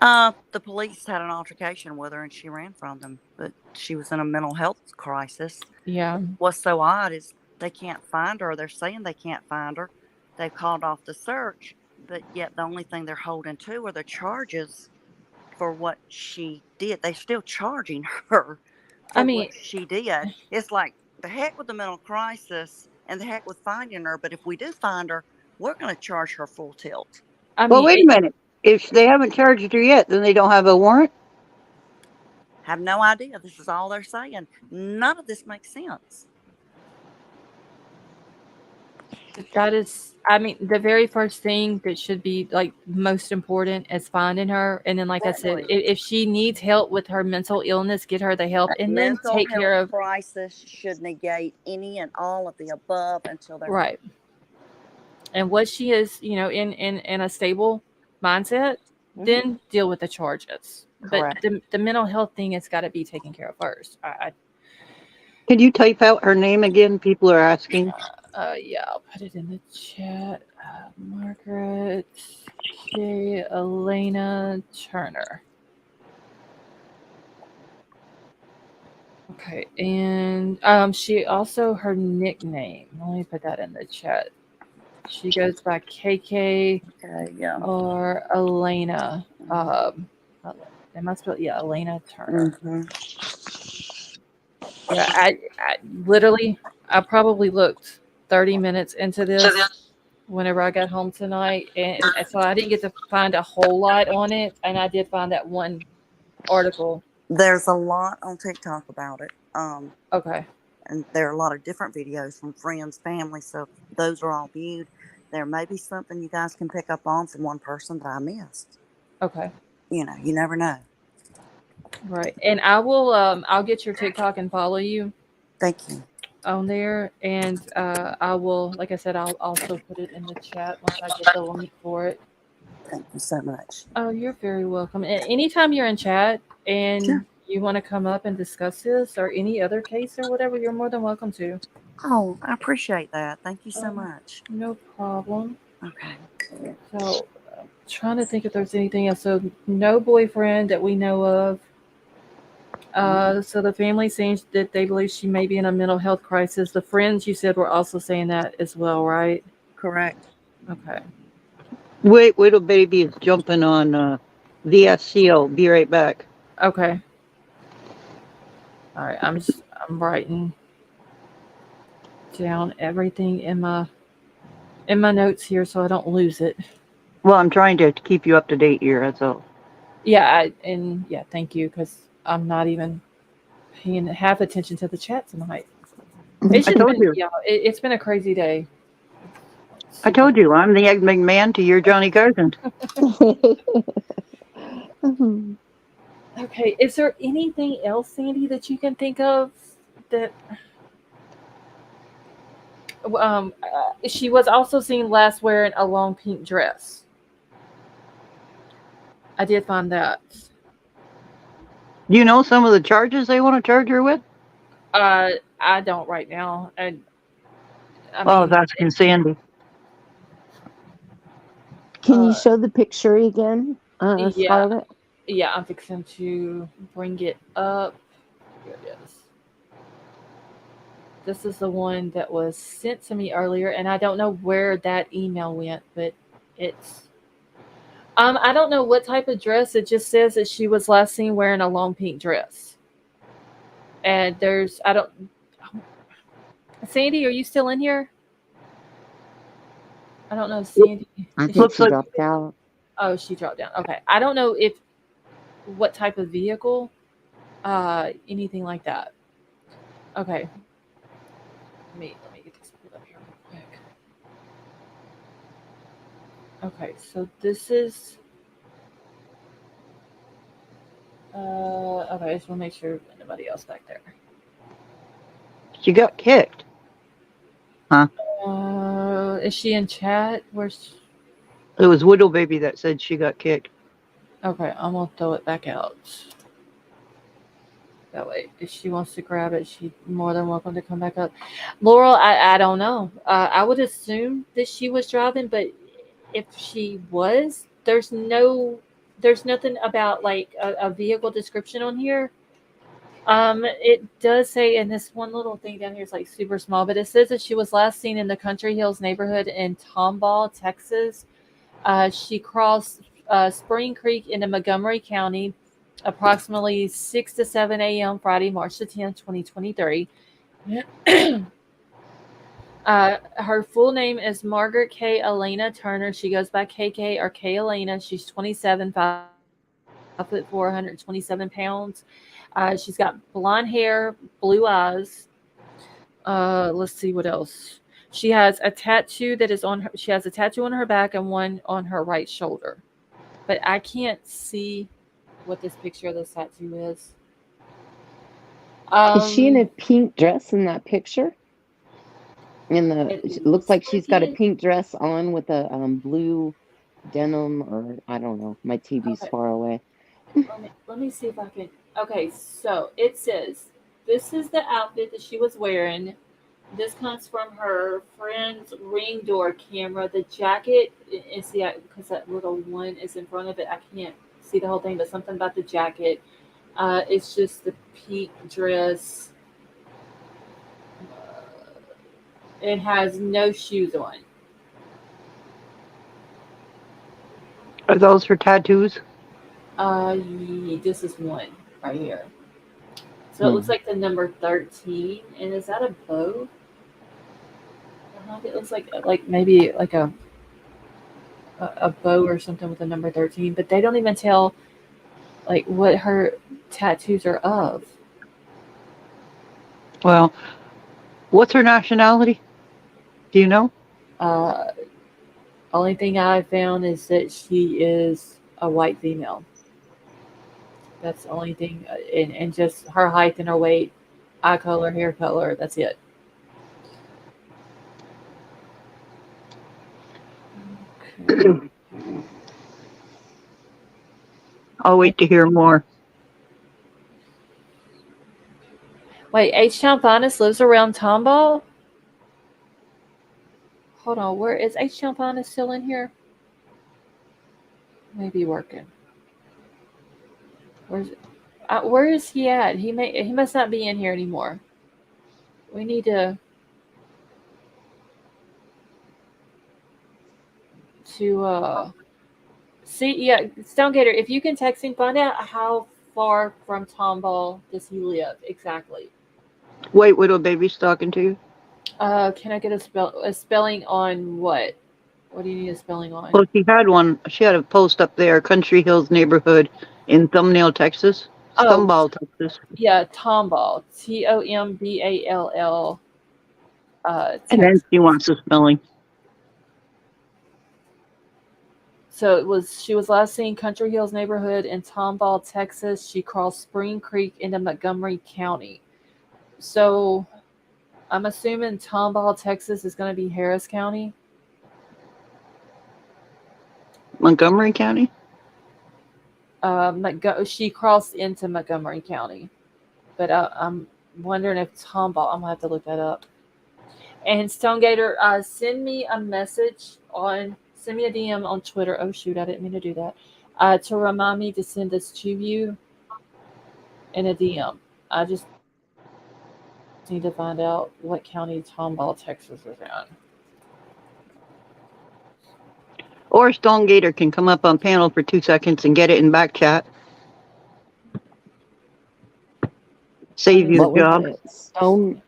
The police had an altercation with her and she ran from them, but she was in a mental health crisis. it. Yeah. What's so odd is they can't find her. They're saying they can't find her. They've called off the search, but yet the only thing they're holding to are the charges for what she did. They're still charging her for I mean, what she did. It's like the heck with the mental crisis and the heck with finding her. But if we do find her, we're going to charge her full tilt. I Well, mean, wait a minute. If they haven't charged her yet, then they don't have a warrant. Have no idea. This is all they're saying. None of this makes sense. that is, I mean, the very first thing that should be like most important is finding her. And then, like I said, Exactly. if she needs help with her mental illness, get her the help, and then Mental take care health of. crisis should negate any and all of the above until they're Right. And what she is, in a stable mindset, then deal with the charges. Correct. But the mental health thing has got to be taken care of first. Can you type out her name again? People are asking. Yeah, I'll put it in the chat. Margaret K. Elena Turner. Okay, and she also, her nickname. Let me put that in the chat. She goes by KK Yeah. or Elena. They must be, Elena Turner. Yeah, I literally, I probably looked 30 minutes into this whenever I got home tonight, and so I didn't get to find a whole lot on it, and I did find that one article. There's a lot on TikTok about it. Okay. And there are a lot of different videos from friends, family. So if those are all viewed, there may be something you guys can pick up on from one person that I missed. Okay. You never know. Right. And I will, I'll get your TikTok and follow you. Thank you. On there, and I will, like I said, I'll also put it in the chat once I get the link for it. Thank you so much. Oh, you're very welcome. And anytime you're in chat and you want to come up and discuss this or any other case or whatever, you're more than welcome to. Oh, I appreciate that. Thank you so much. No problem. Okay. So, I'm trying to think if there's anything else. So, no boyfriend that we know of. So the family saying that they believe she may be in a mental health crisis. The friends you said were also saying that as well, right? Correct. Okay. Wait, little baby is jumping on VSCO. Be right back. Okay. All right. I'm writing down everything in my notes here so I don't lose it. Well, I'm trying to keep you up to date here. That's all. Yeah. Thank you, because I'm not even paying half attention to the chat tonight. It's just been, it's been a crazy day. I told you, I'm the Egg McMahon to your Johnny Carson. Okay, is there anything else, Sandy, that you can think of that? She was also seen last wearing a long pink dress. I did find that. Do you know some of the charges they want to charge her with? I don't right now. I was asking Sandy. Can you show the picture again, Yeah. Scarlett? Yeah, I'm fixing to bring it up. Here it is. This is the one that was sent to me earlier, and I don't know where that email went, but it's I don't know what type of dress. It just says that she was last seen wearing a long pink dress. And there's, I don't, Sandy, are you still in here? I don't know, Sandy. I is think Looks she like- dropped out. Oh, she dropped down. Okay. I don't know if what type of vehicle, anything like that. Okay. Let me get this pulled up here real quick. Okay, so this is okay, I just want to make sure nobody else back there. She got kicked. Is she in chat? Where's It was Widow Baby that said she got kicked. okay, I'm gonna throw it back out. That way, if she wants to grab it, she's more than welcome to come back up. Laurel, I don't know. I would assume that she was driving, but if she was, there's nothing about like a vehicle description on here. It does say, and this one little thing down here is like super small, but it says that she was last seen in the Country Hills neighborhood in Tomball, Texas. She crossed Spring Creek into Montgomery County approximately 6 to 7 a.m. Friday, March the 10th, 2023. Her full name is Margaret K. Elena Turner. She goes by KK or K. Elena. She's 27, 5'4", 127 pounds. She's got blonde hair, blue eyes. Let's see what else. She has a tattoo that is on her. She has a tattoo on her back and one on her right shoulder. But I can't see what this picture of this tattoo is. Is she in a pink dress in that picture? It looks like she's got a pink dress on with a blue denim, or I don't know. My TV's Okay. far away. Let me see if I can. Okay, so it says this is the outfit that she was wearing. This comes from her friend's Ring door camera. The jacket is because that little one is in front of it. I can't see the whole thing, but something about the jacket. It's just the pink dress. It has no shoes on. Are those her tattoos? This is one right here. So it looks like the number 13, and is that a bow? It looks like maybe like a bow or something with the number 13, but they don't even tell like what her tattoos are of. Well, what's her nationality? Do you know? Only thing I found is that she is a white female. That's the only thing, and just her height and her weight, eye color, hair color. That's it. Okay. I'll wait to hear more. Wait, H. Town Finest lives around Tomball? Hold on, where is H. Town Finest still in here? Maybe working. Where is he at? He must not be in here anymore. We need to see. Yeah, Stonegater, if you can text him, find out how far from Tomball does he live exactly. White Widow Baby's talking to you. Can I get a spelling on what? What do you need a spelling on? Well, she had one. She had a post up there, Country Hills neighborhood in Thumbnail, Texas. Tomball, Texas. Yeah, Tomball. Tomball. And then she wants the spelling. So she was last seen Country Hills neighborhood in Tomball, Texas. She crossed Spring Creek into Montgomery County. So I'm assuming Tomball, Texas is going to be Harris County. Montgomery County? She crossed into Montgomery County. But I'm wondering if Tomball, I'm going to have to look that up. And Stonegater, send me a DM on Twitter. Oh, shoot, I didn't mean to do that. To remind me to send this to you in a DM. I just need to find out what county Tomball, Texas is in. Or Stonegater can come up on panel for 2 seconds and get it in back chat. Save you What the was job. it? Stone.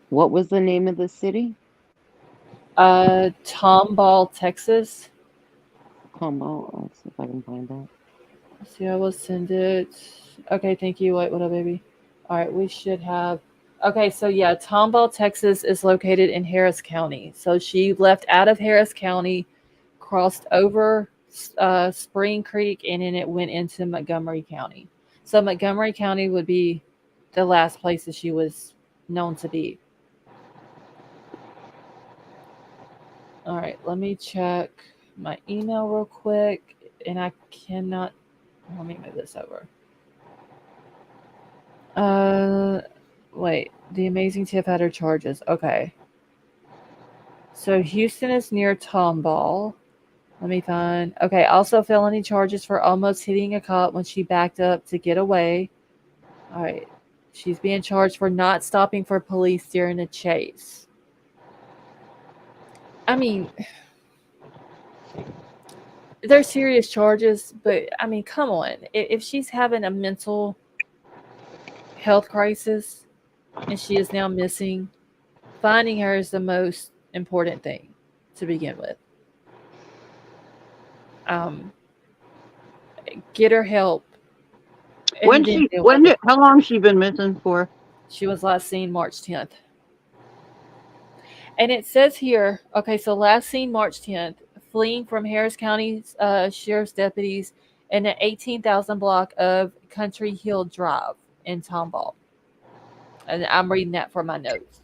What was the name of the city? Tomball, Texas. Combo. Let's see if I can find that. See, I will send it. Okay, thank you. What up, baby? All right, we should have. Okay, so yeah, Tomball, Texas is located in Harris County. So she left out of Harris County, crossed over Spring Creek, and then it went into Montgomery County. So Montgomery County would be the last place that she was known to be. All right, let me check my email real quick, and I cannot. Let me move this over. Wait. The Amazing Tip had her charges. Okay. So Houston is near Tomball. Let me find. Okay. Also felony charges for almost hitting a cop when she backed up to get away. All right. She's being charged for not stopping for police during a chase. I mean, they're serious charges, but I mean, come on. If she's having a mental health crisis and she is now missing, finding her is the most important thing to begin with. Get her help. When how long she been missing for? She was last seen March 10th. And it says here, okay, so last seen March 10th, fleeing from Harris County Sheriff's deputies in the 18,000 block of Country Hill Drive in Tomball. And I'm reading that from my notes.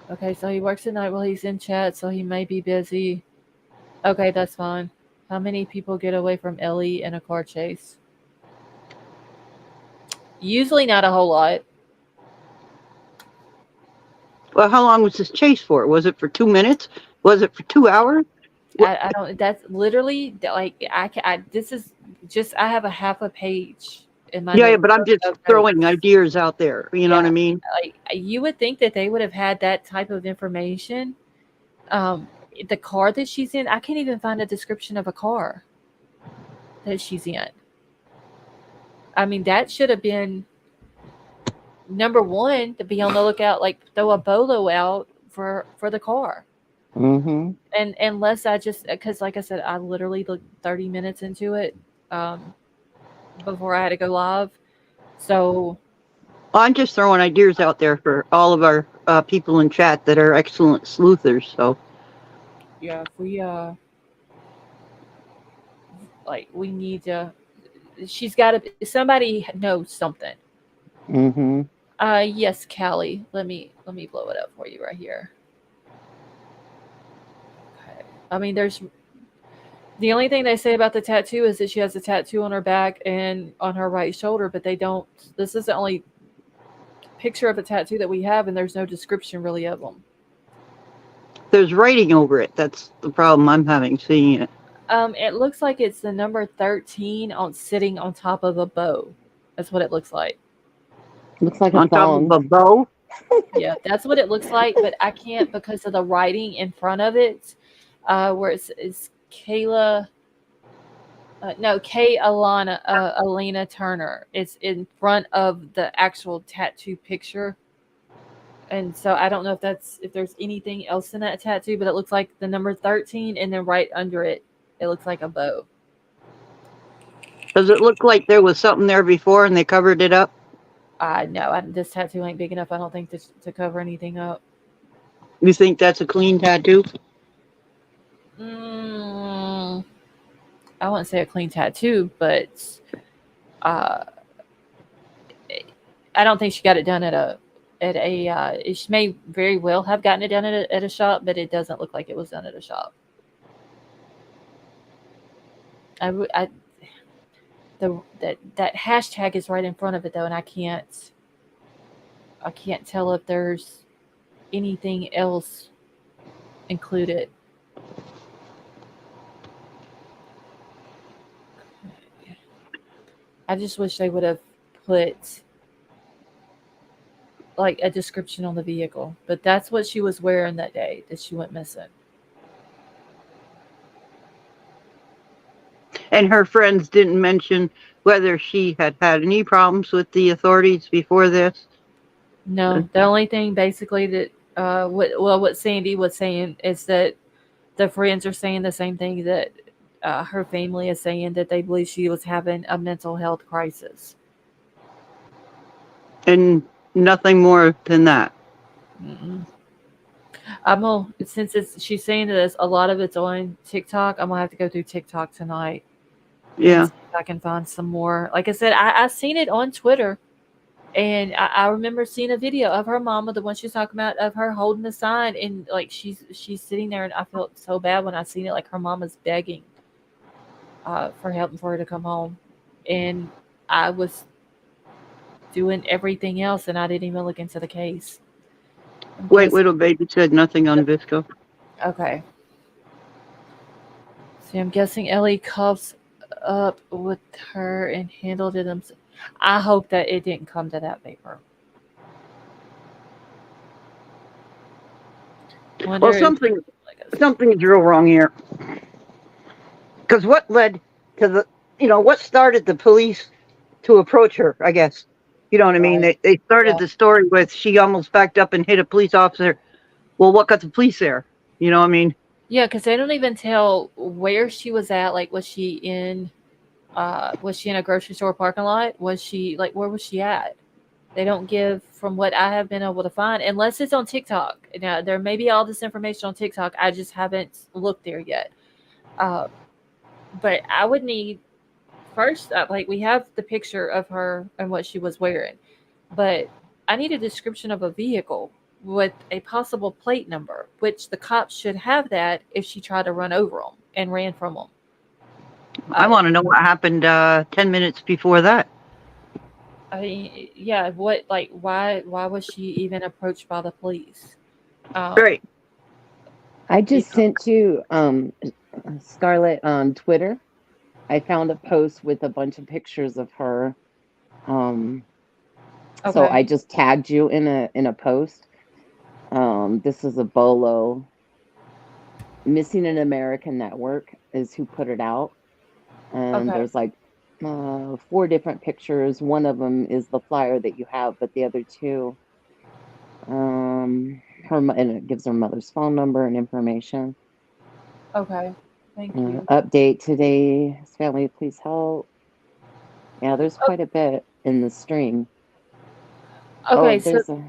Okay, so he works at night while he's in chat, so he may be busy. Okay, that's fine. How many people get away from Ellie in a car chase? Usually not a whole lot. Well, how long was this chase for? Was it for 2 minutes? Was it for 2 hours? I don't. That's literally like this is just. I have a half a page in my. Yeah, but I'm just throwing ideas out there. You know what I mean? Like you would think that they would have had that type of information. The car that she's in, I can't even find a description of a car that she's in. I mean, that should have been number one, to be on the lookout, like throw a bolo out for the car. Mm-hmm. And unless I just, because like I said, I literally looked 30 minutes into it before I had to go live. So I'm just throwing ideas out there for all of our people in chat that are excellent sleuthers. So yeah, if we like, we need to. She's got to. Somebody knows something. Mm-hmm. Yes, Callie. Let me blow it up for you right here. Okay. I mean, there's the only thing they say about the tattoo is that she has a tattoo on her back and on her right shoulder, but they don't. This is the only picture of a tattoo that we have, and there's no description really of them. there's writing over it. That's the problem I'm having seeing it. It looks like it's the number 13 sitting on top of a bow. That's what it looks like. Looks like on top of a bow. Yeah, that's what it looks like, but I can't because of the writing in front of it, where it's Kayla. Elena Turner. It's in front of the actual tattoo picture, and so I don't know if there's anything else in that tattoo, but it looks like the number 13, and then right under it, it looks like a bow. Does it look like there was something there before and they covered it up? No, this tattoo ain't big enough, I don't think, to cover anything up. You think that's a clean tattoo? I wouldn't say a clean tattoo, but I don't think she got it done she may very well have gotten it done at a shop, but it doesn't look like it was done at a shop. That hashtag is right in front of it though, and I can't tell if there's anything else included. I just wish they would have put like a description on the vehicle, but that's what she was wearing that day that she went missing. And her friends didn't mention whether she had had any problems with the authorities before this. No, the only thing basically that what Sandy was saying is that the friends are saying the same thing that her family is saying, that they believe she was having a mental health crisis. And nothing more than that. Mm-mm. I'm gonna, since she's saying this, a lot of it's on TikTok. I'm gonna have to go through TikTok tonight and Yeah. see if I can find some more. Like I said, I seen it on Twitter, and I remember seeing a video of her mama, the one she's talking about, of her holding the sign, and like she's sitting there, and I felt so bad when I seen it. Like her mama's begging for help for her to come home, and I was doing everything else, and I didn't even look into the case. Wait, Widow Baby said nothing on Visco. Okay. See, I'm guessing Ellie cuffs up with her and handled it himself. I hope that it didn't come to that paper. Well, something's real wrong here. Because what led to the, what started the police to approach her, I guess. You know what I mean? Right. They started Yeah. the story with she almost backed up and hit a police officer. Well, what got the police there? You know what I mean? Yeah, because they don't even tell where she was at. Like, was she in a grocery store parking lot? Was she, like, where was she at? They don't give, from what I have been able to find, unless it's on TikTok. Now, there may be all this information on TikTok. I just haven't looked there yet. But I would need, first, like, we have the picture of her and what she was wearing, but I need a description of a vehicle with a possible plate number, which the cops should have that if she tried to run over them and ran from them. I want to know what happened 10 minutes before that. I mean, yeah, what, like, why was she even approached by the police? Right. I just sent you, Scarlett, on Twitter. I found a post with a bunch of pictures of her. So Okay. I just tagged you in a post. This is a Bolo. Missing in America Network is who put it out. And Okay. there's like 4 different pictures. One of them is the flyer that you have, but the other 2, and it gives her mother's phone number and information. Okay. Thank you. Update today, family, please help. Yeah, there's quite a bit in the stream. Okay, there's so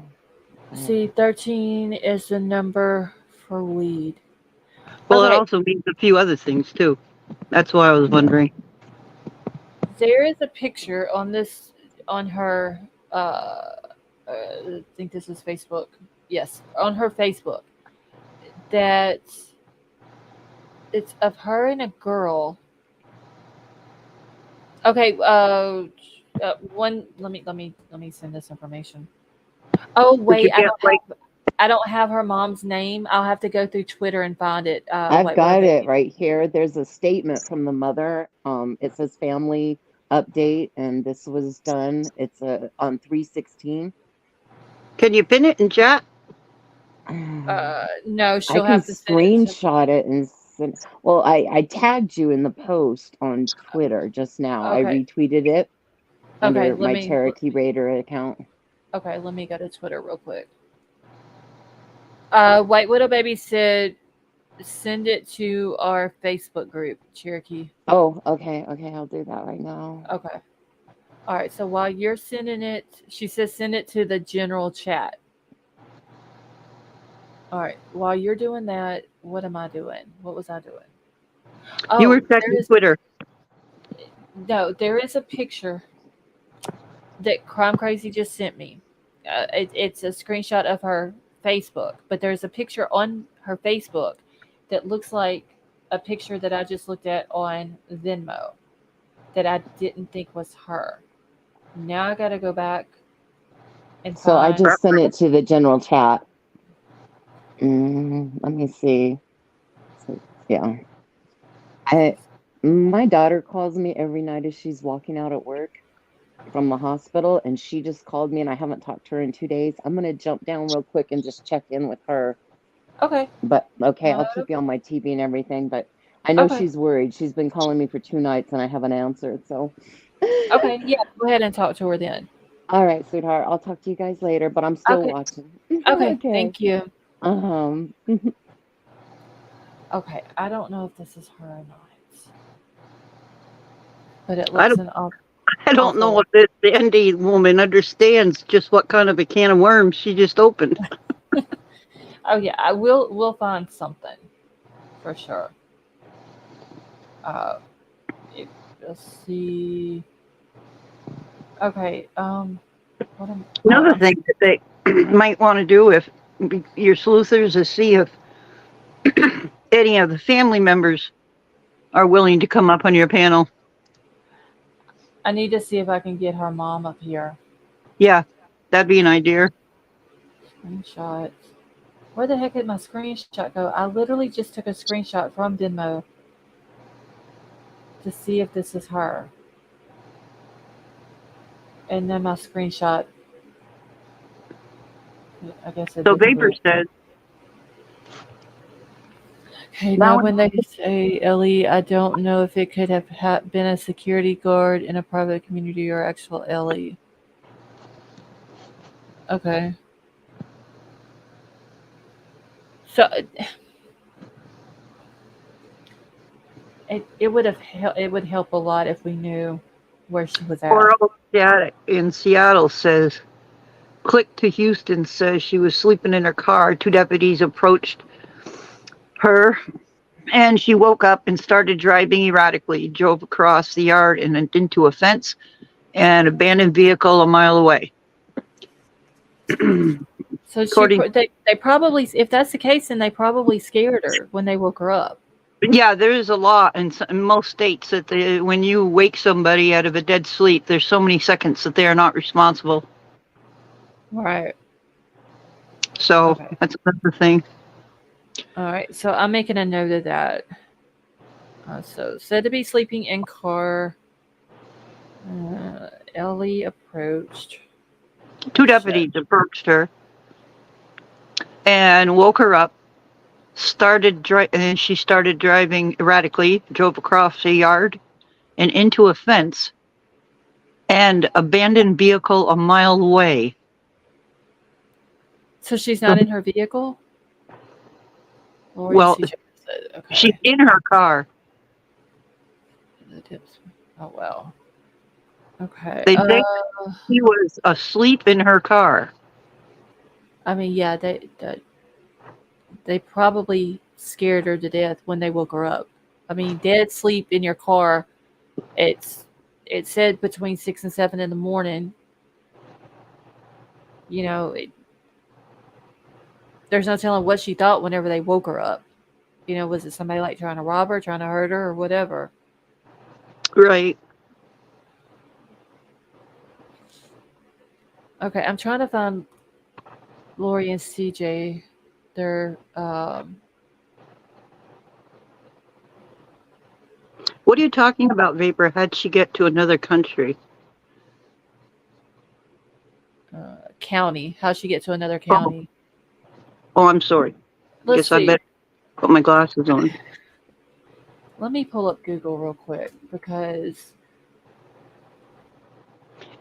see, 13 is the number for weed. Well, Okay. it also means a few other things, too. That's why I was wondering. There is a picture on her, I think this is Facebook. Yes, on her Facebook, that it's of her and a girl. Okay, one. Let me send this information. Oh wait, I don't have her mom's name. I'll have to go through Twitter and find it. I've got it right here. There's a statement from the mother. It says family update, and this was done. It's on 3/16. Can you pin it in chat? No, she'll I can have to screenshot it and send. Well, I tagged you in the post on Twitter just now. I Okay. retweeted it under Okay, my Cherokee Raider account. Okay, let me go to Twitter real quick. White Widow Baby said, send it to our Facebook group, Cherokee. Oh, okay. I'll do that right now. Okay. All right. So while you're sending it, she says send it to the general chat. All right. While you're doing that, what am I doing? What was I doing? Oh, You were checking Twitter. No, there is a picture that Crime Crazy just sent me. It's a screenshot of her Facebook, but there's a picture on her Facebook that looks like a picture that I just looked at on Venmo that I didn't think was her. Now I got to go back and So I find. just sent it to the general chat. Let me see. So, yeah. My daughter calls me every night as she's walking out at work from the hospital, and she just called me, and I haven't talked to her in 2 days. I'm going to jump down real quick and just check in with her. Okay. But okay, I'll keep you on my TV and everything. But I know Okay. she's worried. She's been calling me for 2 nights and I haven't answered. So, Okay. Yeah. Go ahead and talk to her then. all right, sweetheart. I'll talk to you guys later, but I'm still Okay. watching. Okay. Okay. Thank you. Um, Okay. I don't know if this is her or not, but it I looks don't, an awful. I don't know if this Sandy woman understands just what kind of a can of worms she just opened. Oh yeah, we'll find something for sure. Uh, let's see. Okay. What am? Another thing that they might want to do if your sleuthers is see if any of the family members are willing to come up on your panel. I need to see if I can get her mom up here. Yeah, that'd be an idea. Screenshot. Where the heck did my screenshot go? I literally just took a screenshot from Venmo to see if this is her. And then my screenshot, I guess it So didn't Vapor work. says, Okay, now when they say Ellie, I don't know if it could have been a security guard in a private community or actual Ellie. Okay. So it would help a lot if we knew where she was at. Coral in Seattle says, Click to Houston says she was sleeping in her car. 2 deputies approached her and she woke up and started driving erratically, drove across the yard and into a fence and abandoned vehicle a mile away. So they probably, if that's the case, then they probably scared her when they woke her up. Yeah, there is a law in most states that when you wake somebody out of a dead sleep, there's so many seconds that they are not responsible. Right. So Okay. that's another thing. All right. So I'm making a note of that. So said to be sleeping in car. Ellie approached. 2 deputies approached her and woke her up. And she started driving erratically, drove across a yard and into a fence and abandoned vehicle a mile away. So she's not in her vehicle? Well, okay. She's in her car. Oh, well. Okay. They think she was asleep in her car. I mean, yeah, they probably scared her to death when they woke her up. I mean, dead sleep in your car. It said between 6 and 7 in the morning. You know, there's no telling what she thought whenever they woke her up. You know, was it somebody like trying to rob her, trying to hurt her, or whatever? Right. Okay, I'm trying to find Lori and CJ. They're What are you talking about, Vapor? How'd she get to another country? county. How'd she get to another county? Oh, I'm sorry. Let's Guess I see. better put my glasses on. Let me pull up Google real quick because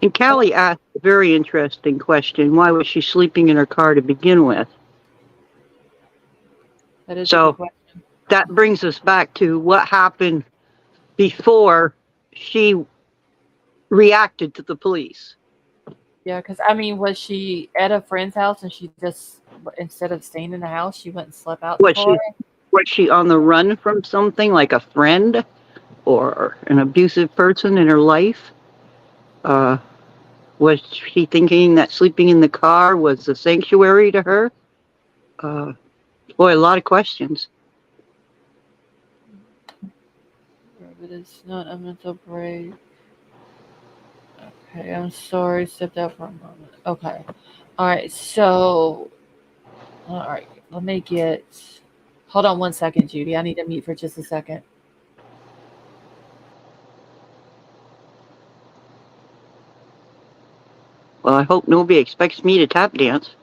And Callie asked a very interesting question. Why was she sleeping in her car to begin with? that is a So good question. that brings us back to what happened before she reacted to the police. Yeah, because I mean, was she at a friend's house and she just, instead of staying in the house, she went and slept out the car? Was she on the run from something like a friend or an abusive person in her life? Was she thinking that sleeping in the car was a sanctuary to her? Boy, a lot of questions. But it's not a mental break. Okay, I'm sorry. Stepped out for a moment. Okay. All right. So, all right. Let me get. Hold on 1 second, Judy. I need to mute for just a second. Well, I hope nobody expects me to tap dance.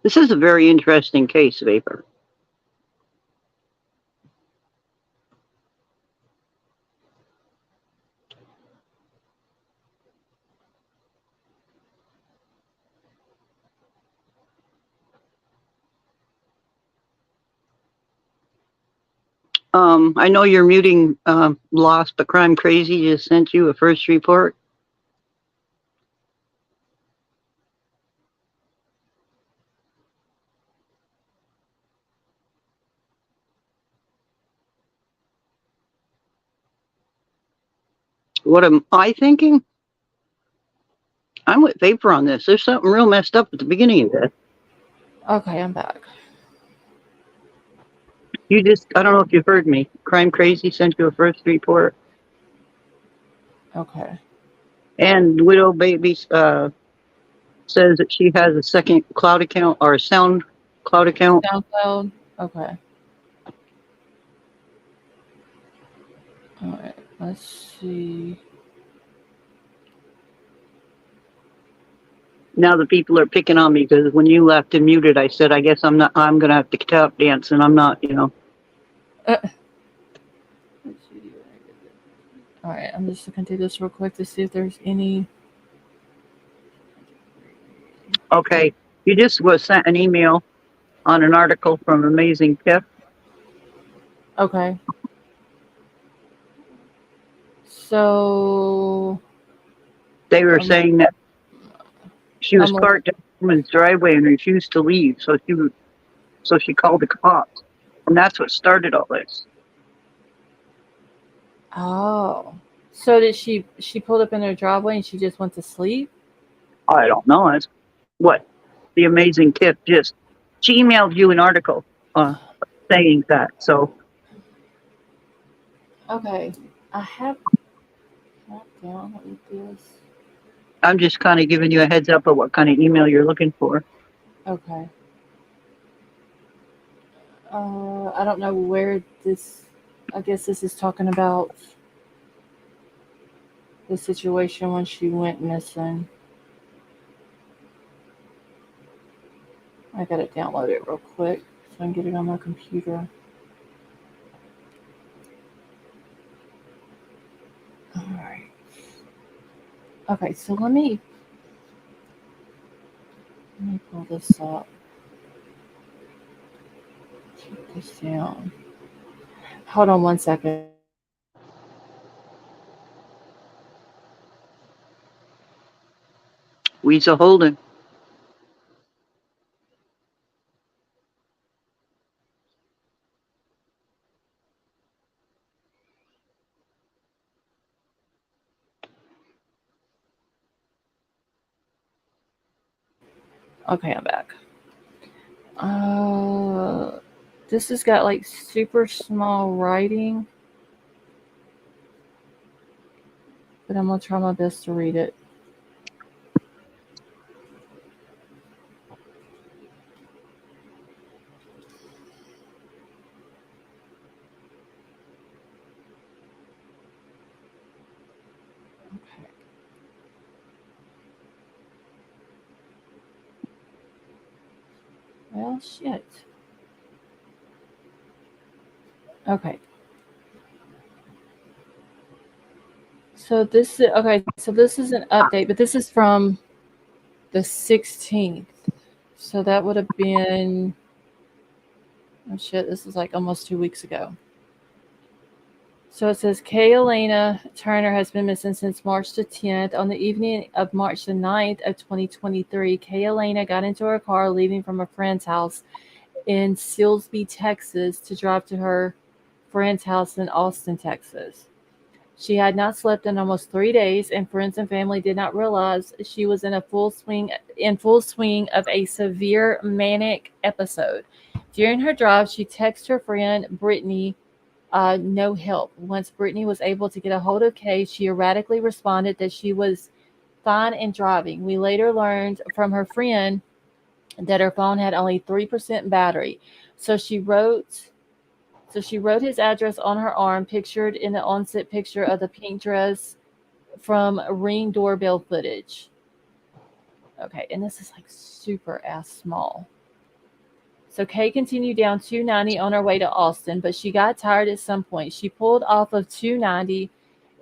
This is a very interesting case, Vapor. I know you're muting Lost, but Crime Crazy just sent you a first report. What am I thinking? I'm with Vapor on this. There's something real messed up at the beginning of this. Okay, I'm back. I don't know if you've heard me. Crime Crazy sent you a first report. Okay. And Widow Baby says that she has a second cloud account or a sound cloud account. SoundCloud. Okay. All right. Let's see. Now the people are picking on me because when you left and muted, I said, I guess I'm going to have to tap dance, and I'm not, Let's see. All right. I'm just looking through this real quick to see if there's any. Okay. You just was sent an email on an article from Amazing Tip. Okay. So They were saying that she was I'm parked in a woman's driveway and refused to leave, so she called the cops, and that's what started all this. Oh. So did she pulled up in her driveway and she just went to sleep? I don't know. That's what the Amazing Tip she emailed you an article saying that. So Okay. I have down with this. I'm just kind of giving you a heads up of what kind of email you're looking for. Okay. I don't know where this. I guess this is talking about the situation when she went missing. I gotta download it real quick so I can get it on my computer. All right. Okay, so let me pull this up. Keep this down. Hold on one second. Weezer Holden. Okay, I'm back. This has got like super small writing, but I'm gonna try my best to read it. Okay. Well, shit. Okay. So this is an update, but this is from the 16th. So that would have been, oh shit, this is like almost 2 weeks ago. So it says Kay Elena Turner has been missing since March the 10th. On the evening of March the 9th of 2023, Kay Elena got into her car leaving from a friend's house in Silsbee, Texas, to drive to her friend's house in Austin, Texas. She had not slept in almost 3 days, and friends and family did not realize she was in full swing of a severe manic episode. During her drive, she texted her friend Brittany, no help. Once Brittany was able to get a hold of Kay, she erratically responded that she was fine and driving. We later learned from her friend that her phone had only 3% battery. So she wrote his address on her arm, pictured in the onset picture of the pink dress from Ring doorbell footage. Okay, and this is like super ass small. So Kay continued down 290 on her way to Austin, but she got tired at some point. She pulled off of 290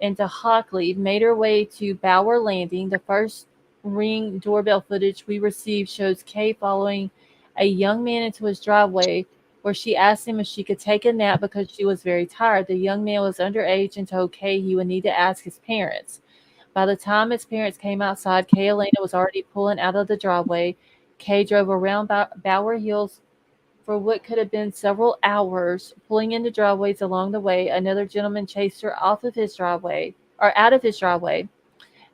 into Hockley, made her way to Bower Landing. The first Ring doorbell footage we received shows Kay following a young man into his driveway, where she asked him if she could take a nap because she was very tired. The young man was underage and told Kay he would need to ask his parents. By the time his parents came outside, Kay Elena was already pulling out of the driveway. Kay drove around Bower Hills for what could have been several hours, pulling into driveways along the way. Another gentleman chased her out of his driveway,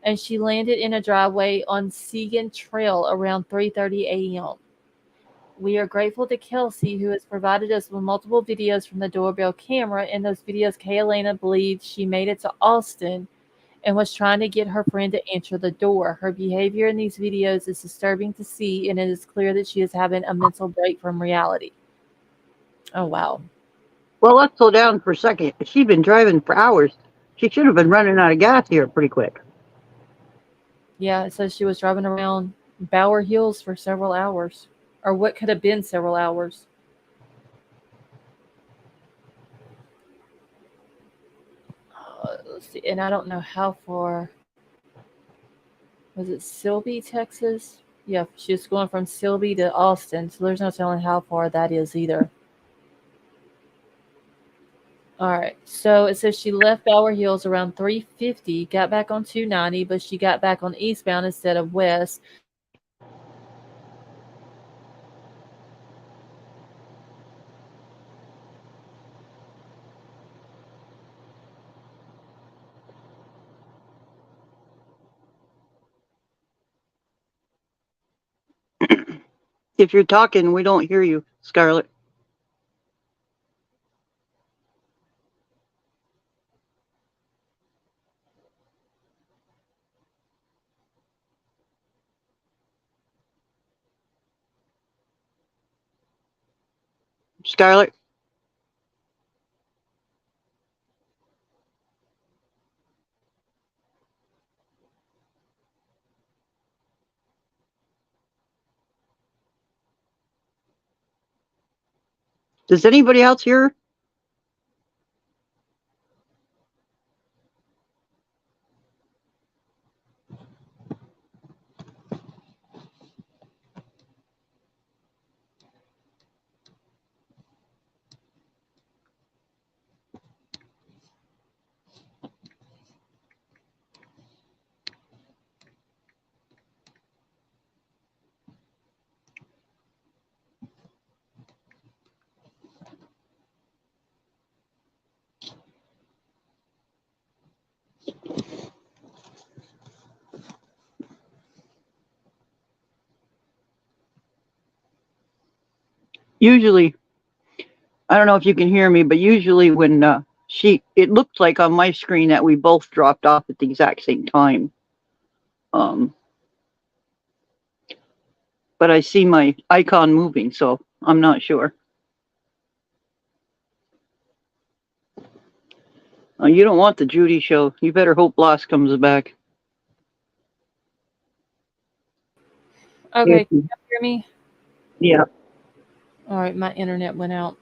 and she landed in a driveway on Segan Trail around 3:30 a.m. We are grateful to Kelsey, who has provided us with multiple videos from the doorbell camera. In those videos, Kay Elena believed she made it to Austin and was trying to get her friend to answer the door. Her behavior in these videos is disturbing to see, and it is clear that she is having a mental break from reality. Oh, wow. Well, let's slow down for a second. She's been driving for hours. She should have been running out of gas here pretty quick. Yeah, it says she was driving around Bower Hills for several hours, or what could have been several hours. Let's see, and I don't know how far. Was it Silby, Texas? Yeah, she was going from Silby to Austin, so there's no telling how far that is either. All right, so it says she left Bower Hills around 3:50, got back on 290, but she got back on eastbound instead of west. If you're talking, we don't hear you, Scarlett. Scarlett? Does anybody else hear her? Usually, I don't know if you can hear me, but usually when it looked like on my screen that we both dropped off at the exact same time. But I see my icon moving, so I'm not sure. You don't want the Judy show. You better hope Lost comes back. Okay, can you hear me? Yeah. All right, my internet went out.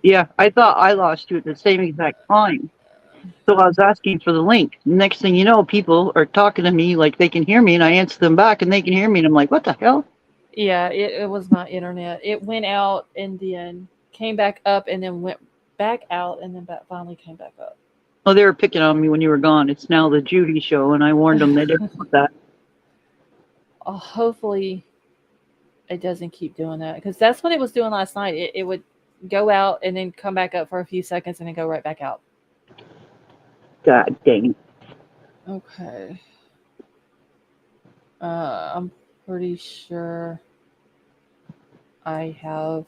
Yeah, I thought I lost you at the same exact time. So I was asking for the link. Next thing you know, people are talking to me like they can hear me, and I answer them back and they can hear me, and I'm like, what the hell? Yeah, it was my internet. It went out and then came back up and then went back out and then finally came back up. Oh, they were picking on me when you were gone. It's now the Judy show, and I warned them they didn't want that. Hopefully it doesn't keep doing that, because that's what it was doing last night. It would go out and then come back up for a few seconds and then go right back out. God dang. Okay. I'm pretty sure I have.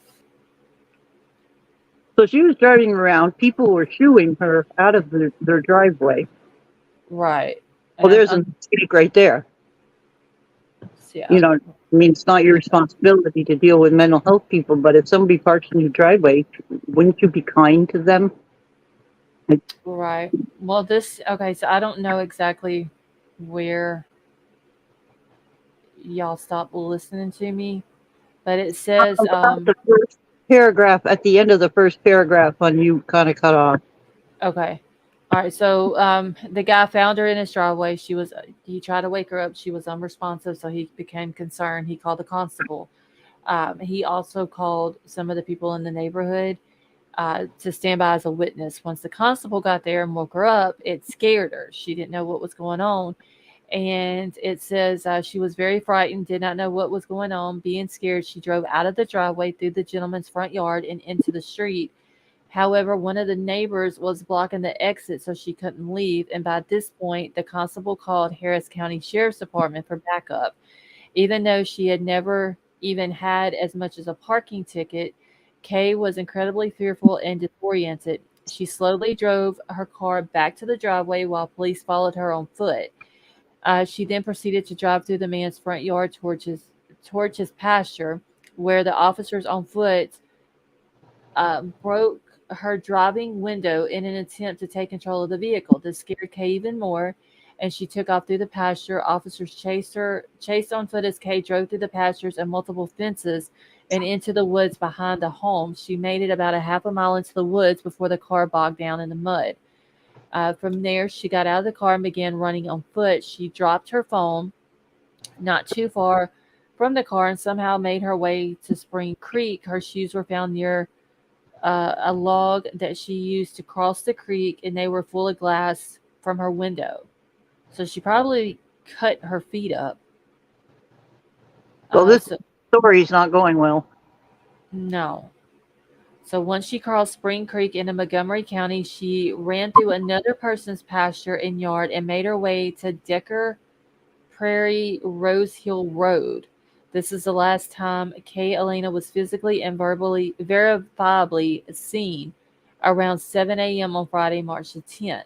So she was driving around. People were shooing her out of their driveway. Right. Well, there's a mistake right there. Yeah. You know, I mean, it's not your responsibility to deal with mental health people, but if somebody parks in your driveway, wouldn't you be kind to them? Right. Well, okay, so I don't know exactly where y'all stopped listening to me, But it says, About the first paragraph, at the end of the first paragraph, when you kind of cut off. okay. All right. So the guy found her in his driveway. He tried to wake her up. She was unresponsive. So he became concerned. He called the constable. He also called some of the people in the neighborhood to stand by as a witness. Once the constable got there and woke her up, it scared her. She didn't know what was going on. And it says she was very frightened, did not know what was going on. Being scared, she drove out of the driveway through the gentleman's front yard and into the street. However, one of the neighbors was blocking the exit, so she couldn't leave. And by this point, the constable called Harris County Sheriff's Department for backup. Even though she had never even had as much as a parking ticket, Kay was incredibly fearful and disoriented. She slowly drove her car back to the driveway while police followed her on foot. She then proceeded to drive through the man's front yard towards his pasture, where the officers on foot broke her driving window in an attempt to take control of the vehicle. This scared Kay even more, and she took off through the pasture. Officers chased on foot as Kay drove through the pastures and multiple fences and into the woods behind the home. She made it about a half a mile into the woods before the car bogged down in the mud. From there, she got out of the car and began running on foot. She dropped her phone not too far from the car and somehow made her way to Spring Creek. Her shoes were found near a log that she used to cross the creek, and they were full of glass from her window. So she probably cut her feet up. Well, this story's not going well. No. So once she crossed Spring Creek into Montgomery County, she ran through another person's pasture and yard and made her way to Decker Prairie Rose Hill Road. This is the last time Kay Elena was physically and verifiably seen, around 7 a.m. on Friday, March the 10th.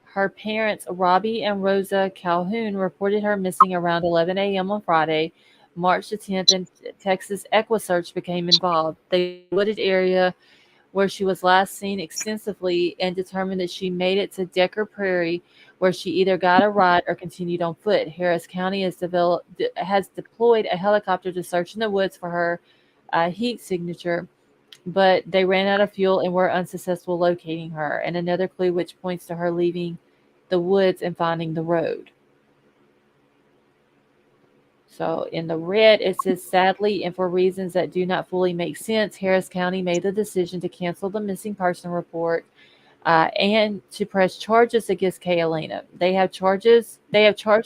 Her parents, Robbie and Rosa Calhoun, reported her missing around 11 a.m. on Friday, March the 10th, and Texas EquiSearch became involved. They wooded area where she was last seen extensively and determined that she made it to Decker Prairie, where she either got a ride or continued on foot. Harris County has deployed a helicopter to search in the woods for her heat signature, but they ran out of fuel and were unsuccessful locating her. And another clue which points to her leaving the woods and finding the road. So in the red, it says, sadly, and for reasons that do not fully make sense, Harris County made the decision to cancel the missing person report and to press charges against Kay Elena. They have charged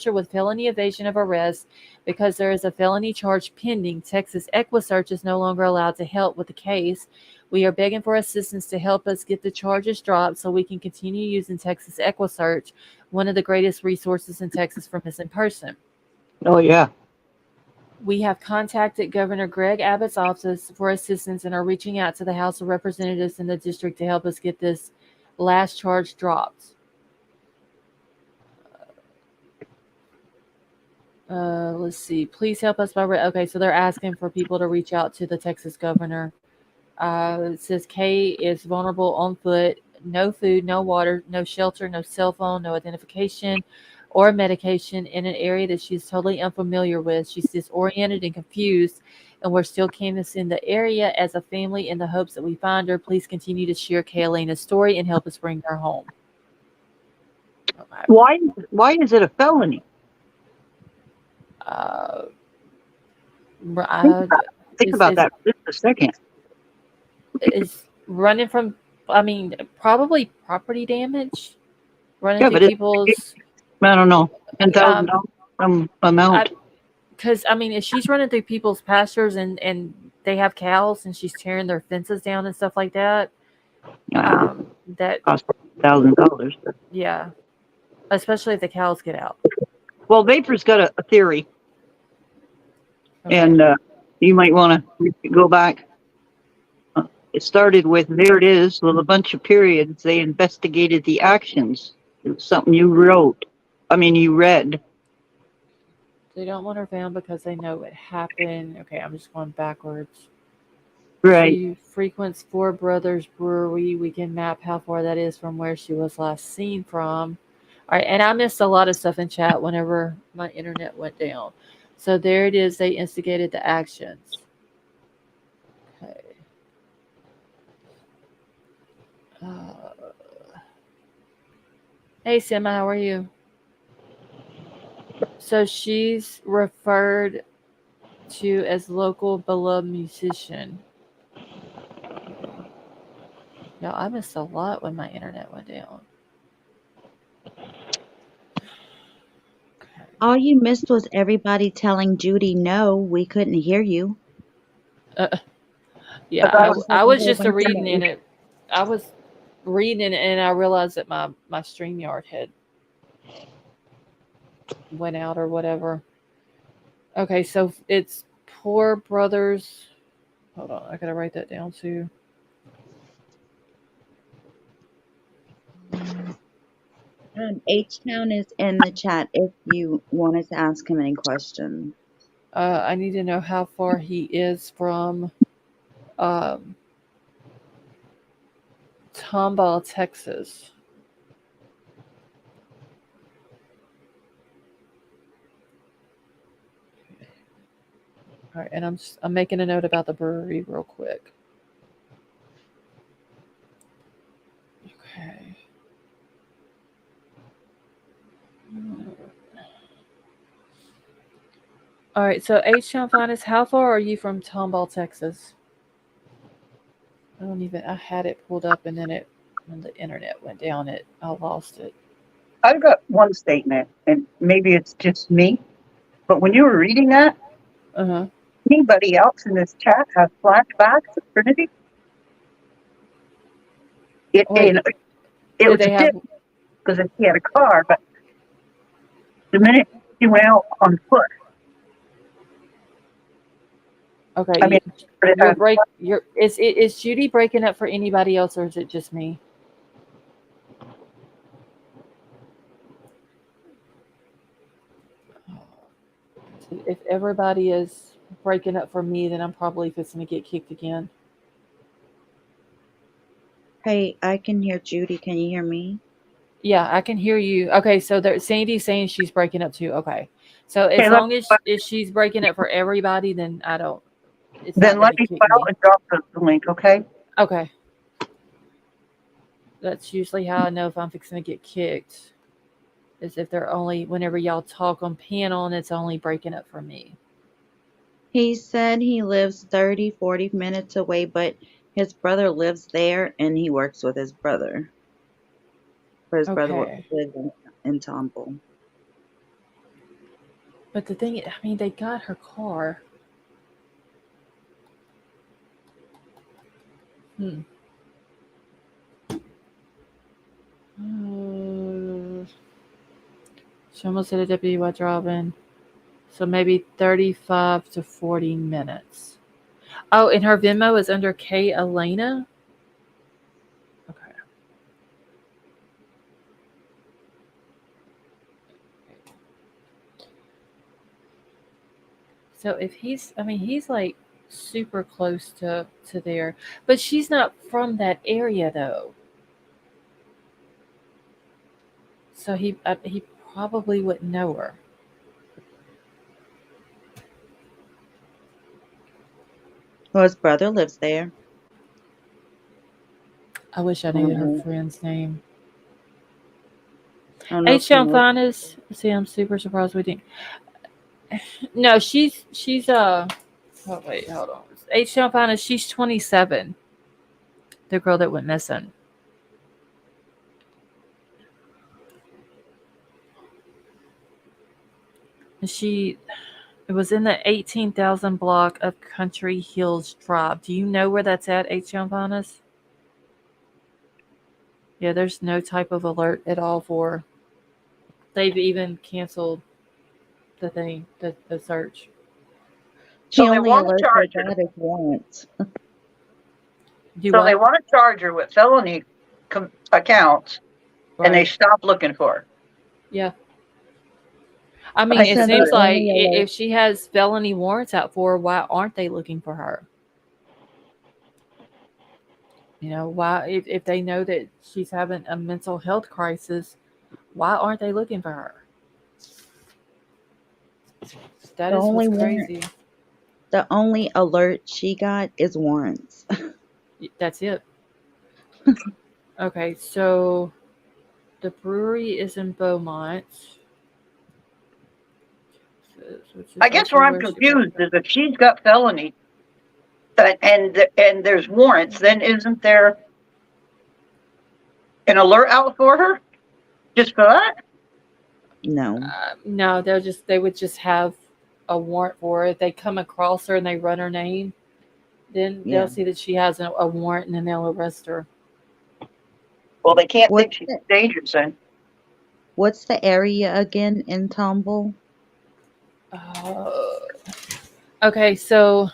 her with felony evasion of arrest because there is a felony charge pending. Texas EquiSearch is no longer allowed to help with the case. We are begging for assistance to help us get the charges dropped so we can continue using Texas EquiSearch, one of the greatest resources in Texas for missing person. Oh, yeah. We have contacted Governor Greg Abbott's office for assistance and are reaching out to the House of Representatives in the district to help us get this last charge dropped. Let's see. Please help us by... Okay, so they're asking for people to reach out to the Texas governor. It says Kay is vulnerable on foot. No food, no water, no shelter, no cell phone, no identification or medication in an area that she's totally unfamiliar with. She's disoriented and confused, and we're still canvassing the area as a family in the hopes that we find her. Please continue to share Kay Elena's story and help us bring her home. Why is it a felony? Think about that for just a second. Is running from, probably property damage. Running through people's... I don't know, $10,000 some amount. Because if she's running through people's pastures and they have cows and she's tearing their fences down and stuff like that, that costs $1,000. Yeah, especially if the cows get out. Well, Vapor's got a theory, and you might want to go back. It started with, there it is, with a bunch of periods. They investigated the actions. It was something you read. They don't want her found because they know what happened. Okay, I'm just going backwards. Right. She frequents Four Brothers Brewery. We can map how far that is from where she was last seen from. All right, and I missed a lot of stuff in chat whenever my internet went down. So there it is. They instigated the actions. Hey, Sima, how are you? So she's referred to as local beloved musician. Y'all, I missed a lot when my internet went down. All you missed was everybody telling Judy no, we couldn't hear you. Yeah, That was like I a was whole just bunch of reading in no's. it. I was reading it and I realized that my StreamYard had went out or whatever. Okay, so it's Poor Brothers. Hold on, I gotta write that down too. H-Town is in the chat if you wanted to ask him any questions. I need to know how far he is from um, Tomball, Texas. All right, and I'm making a note about the brewery real quick. Okay. All right, so H-Town Finest, how far are you from Tomball, Texas? I had it pulled up and then when the internet went down, I lost it. I've got one statement, and maybe it's just me, but when you were reading that, anybody else in this chat have flashbacks of Trinity? It Wait, was did they have? because he had a car, but the minute he went out on foot. Okay, I mean, is Judy breaking up for anybody else or is it just me? If everybody is breaking up for me, then I'm probably fixing to get kicked again. Hey, I can hear Judy. Can you hear me? Yeah, I can hear you. Okay, so Sandy's saying she's breaking up too. Okay, so as long as if she's breaking up for everybody, then I don't. It's then not let me file and drop the link, okay? Okay. That's usually how I know if I'm fixing to get kicked. Is if they're only whenever y'all talk on panel and it's only breaking up for me. He said he lives 30, 40 minutes away, but his brother lives there and he works with his brother. But his brother Okay. lives in Tomball. But the thing, I mean, they got her car. She almost hit a deputy while driving. So maybe 35 to 40 minutes. Oh, and her Venmo is under K Elena. Okay. So if he's like super close to there, but she's not from that area though. So he probably wouldn't know her. Well, his brother lives there. I wish I knew her friend's name. H-Town Finest. See, I'm super surprised we didn't. No, she's oh wait, hold on. H-Town Finest, she's 27. The girl that went missing. It was in the 18,000 block of Country Hills Drive. Do you know where that's at, H-Town Finest? Yeah, there's no type of alert at all for. They've even canceled the thing, the search. He only alerts her that it once. So they want to charge her with felony accounts, and they stop looking for her. Yeah. I mean, it seems like if she has felony warrants out for her, why aren't they looking for her? You know, why if they know that she's having a mental health crisis, why aren't they looking for her? That is what's crazy. The only alert she got is warrants. That's it. Okay, so The brewery is in Beaumont. Which is I guess also where I'm where she confused worked. is if she's got felony, and there's warrants, then isn't there an alert out for her just for that? No. No, they would just have a warrant for her. If they come across her and they run her name, then Yeah. they'll see that she has a warrant and then they'll arrest her. Well, they can't think What's she's the, dangerous then. what's the area again in Tomball? Okay, so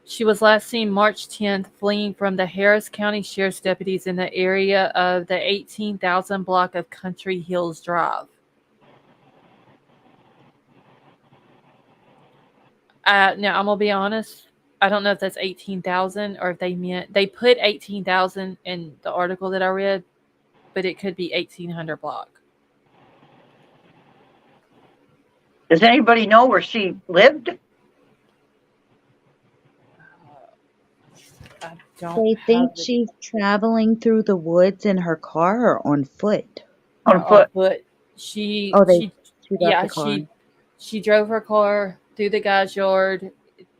she was last seen March 10th fleeing from the Harris County Sheriff's deputies in the area of the 18,000 block of Country Hills Drive. Now, I'm going to be honest. I don't know if that's 18,000 or if they put 18,000 in the article that I read, but it could be 1,800 block. Does anybody know where she lived? I don't They have think the she's traveling through the woods in her car or on foot. On foot. But she Oh, she left yeah, the car. she drove her car through the guy's yard,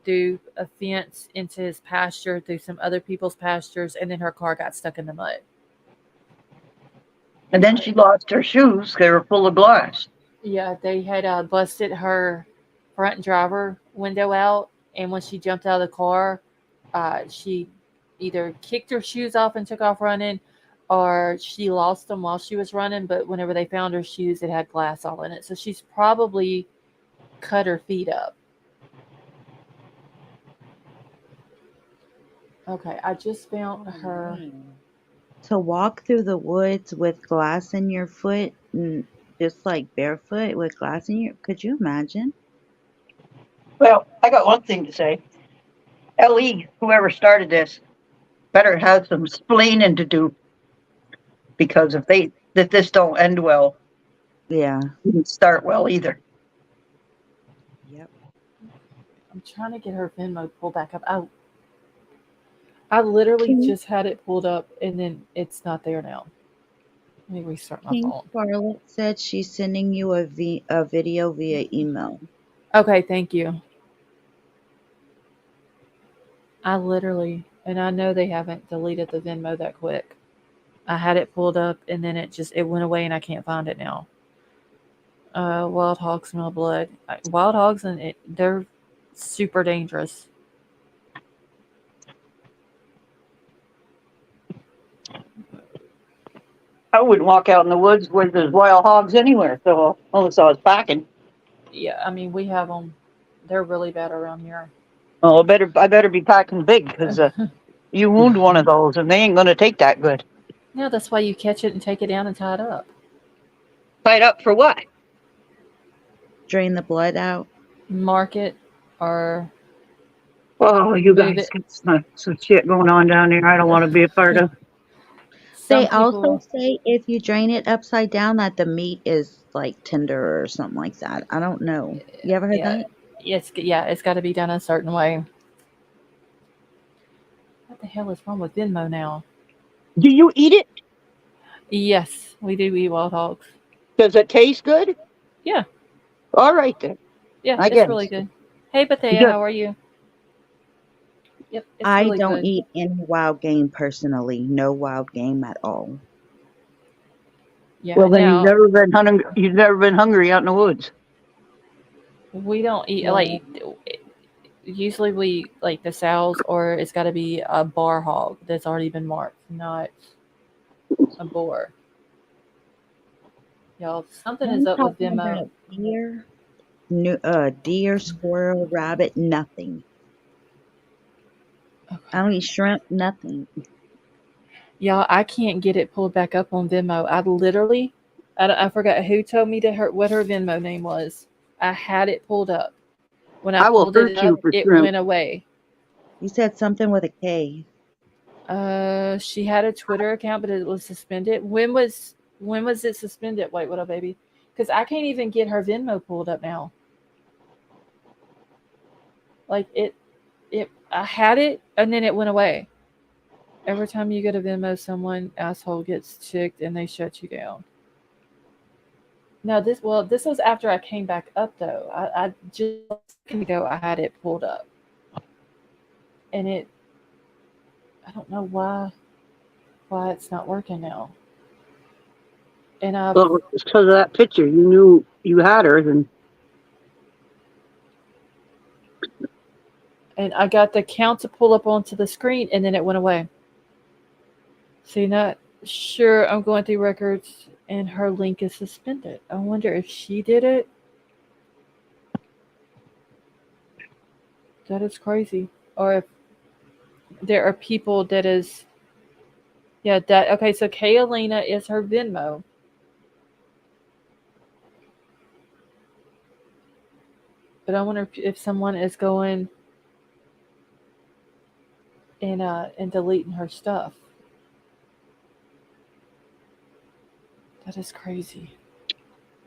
through a fence into his pasture, through some other people's pastures, and then her car got stuck in the mud. And then she lost her shoes. They were full of glass. Yeah, they had busted her front driver window out, and when she jumped out of the car, she either kicked her shoes off and took off running, or she lost them while she was running. But whenever they found her shoes, it had glass all in it. So she's probably cut her feet up. Okay, I just found her. To walk through the woods with glass in your foot, and just like barefoot with glass in your, could you imagine? Well, I got one thing to say. LE, whoever started this, better have some splaining to do. Because if this don't end well, Yeah. it didn't start well either. Yep. I'm trying to get her Venmo pulled back up. I literally King, just had it pulled up, and then it's not there now. Let me restart my King phone. Charlotte said she's sending you a video via email. Okay, thank you. I literally, and I know they haven't deleted the Venmo that quick. I had it pulled up, and then it went away, and I can't find it now. Wild hogs smell blood. Wild hogs, they're super dangerous. I wouldn't walk out in the woods where there's wild hogs anywhere, so unless I was packing. Yeah, I mean, we have them. They're really bad around here. Oh, I better be packing big because you wound one of those and they ain't gonna take that good. Yeah, that's why you catch it and take it down and tie it up. Tied up for what? Drain the blood out. Market or Oh, you move guys it. got some shit going on down there I don't want to be a part of. Some They also people, say if you drain it upside down that the meat is like tender or something like that. I don't know. You ever heard that? it's got to be done a certain way. What the hell is wrong with Venmo now? Do you eat it? Yes, we do eat wild hogs. Does it taste good? Yeah. All right then. Yeah, I it's guess. really good. Hey, Bethea, Good. how are you? Yep, it's I really don't good. eat any wild game personally. No wild game at all. Yeah, Well, then now you've never been hungry out in the woods. we don't eat Yeah. like. Usually we like the sows, or it's got to be a bar hog that's already been marked, not a boar. Y'all, something is I'm up with talking Venmo. about deer, squirrel, rabbit, nothing. I don't eat shrimp, nothing. Y'all, I can't get it pulled back up on Venmo. I forgot who told me what her Venmo name was. I had it pulled up. When I I will pulled it hurt you up, for it shrimp. went away. You said something with a K. She had a Twitter account, but it was suspended. When was it suspended? Wait, what up, baby? Because I can't even get her Venmo pulled up now. Like I had it and then it went away. Every time you go to Venmo, someone asshole gets ticked and they shut you down. No, this was after I came back up though. I just a second ago I had it pulled up, and I don't know why it's not working now. And Well, it's because of that picture. You knew you had her, and I got the count to pull up onto the screen, and then it went away. See, not sure. I'm going through records, and her link is suspended. I wonder if she did it. That is crazy. Or if there are people that is, yeah, that, okay, so Kayalina is her Venmo. But I wonder if someone is going and deleting her stuff. That is crazy.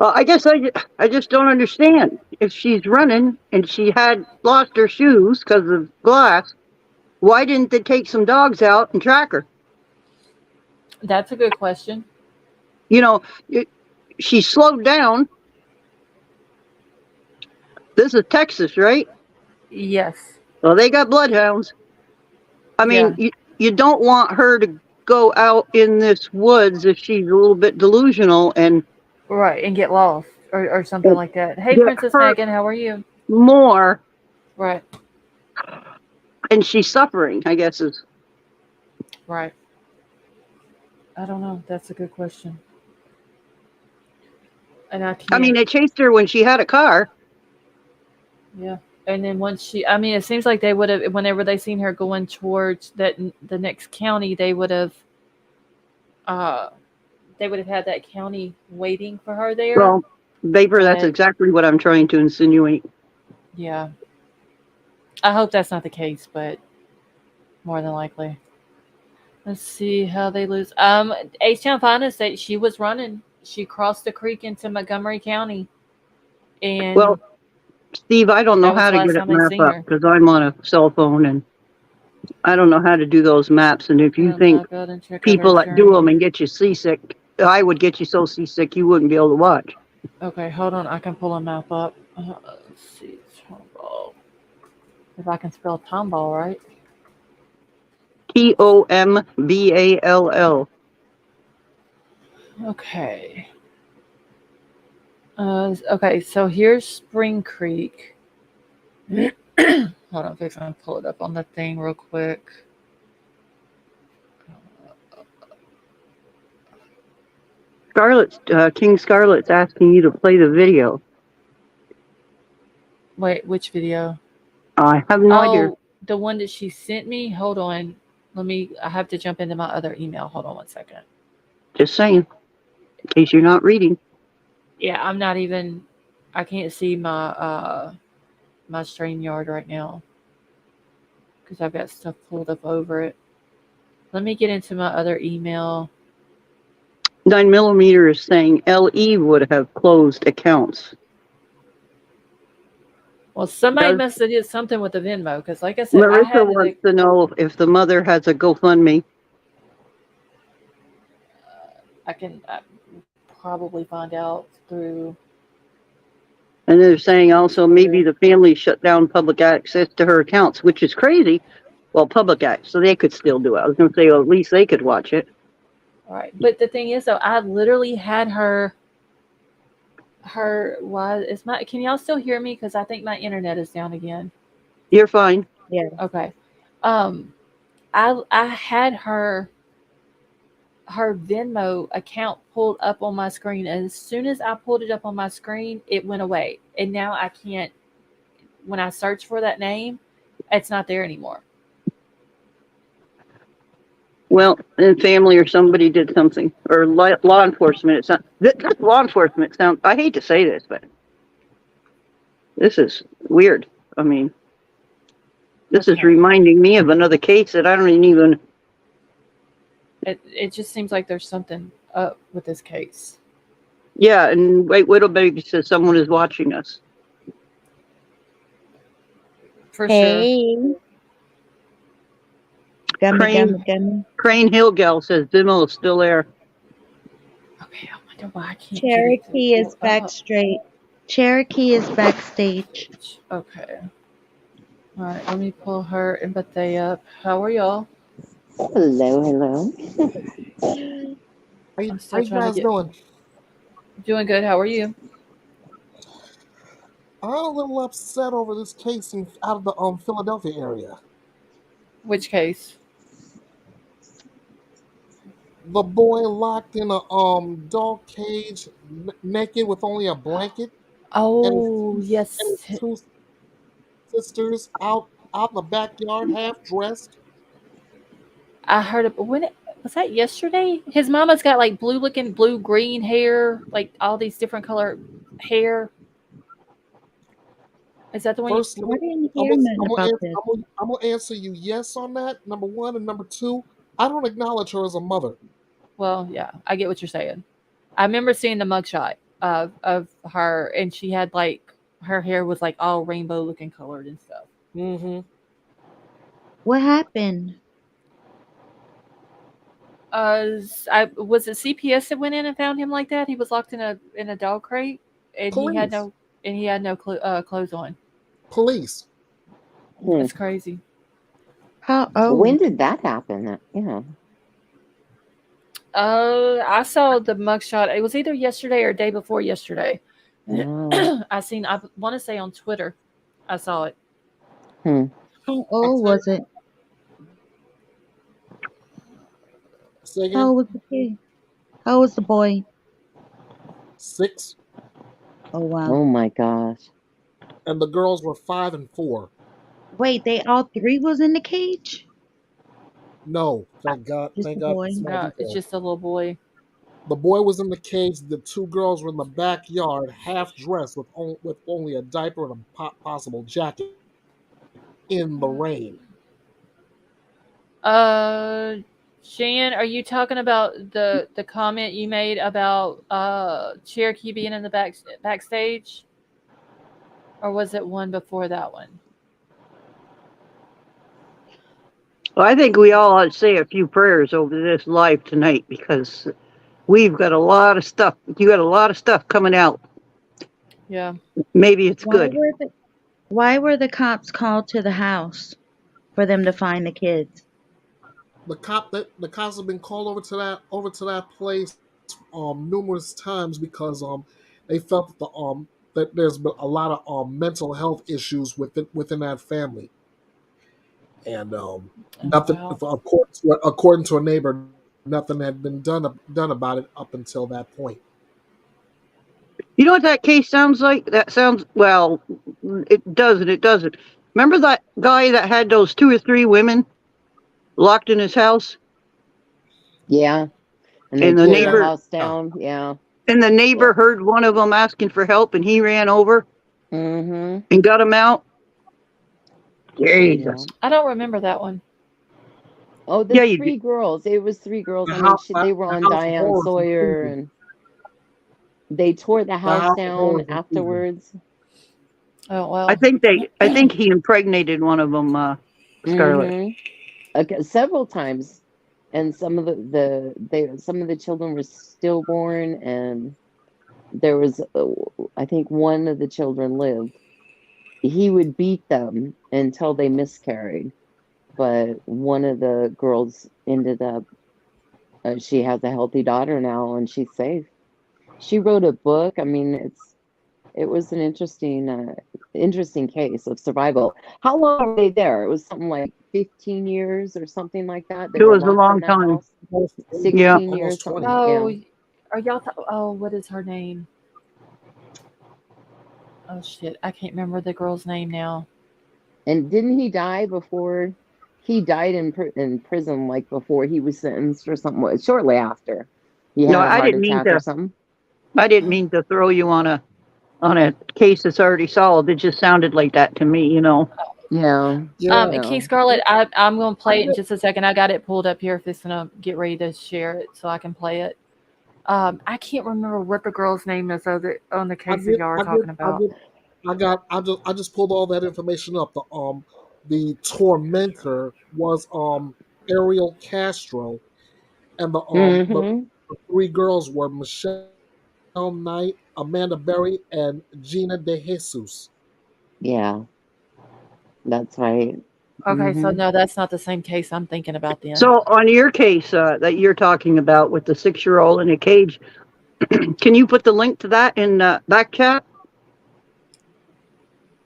well, I guess I just don't understand. If she's running and she had lost her shoes because of glass, why didn't they take some dogs out and track her? That's a good question. You know, she slowed down. This is Texas, right? Yes. Well, they got bloodhounds. I mean, you don't want her to go out in this woods if she's a little bit delusional and Right, and get lost or something like that. Hey, get Princess hurt Megan, how are you? more, Right, and she's suffering, I guess is. right. I don't know. That's a good question. And I can't. I mean, they chased her when she had a car. Yeah. And then once I mean, it seems like they would have, whenever they seen her going towards the next county, they would have had that county waiting for her there. Well, Vapor, that's exactly what I'm trying to insinuate. Yeah. I hope that's not the case, but more than likely. Let's see how they lose. H-Town Finest said she was running. She crossed the creek into Montgomery County. And well, Steve, I don't know that was how the to last get it time I map seen up her. because I'm on a cell phone and I don't know how to do those maps. And if you I'll think go out and check out people her that do journey. them and get you seasick, I would get you so seasick you wouldn't be able to watch. Okay, hold on. I can pull a map up. Let's see. Tomball. If I can spell Tomball right. Tomball. Okay. Okay, so here's Spring Creek. Hold on, I'm gonna pull it up on the thing real quick. King Scarlet's asking you to play the video. Wait, which video? I have no idea. Oh, the one that she sent me? Hold on. I have to jump into my other email. Hold on one second. Just saying, in case you're not reading. Yeah, I'm not even, I can't see my my StreamYard right now because I've got stuff pulled up over it. Let me get into my other email. 9mm is saying LE would have closed accounts. Well, somebody must have did something with the Venmo because, like I said, Marissa wants to know if the mother has a GoFundMe. I can probably find out through. And they're saying also maybe the family shut down public access to her accounts, which is crazy. Well, public access, so they could still do it. I was going to say, well, at least they could watch it. All right, but the thing is, though, I literally had her. Can y'all still hear me? Because I think my internet is down again. You're fine. Yeah. Okay. I had her Venmo account pulled up on my screen, and as soon as I pulled it up on my screen, it went away. And now I can't. When I search for that name, it's not there anymore. Well, the family or somebody did something, or law enforcement. It's not. This law enforcement sounds. I hate to say this, but this is weird. I mean, this is reminding me of another case that I don't even. It just seems like there's something up with this case. Yeah, and wait, Widow Baby says someone is watching us. For sure. Gummy. Crane Hill Gal says Venmo is still there. Okay, oh my Why can't get it to Cherokee is pull back up? straight. Cherokee is backstage. Okay. All right, let me pull her and Bethea up. How are y'all? Hello, hello. I'm How still you trying to guys get doing? doing good. How are you? I'm a little upset over this case out of the Philadelphia area. Which case? The boy locked in a dog cage, naked with only a blanket, and Oh, his yes. two sisters out in the backyard, half dressed. I heard it. When was that yesterday? His mama's got like blue green hair, like all these different color hair. Is that the one? First, I didn't I'm hear gonna, nothing I'm gonna about answer, this. I'm gonna answer you yes on that. Number one, and number two, I don't acknowledge her as a mother. Well, yeah, I get what you're saying. I remember seeing the mugshot of her, and she had like her hair was like all rainbow looking colored and stuff. Mm-hmm. What happened? I was it CPS that went in and found him like that. He was locked in a dog crate, and Police. he had no clothes on. Police. Hmm. That's crazy. How When old? did that happen? Yeah. I saw the mugshot. It was either yesterday or day before yesterday. I want to say on Twitter, I saw it. How old was it? Say How again. old was the kid? How old was the boy? 6, Oh wow. Oh my gosh. and the girls were 5 and 4. Wait, they all three was in the cage? No, thank God. Just Thank the God for boy? small No, it's details. just a little boy. The boy was in the cage. The 2 girls were in the backyard, half dressed with only a diaper and a possible jacket in the rain. Shan, are you talking about the comment you made about Cherokee being in the backstage, or was it one before that one? Well, I think we all ought to say a few prayers over this live tonight because we've got a lot of stuff. You got a lot of stuff coming out. Yeah. Maybe it's Why good. were the cops called to the house for them to find the kids? The cops have been called over to that place numerous times because they felt that there's been a lot of mental health issues within that family, and nothing Wow. according to a neighbor, nothing had been done about it up until that point. You know what that case sounds like? That sounds, well, it doesn't. It doesn't. Remember that guy that had those 2 or 3 women locked in his house? Yeah. And they And the tore the neighbor house down. Yeah. and the neighbor heard one of them asking for help, and he ran over Mm-hmm. and got him out. Yeah. Jesus. I don't remember that one. Oh, the Yeah, you 3 girls. It was 3 girls. The I mean, house, they were the on house of Diane horrors in Sawyer, Cleveland. and they tore the The house house of down horrors in Cleveland. afterwards. Oh I well. think he impregnated one of them, Scarlett. Mm-hmm. Okay, several times, and some of some of the children were stillborn, and there was, I think, one of the children lived. He would beat them until they miscarried, but one of the girls ended up. She has a healthy daughter now, and she's safe. She wrote a book. I mean, it was an interesting case of survival. How long were they there? It was something like 15 years or something like that. They It were was a locked in long that time. house. Yeah. 16 years, Almost something. 20. Oh, Yeah. are y'all? What is her name? Oh shit, I can't remember the girl's name now. And didn't he die before? He died in prison, like before he was sentenced or something. Shortly after, he No, had a heart attack or something. I didn't mean to throw you on a case that's already solved. It just sounded like that to me, Yeah. Yeah, Key Yeah. Scarlet, I'm gonna I play it in did. just a second. I got it pulled up here. If it's gonna get ready to share it, so I can play it. I can't remember what the girl's name is on the I case that did. y'all are I did. talking I about. did. I just pulled all that information up. The tormentor was Ariel Castro, and the Mm-hmm. 3 girls were Michelle Knight, Amanda Berry, and Gina De Jesus. Yeah, that's right. Okay, so Mhm. no, that's not the same case I'm thinking about then. So on your case that you're talking about with the 6-year-old in a cage, can you put the link to that in back chat?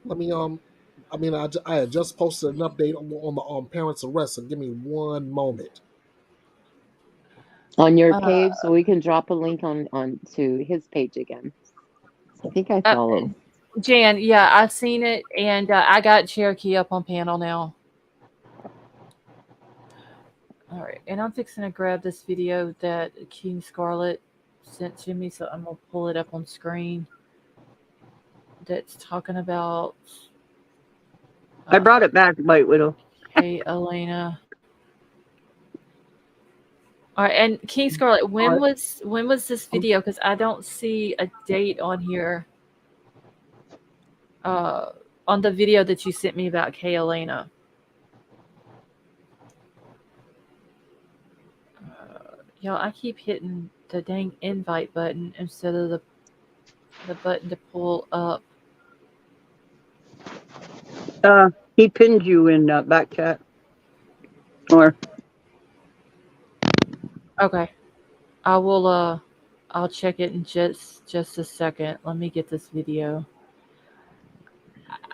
Let me I had just posted an update on the parents' arrest. So give me one moment. On your Uh, page, so we can drop a link on to his page again. I think I follow. Jan, yeah, I've seen it, and I got Cherokee up on panel now. All right, and I'm fixing to grab this video that King Scarlet sent to me, so I'm gonna pull it up on screen. That's talking about. I brought it back, White Widow. Hey, Elena. All right, and King Scarlet, when was this video? Because I don't see a date on here. On the video that you sent me about Kay Elena. Y'all, I keep hitting the dang invite button instead of the button to pull up. He pinned you in back chat. Or Okay, I will. I'll check it in just a second. Let me get this video.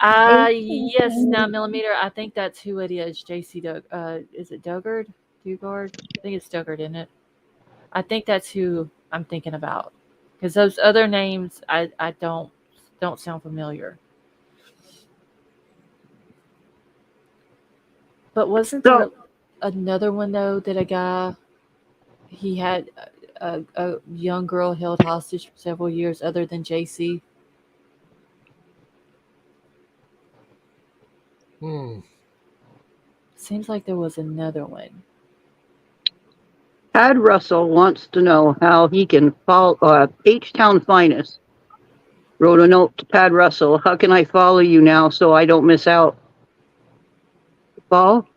Yes, 9mm. I think that's who it is. JC Doug. Is it Dugard? Dugard? I think it's Dugard, isn't it? I think that's who I'm thinking about. Because those other names, I don't sound familiar. But wasn't there another one though that a guy he had a young girl held hostage for several years, other than JC? Seems like there was another one. Tad Russell wants to know how he can follow H-Town Finest. Wrote a note to Tad Russell. How can I follow you now so I don't miss out? Ball?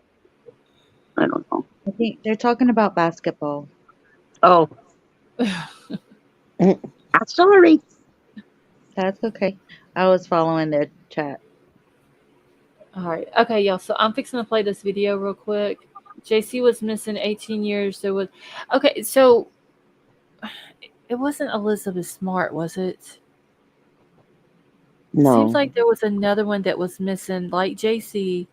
I don't know. I think they're talking about basketball. Oh. Sorry. That's okay. I was following their chat. All right. Okay, y'all. So I'm fixing to play this video real quick. JC was missing 18 years. There was. Okay, so it wasn't Elizabeth Smart, was it? No. Seems like there was another one that was missing, like JC,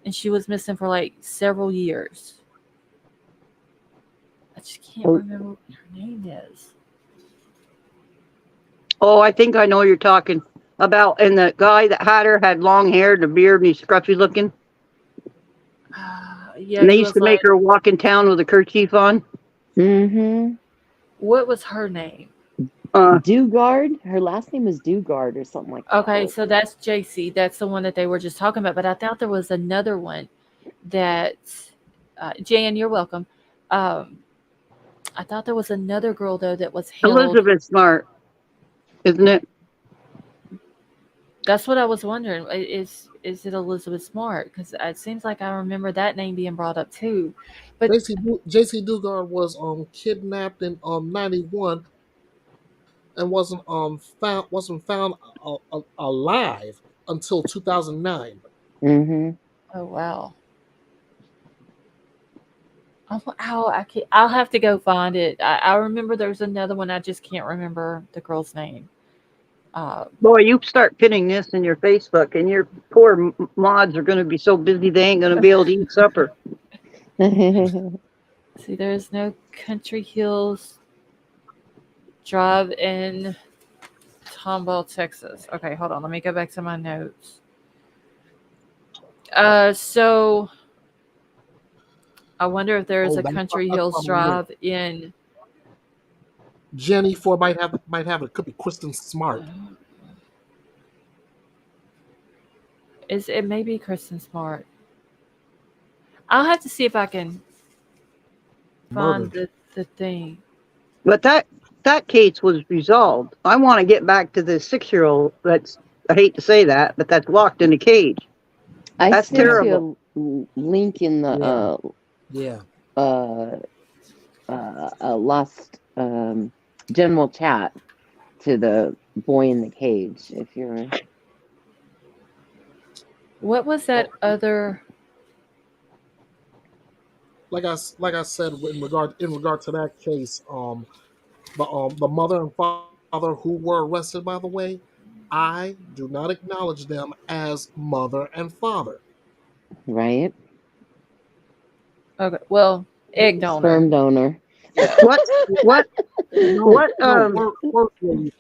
and she was missing for like several years. I just can't remember what her name is. Oh, I think I know what you're talking about. And the guy that had her had long hair, the beard, and he's scruffy looking. Yeah, and they used to make her walk in town with a kerchief on. Mm-hmm. What was her name? Dugard. Her last name is Dugard or something like that. Okay, so that's JC. That's the one that they were just talking about. But I thought there was another one that Jan, you're welcome. I thought there was another girl though that was held. Elizabeth Smart, isn't it? That's what I was wondering. Is it Elizabeth Smart? Because it seems like I remember that name being brought up too. But JC Dugard was kidnapped in 91 and wasn't found alive until 2009. Mm-hmm. Oh wow. I'll have to go find it. I remember there's another one. I just can't remember the girl's name. Boy, you start pinning this in your Facebook, and your poor mods are going to be so busy they ain't going to be able to eat supper. See, there's no Country Hills Drive in Tomball, Texas. Okay, hold on. Let me go back to my notes. So I wonder if there is a Country Hills Drive in. Jenny Ford might have it. Could be Kristen Smart. It may be Kristen Smart. I'll have to see if I can find the thing. But that case was resolved. I want to get back to the 6-year-old. I hate to say that, but that's locked in a cage. That's terrible. You a link in the last general chat to the boy in the cage. If you're What was that other? Like I said, in regard to that case, the mother and father who were arrested, by the way, I do not acknowledge them as mother and father. right, Okay, well, egg donor. sperm donor. Yeah. What? No, What? worse, Willie,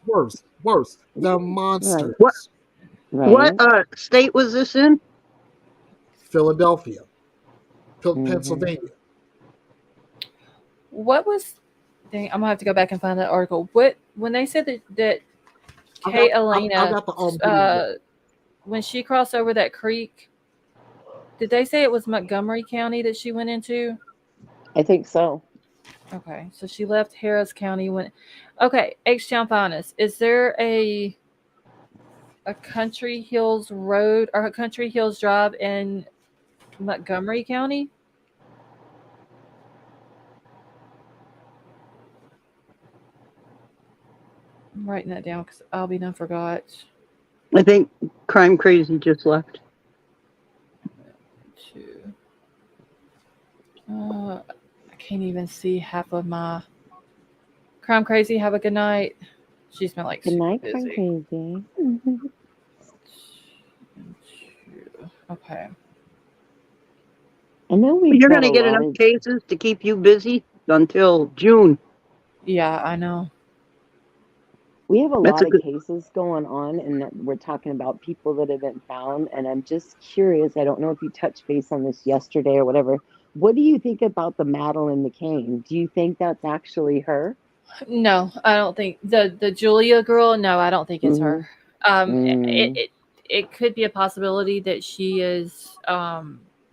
worse. They're Right, monsters. What right. state was this in? Philadelphia, Hmm. Pennsylvania. What was? Dang, I'm gonna have to go back and find that article. What when they said that I Kay got Elena, the video. when she crossed over that creek, did they say it was Montgomery County that she went into? I think so. Okay, so she left Harris County when. Okay, H-Town Finest. Is there a Country Hills Road or a Country Hills Drive in Montgomery County? I'm writing that down because I'll be done forgot. I think Crime Crazy just left. Two. I can't even see half of my Crime Crazy. Have a good night. She's been like Good super night, Crime busy. Crazy. Okay. I know we've You're got going to a get lot enough of cases to keep you busy until June. Yeah, I know. we have a That's lot a of good. cases going on, and that we're talking about people that have been found. And I'm just curious. I don't know if you touched base on this yesterday or whatever. What do you think about the Madeline McCain? Do you think that's actually her? No, I don't think the Julia girl. No, I don't think it's Mm-hmm. her. Mm, It could be a possibility that she is.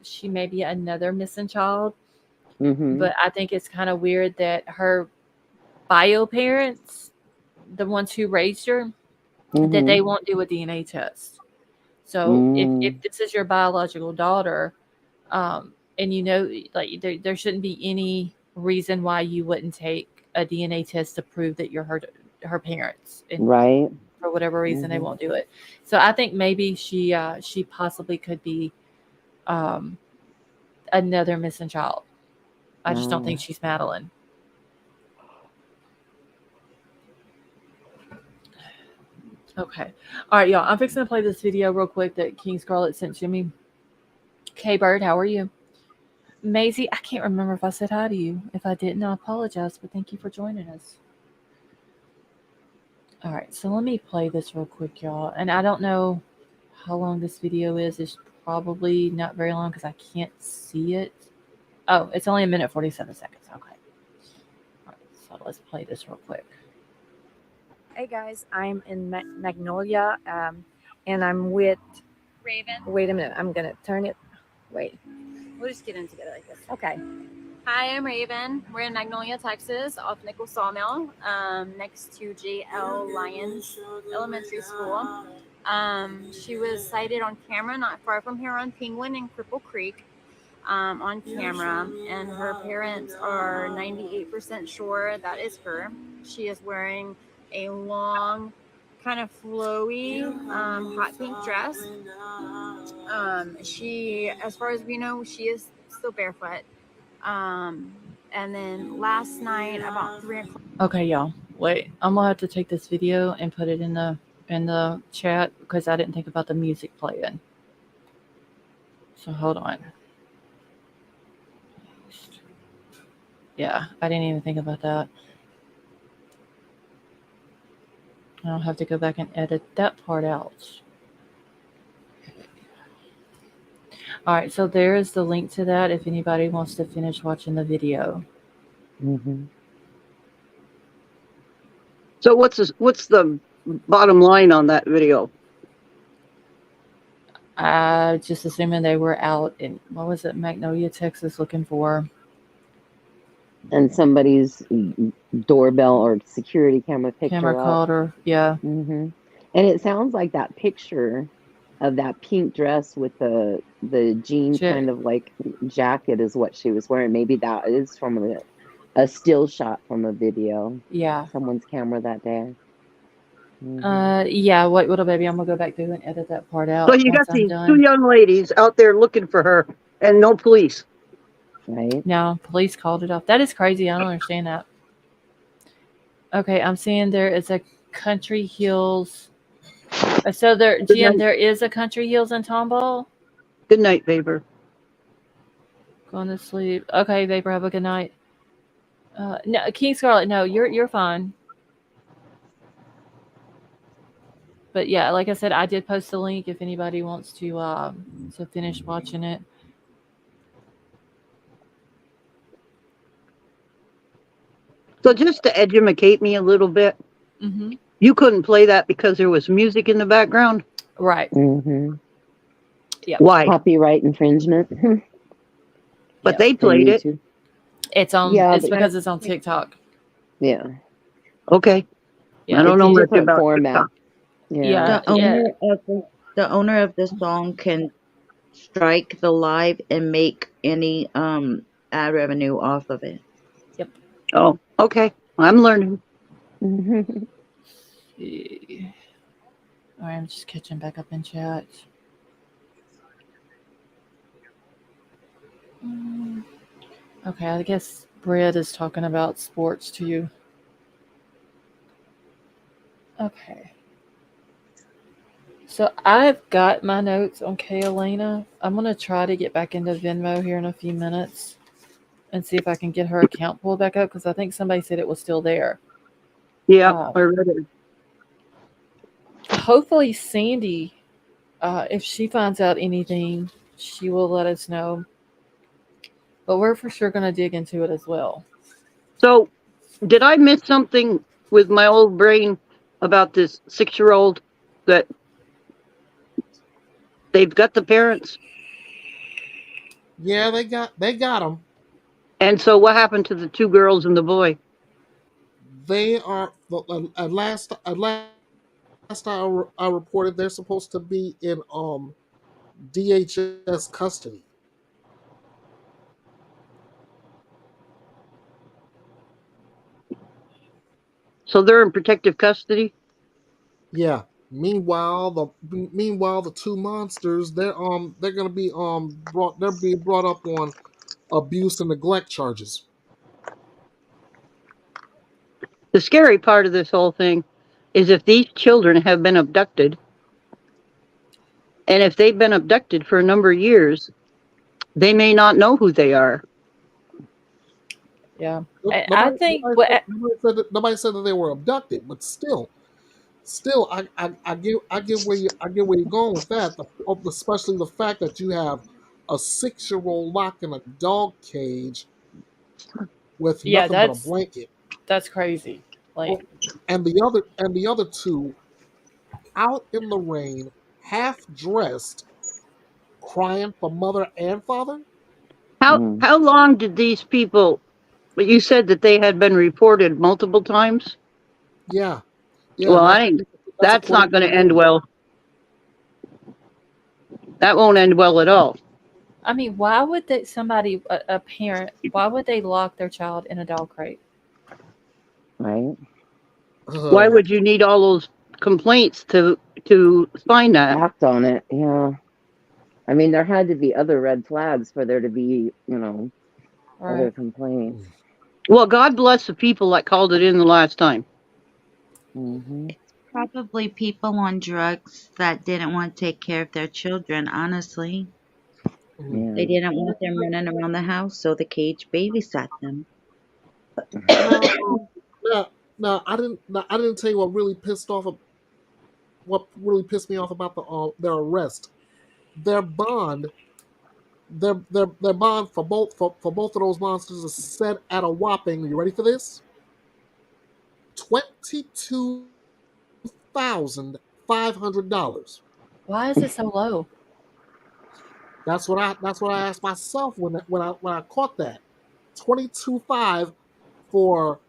She may be another missing child, mm-hmm. but I think it's kind of weird that her bio parents, the ones who raised her, that Mm-hmm. they won't do a DNA test. So if this is your biological daughter, and you know, like there shouldn't be any reason why you wouldn't take a DNA test to prove that you're her parents. And Right. for whatever reason, they Mm-hmm. won't do it. So I think maybe she possibly could be another missing child. I just don't think she's Madeline. Okay. All right, y'all. I'm fixing to play this video real quick that King Scarlet sent to me. K-Bird, how are you? Maisie, I can't remember if I said hi to you. If I didn't, I apologize, but thank you for joining us. All right, so let me play this real quick, y'all. And I don't know how long this video is. It's probably not very long because I can't see it. Oh, it's only 1 minute 47 seconds. Okay. All right, so let's play this real quick. Hey guys, I'm in Magnolia, and I'm with Raven. Wait a minute, I'm gonna turn it. Wait. We'll just get in together like this. Okay. Hi, I'm Raven. We're in Magnolia, Texas, off Nickel Sawmill, next to JL Lyons Elementary School. She was sighted on camera not far from here on Penguin and Cripple Creek, on camera, and her parents are 98% sure that is her. She is wearing a long, kind of flowy, hot pink dress. She, as far as we know, she is still barefoot. And then last night about 3 o'clock. Okay, y'all. Wait, I'm gonna have to take this video and put it in the chat because I didn't think about the music playing. So hold on. Yeah, I didn't even think about that. I'll have to go back and edit that part out. All right, so there is the link to that if anybody wants to finish watching the video. Mm-hmm. So what's the bottom line on that video? Just assuming they were out in, what was it, Magnolia, Texas, looking for. And somebody's doorbell or security camera picked Camera her up. called her, yeah. Mm-hmm. And it sounds like that picture of that pink dress with the jean kind of like jacket is what she was wearing. Maybe that is from a still shot from a video. Yeah. Someone's camera that day. Yeah, wait, little baby, I'm gonna go back through and edit that part out So you once got I'm these done. 2 young ladies out there looking for her and no police. Right. No, police called it off. That is crazy. I don't understand that. Okay, I'm seeing there is a Country Hills. So there, Good Jen, night. there is a Country Hills in Tomball. Good night, Vapor. Going to sleep. Okay, Vapor, have a good night. No, King Scarlet, no, you're fine. But yeah, like I said, I did post the link if anybody wants to finish watching it. So just to educate me a little bit, Mm-hmm. you couldn't play that because there was music in the background? Right. Mm-hmm. Yeah. Why? Copyright infringement. But Yeah. they For played it. YouTube. It's on. Yeah, It's but because it's on TikTok. yeah, Okay. Yeah. I don't it's know a much different about format. TikTok. Yeah. The owner of the song can strike the live and make any ad revenue off of it. Yep. Oh, okay. I'm learning. All right, I'm just catching back up in chat. Okay, I guess Brad is talking about sports to you. Okay. So I've got my notes on Kay Elena. I'm going to try to get back into Venmo here in a few minutes and see if I can get her account pulled back up because I think somebody said it was still there. Yeah, I read it. Hopefully Sandy, if she finds out anything, she will let us know. But we're for sure going to dig into it as well. So, did I miss something with my old brain about this 6-year-old that they've got the parents? Yeah, they got them. And so what happened to the 2 girls and the boy? They are at last I reported they're supposed to be in DHS custody. So they're in protective custody? Yeah. Meanwhile, the 2 monsters they're gonna be being brought up on abuse and neglect charges. The scary part of this whole thing is if these children have been abducted, and if they've been abducted for a number of years, they may not know who they are. Yeah. Nobody said that they were abducted, but still, I get where you're going with that. Especially the fact that you have a 6-year-old locked in a dog cage with nothing but a blanket. That's crazy. Like, and the other 2 out in the rain, half dressed, crying for mother and father. How long did these people? But you said that they had been reported multiple times. Yeah. Well, that's not going to end well. That won't end well at all. I mean, why would a parent, why would they lock their child in a dog crate? Right. Why would you need all those complaints to find that? Act on it, yeah. I mean, there had to be other red flags for there to be, other complaints. Well, God bless the people that called it in the last time. Mm-hmm. Probably people on drugs that didn't want to take care of their children, honestly. Yeah. They didn't want them running around the house, so the cage babysat them. No, I didn't tell you what really pissed me off about their arrest. Their bond for both of those monsters is set at a whopping, you ready for this? $22,500. Why is it so low? That's what I asked myself when I caught that. 22.5 for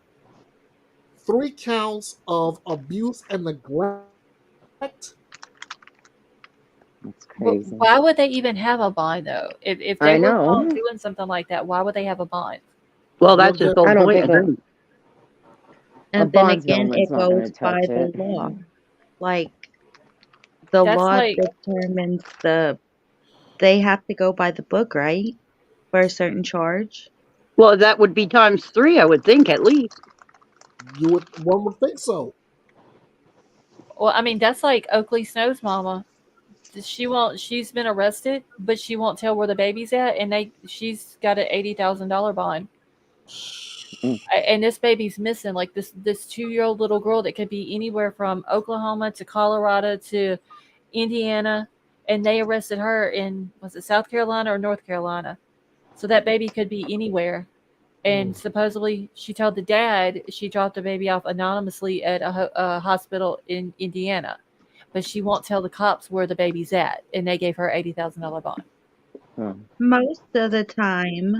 3 counts of abuse and neglect. That's crazy. Why would they even have a bond though? If they were caught doing something like that, why would they have a bond? Well, that's just the whole point. And then again, it goes by the law. like the That's law like determines they have to go by the book, right? For a certain charge. Well, that would be times 3, I would think, at least. One would think so. well, I mean, that's like Oakley Snow's mama. She's been arrested, but she won't tell where the baby's at, and she's got an $80,000 bond. Mm. And this baby's missing. Like this 2-year-old little girl that could be anywhere from Oklahoma to Colorado to Indiana, and they arrested her in, was it South Carolina or North Carolina? So that baby could be anywhere. And supposedly she told the dad she dropped the baby off anonymously at a hospital in Indiana, but she won't tell the cops where the baby's at, and they gave her $80,000 bond. Most of the time,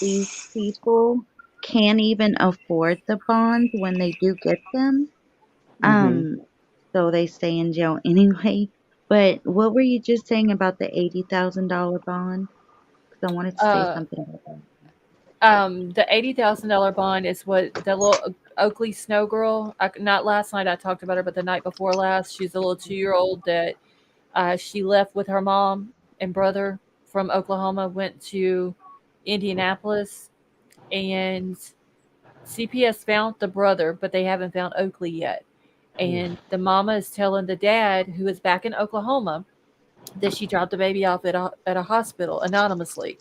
these people can't even afford the bonds when they do get them. So they stay in jail anyway. But what were you just saying about the $80,000 bond? Because I wanted to say something about that. The $80,000 bond is what the little Oakley Snow girl. Not last night I talked about her, but the night before last, she's a little 2-year-old that she left with her mom and brother from Oklahoma, went to Indianapolis, and CPS found the brother, but they haven't found Oakley yet. And the mama is telling the dad, who is back in Oklahoma, that she dropped the baby off at a hospital anonymously.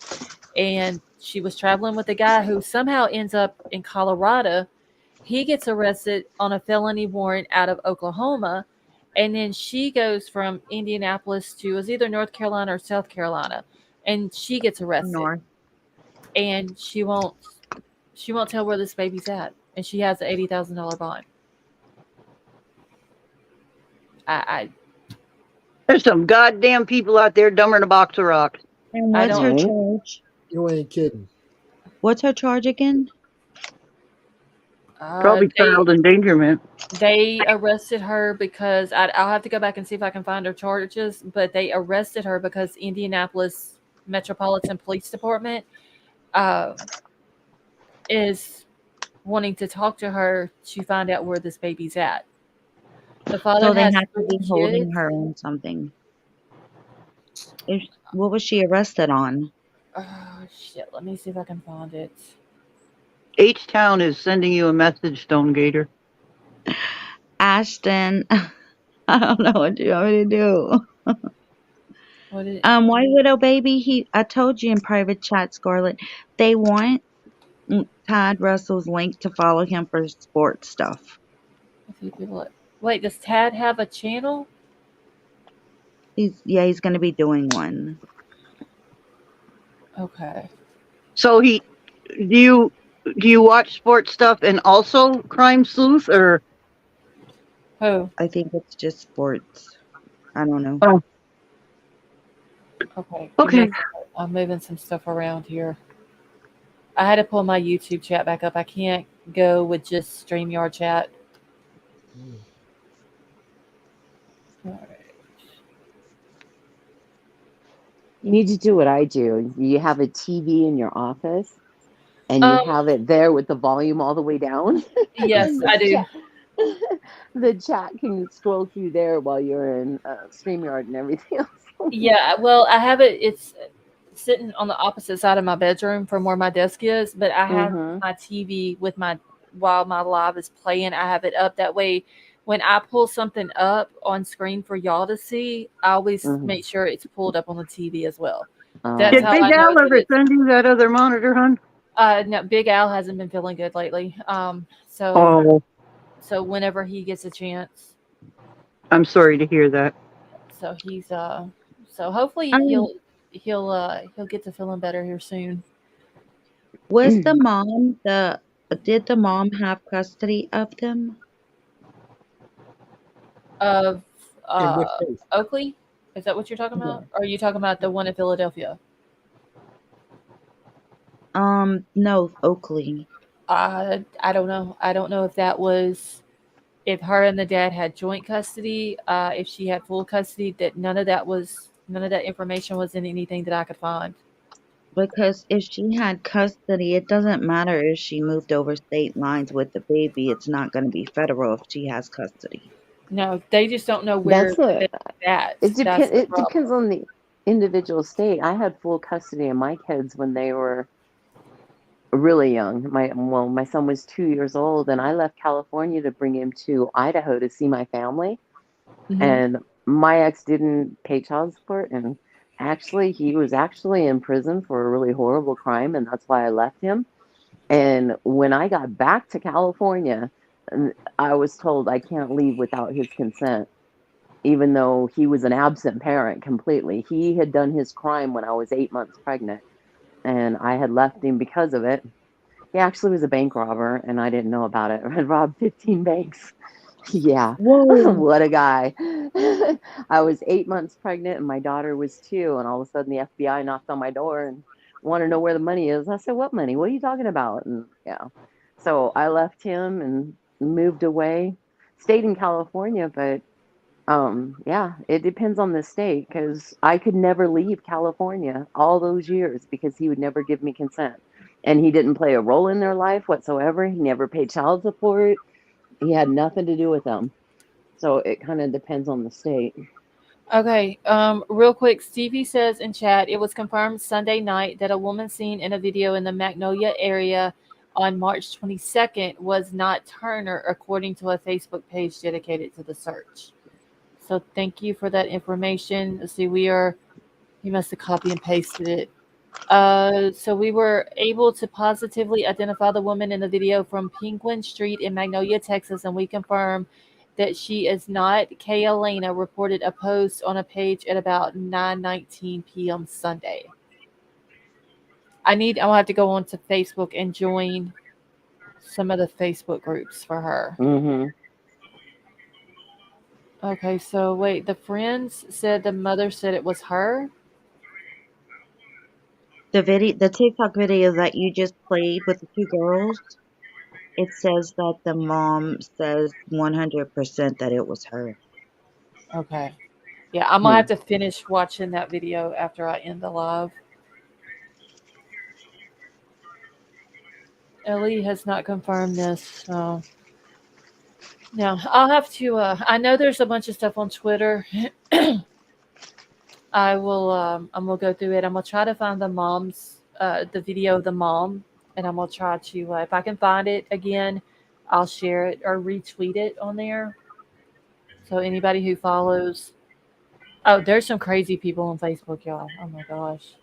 And she was traveling with a guy who somehow ends up in Colorado. He gets arrested on a felony warrant out of Oklahoma. And then she goes from Indianapolis to, it was either North Carolina or South Carolina. And she gets arrested. North. And she won't tell where this baby's at. And she has an $80,000 bond. There's some goddamn people out there dumber than a box of rocks. And what's her charge? You ain't kidding. What's her charge again? Probably child endangerment. They arrested her because I'll have to go back and see if I can find her charges, but they arrested her because Indianapolis Metropolitan Police Department is wanting to talk to her to find out where this baby's at. The father So they has have to be 3 holding kids. her on something. What was she arrested on? Oh, shit. Let me see if I can find it. H-Town is sending you a message, Stone Gator. Ashton, I don't know what you want me to do. What White Widow Baby, I told you in private chat, Scarlett, they want Todd Russell's link to follow him for sports stuff. Wait, does Tad have a channel? He's going to be doing one. Okay. So do you watch sports stuff and also Crime Sleuth, or? Who? I think it's just sports. I don't know. Oh. Okay. Okay. I'm moving some stuff around here. I had to pull my YouTube chat back up. I can't go with just StreamYard chat. All right. You need to do what I do. You have a TV in your office, and you have it there with the volume all the way down. Yes, I do. The chat can scroll through there while you're in StreamYard and everything else. Yeah, well, I have it. It's sitting on the opposite side of my bedroom from where my desk is, but I have my TV with while my live is playing, I have it up. That way, when I pull something up on screen for y'all to see, I always make sure it's pulled up on the TV as well. That's Did how Big I know Al that ever it's- send you that other monitor, hon? No, Big Al hasn't been feeling good lately. So whenever he gets a chance, I'm sorry to hear that. so he's so hopefully he'll get to feeling better here soon. Was the mom did the mom have custody of them? Of In which case? Oakley? Is that what you're talking about? Or are you talking about the one in Philadelphia? No, Oakley. I don't know. I don't know if if her and the dad had joint custody, if she had full custody. That none of that information was in anything that I could find. Because if she had custody, it doesn't matter if she moved over state lines with the baby. It's not going to be federal if she has custody. No, they just don't know where That's a, they're at. it That's depends. the It depends problem. on the individual state. I had full custody of my kids when they were really young. My son was 2 years old, and I left California to bring him to Idaho to see my family. And my ex didn't pay child support, and actually he was actually in prison for a really horrible crime, and that's why I left him. And when I got back to California, I was told I can't leave without his consent, even though he was an absent parent completely. He had done his crime when I was 8 months pregnant, and I had left him because of it. He actually was a bank robber, and I didn't know about it. I had robbed 15 banks. Yeah, Whoa. what a guy. I was 8 months pregnant, and my daughter was 2, and all of a sudden the FBI knocked on my door and wanted to know where the money is. I said, "What money? What are you talking about?" And yeah, so I left him and moved away, stayed in California, but yeah, it depends on the state because I could never leave California all those years because he would never give me consent. And he didn't play a role in their life whatsoever. He never paid child support. He had nothing to do with them. So it kind of depends on the state. Okay, real quick, Stevie says in chat, it was confirmed Sunday night that a woman seen in a video in the Magnolia area on March 22nd was not Turner, according to a Facebook page dedicated to the search. So thank you for that information. Let's see, he must have copy and pasted it. So we were able to positively identify the woman in the video from Penguin Street in Magnolia, Texas, and we confirm that she is not Kay Elena. Reported a post on a page at about 9:19 p.m. Sunday. I'll have to go on to Facebook and join some of the Facebook groups for her. Mm-hmm. Okay, so wait, the friends said the mother said it was her. The TikTok video that you just played with the 2 girls, it says that the mom says 100% that it was her. Okay. Yeah, I'm gonna have to finish watching that video after I end the live. Ellie has not confirmed this, so no, I'll have to. I know there's a bunch of stuff on Twitter. I will. I'm gonna go through it. I'm gonna try to find the video of the mom, and I'm gonna try to. If I can find it again, I'll share it or retweet it on there. So anybody who follows. Oh, there's some crazy people on Facebook, y'all. Oh my gosh.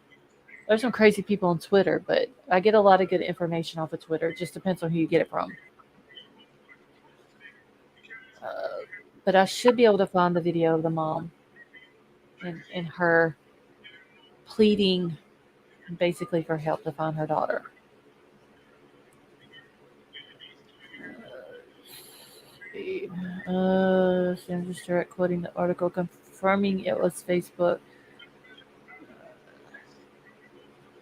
There's some crazy people on Twitter, but I get a lot of good information off of Twitter. It just depends on who you get it from. But I should be able to find the video of the mom and her pleading basically for help to find her daughter. Sandra Stewart quoting the article confirming it was Facebook.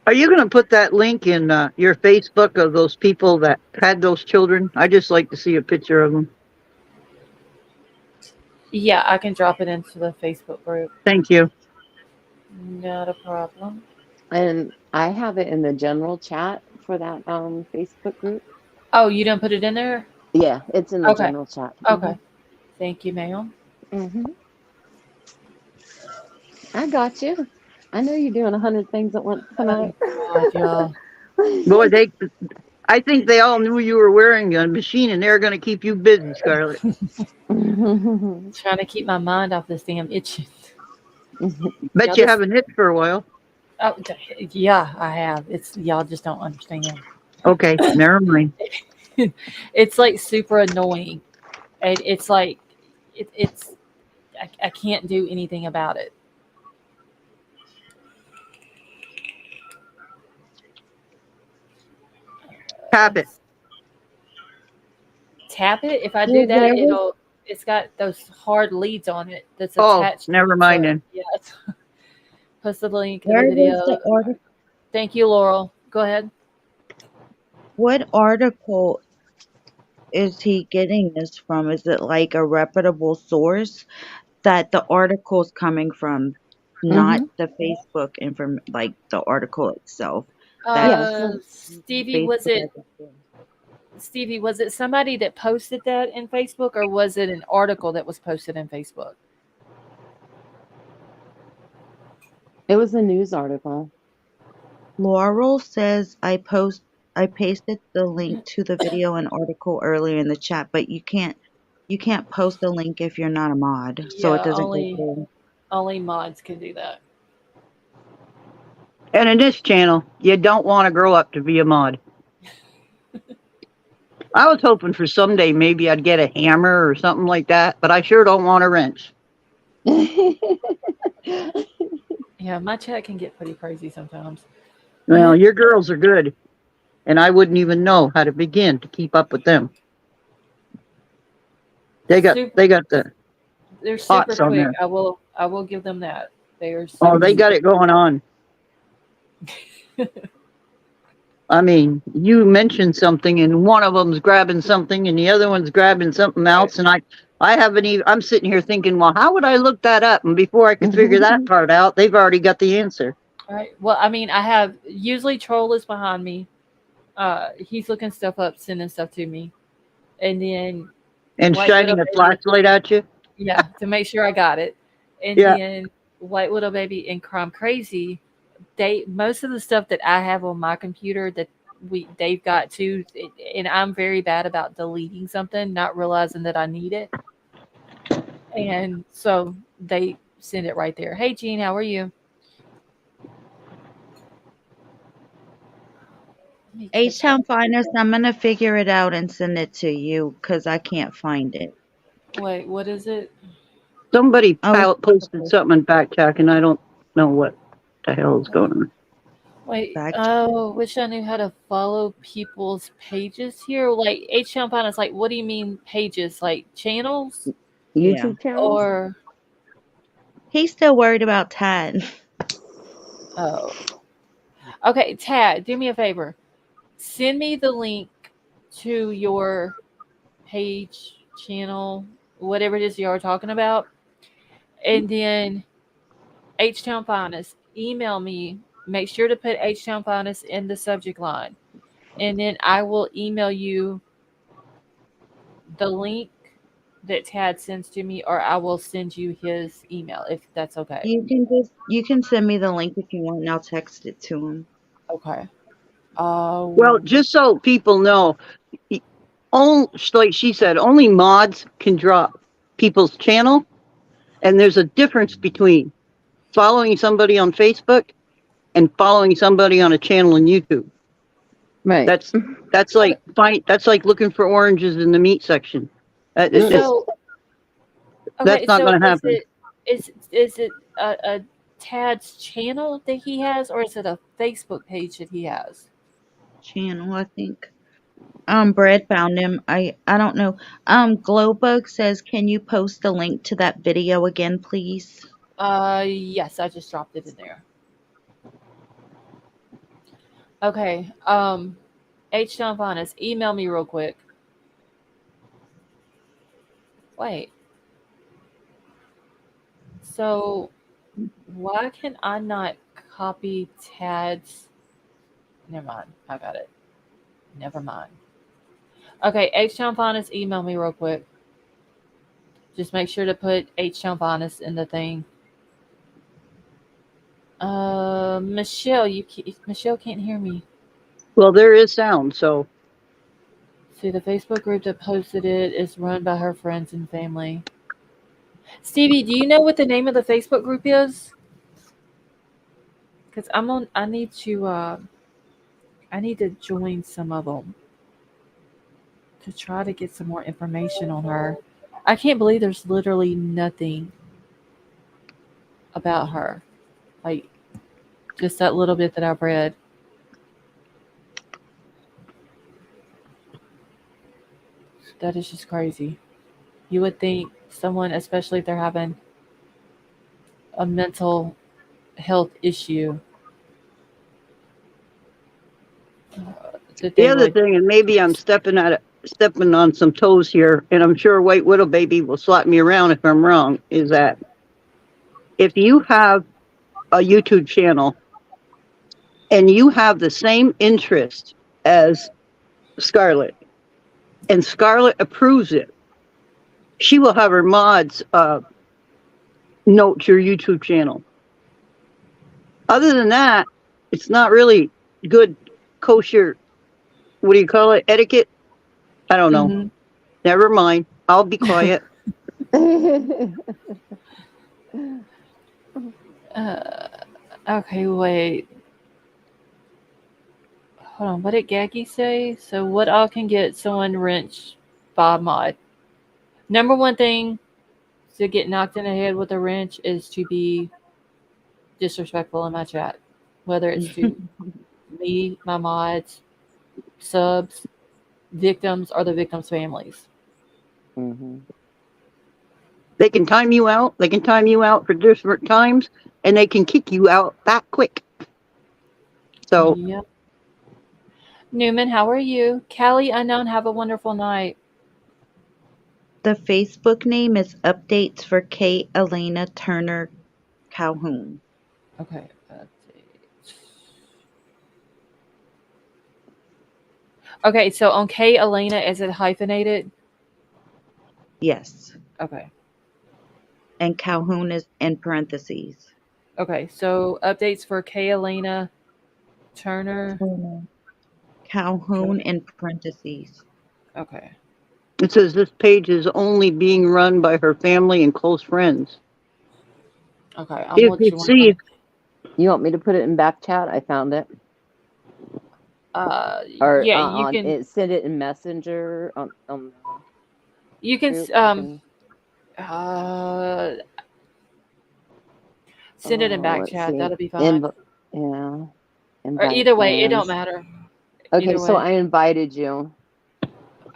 Are you going to put that link in your Facebook of those people that had those children? I just like to see a picture of them. Yeah, I can drop it into the Facebook group. Thank you. Not a problem. And I have it in the general chat for that Facebook group. Oh, you didn't put it in there? Yeah, it's in the general chat. Okay. Thank you, ma'am. I got you. I know you're doing 100 things at once tonight. God, y'all. Boy, I think they all knew you were wearing a machine, and they're going to keep you busy, Scarlett. Trying to keep my mind off this damn itching. Bet you haven't itched for a while. Oh, yeah, I have. Y'all just don't understand. Okay, never mind. It's like super annoying. It's like I can't do anything about it. Tap it. Tap it. If I do that, it's got those hard leads on it that's attached. Oh, never mind then. Yeah. Post the link in the video. Thank you, Laurel. Go ahead. What article is he getting this from? Is it like a reputable source that the article's coming from? not the Facebook like the article itself. That's Stevie, was it somebody that posted that in Facebook, or was it an article that was posted in Facebook? It was a news article. Laurel says I pasted the link to the video and article earlier in the chat, but you can't post a link if you're not a mod, so it doesn't go through. Only mods can do that. And in this channel, you don't want to grow up to be a mod. I was hoping for someday maybe I'd get a hammer or something like that, but I sure don't want a wrench. Yeah, my chat can get pretty crazy sometimes. Well, your girls are good, and I wouldn't even know how to begin to keep up with them. They got the They're super hots on quick. there. I will give them that. They are. Oh, they got it going on. I mean, you mentioned something, and one of them's grabbing something, and the other one's grabbing something else, and I haven't even. I'm sitting here thinking, well, how would I look that up? And before I can figure that part out, they've already got the answer. All right. Well, I mean, I have usually Troll is behind me. He's looking stuff up, sending stuff to me, and then White shining Widow a Baby- flashlight at you. Yeah, to make sure I got it. And then White Widow Baby and Crime Crazy, most of the stuff that I have on my computer that they've got too, and I'm very bad about deleting something, not realizing that I need it. And so they send it right there. Hey Gene, how are you? H-Town Finest, I'm gonna figure it out and send it to you because I can't find it. Wait, what is it? Somebody posted something in back check, and I don't know what the hell is going on. Wait, wish I knew how to follow people's pages here. Like H-Town Finest, like what do you mean pages? Like channels? YouTube channels? Or he's still worried about Tad. Oh. Okay, Tad, do me a favor. Send me the link to your page, channel, whatever it is you are talking about. And then H-Town Finest, email me. Make sure to put H-Town Finest in the subject line. And then I will email you the link that Tad sends to me, or I will send you his email if that's okay. You can send me the link if you want, and I'll text it to him. Okay. Well, just so people know, like she said, only mods can drop people's channel, and there's a difference between following somebody on Facebook and following somebody on a channel on YouTube. Right. That's like that's like looking for oranges in the meat section. That's not going to happen. Is it a Tad's channel that he has, or is it a Facebook page that he has? Channel, I think. Brad found him. I don't know. Glowbug says, can you post the link to that video again, please? Yes, I just dropped it in there. Okay. H-Town Finest, email me real quick. Wait. So why can I not copy Tad's? Never mind. I got it. Never mind. Okay, H-Town Finest, email me real quick. Just make sure to put H-Town Finest in the thing. Michelle, Michelle can't hear me. Well, there is sound, so. See, the Facebook group that posted it is run by her friends and family. Stevie, do you know what the name of the Facebook group is? Because I need to join some of them to try to get some more information on her. I can't believe there's literally nothing about her. Like, just that little bit that I've read. That is just crazy. You would think someone, especially if they're having a mental health issue. The other thing, and maybe I'm stepping on some toes here, and I'm sure White Widow Baby will slap me around if I'm wrong, is that if you have a YouTube channel and you have the same interest as Scarlett, and Scarlett approves it, she will have her mods note your YouTube channel. Other than that, it's not really good kosher, what do you call it, etiquette? I don't know. Mhm. Never mind. I'll be quiet. Okay, wait. Hold on. What did Gaggy say? So, what all can get someone wrenched by mod? Number one thing to get knocked in the head with a wrench is to be disrespectful in my chat, whether it's to me, my mods, subs, victims, or the victims' families. Mm-hmm. They can time you out. They can time you out for different times, and they can kick you out that quick. So, Yep. Newman, how are you? Callie Unknown, have a wonderful night. The Facebook name is Updates for Kate Elena Turner Calhoun. Okay. Okay, so on K Elena, is it hyphenated? Yes. Okay. And Calhoun is in parentheses. Okay, so updates for K Elena Turner. Calhoun in parentheses. Okay. it says this page is only being run by her family and close friends. Okay, I'm If what you you want. see, You want me to put it in back chat? I found it. Or Yeah, you on can. it, send it in Messenger on You can. group. Send it in back Let's chat. see. That'll be fine. Yeah. Or Invite either way, it don't friends. matter. Okay, Either so way. I invited you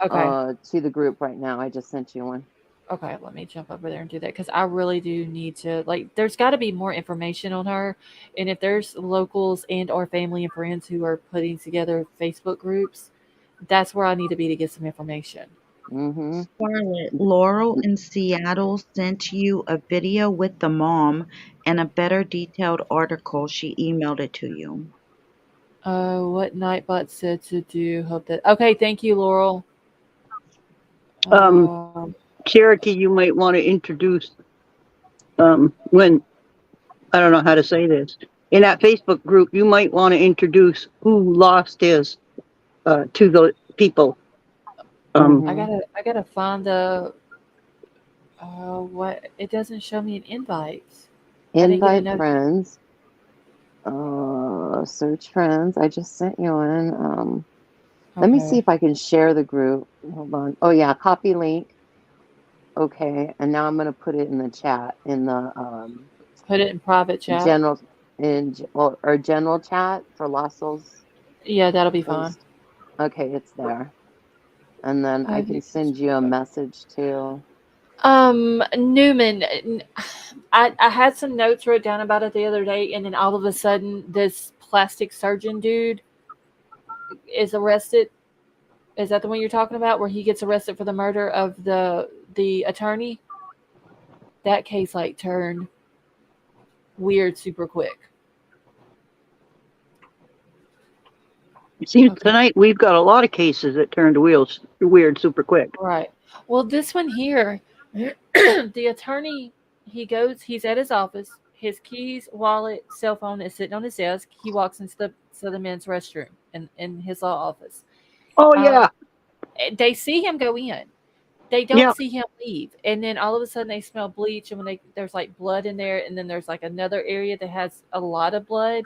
Okay. to the group right now. I just sent you one. Okay, let me jump over there and do that because I really do need to, like, there's got to be more information on her, and if there's locals and or family and friends who are putting together Facebook groups, that's where I need to be to get some information. Mm-hmm. Scarlett, Laurel in Seattle sent you a video with the mom and a better detailed article. She emailed it to you. What Nightbot said to do. Hope that. Okay, thank you, Laurel. Cherokee, you might want to introduce when, I don't know how to say this, in that Facebook group, you might want to introduce who lost his to the people. I gotta find the. What it doesn't show me an invite. Invite friends. Search friends. I just sent you one. Let me see if I can share the group. Hold on. Oh yeah, copy link. Okay, and now I'm gonna put it in the chat in the Put it in private chat. General or general chat for Lossel's. Yeah, that'll be fine. Okay, it's there. And then I can send you a message too. Newman, I had some notes wrote down about it the other day, and then all of a sudden, this plastic surgeon dude is arrested. Is that the one you're talking about, where he gets arrested for the murder of the attorney? That case like turned weird super quick. It seems tonight we've got a lot of cases that turned weird super quick. Right. Well, this one here, the attorney, he's at his office. His keys, wallet, cell phone is sitting on his desk. He walks into the men's restroom in his law office. Oh, yeah. They see him go in. They don't see him leave. And then all of a sudden they smell bleach, and when there's like blood in there, and then there's like another area that has a lot of blood.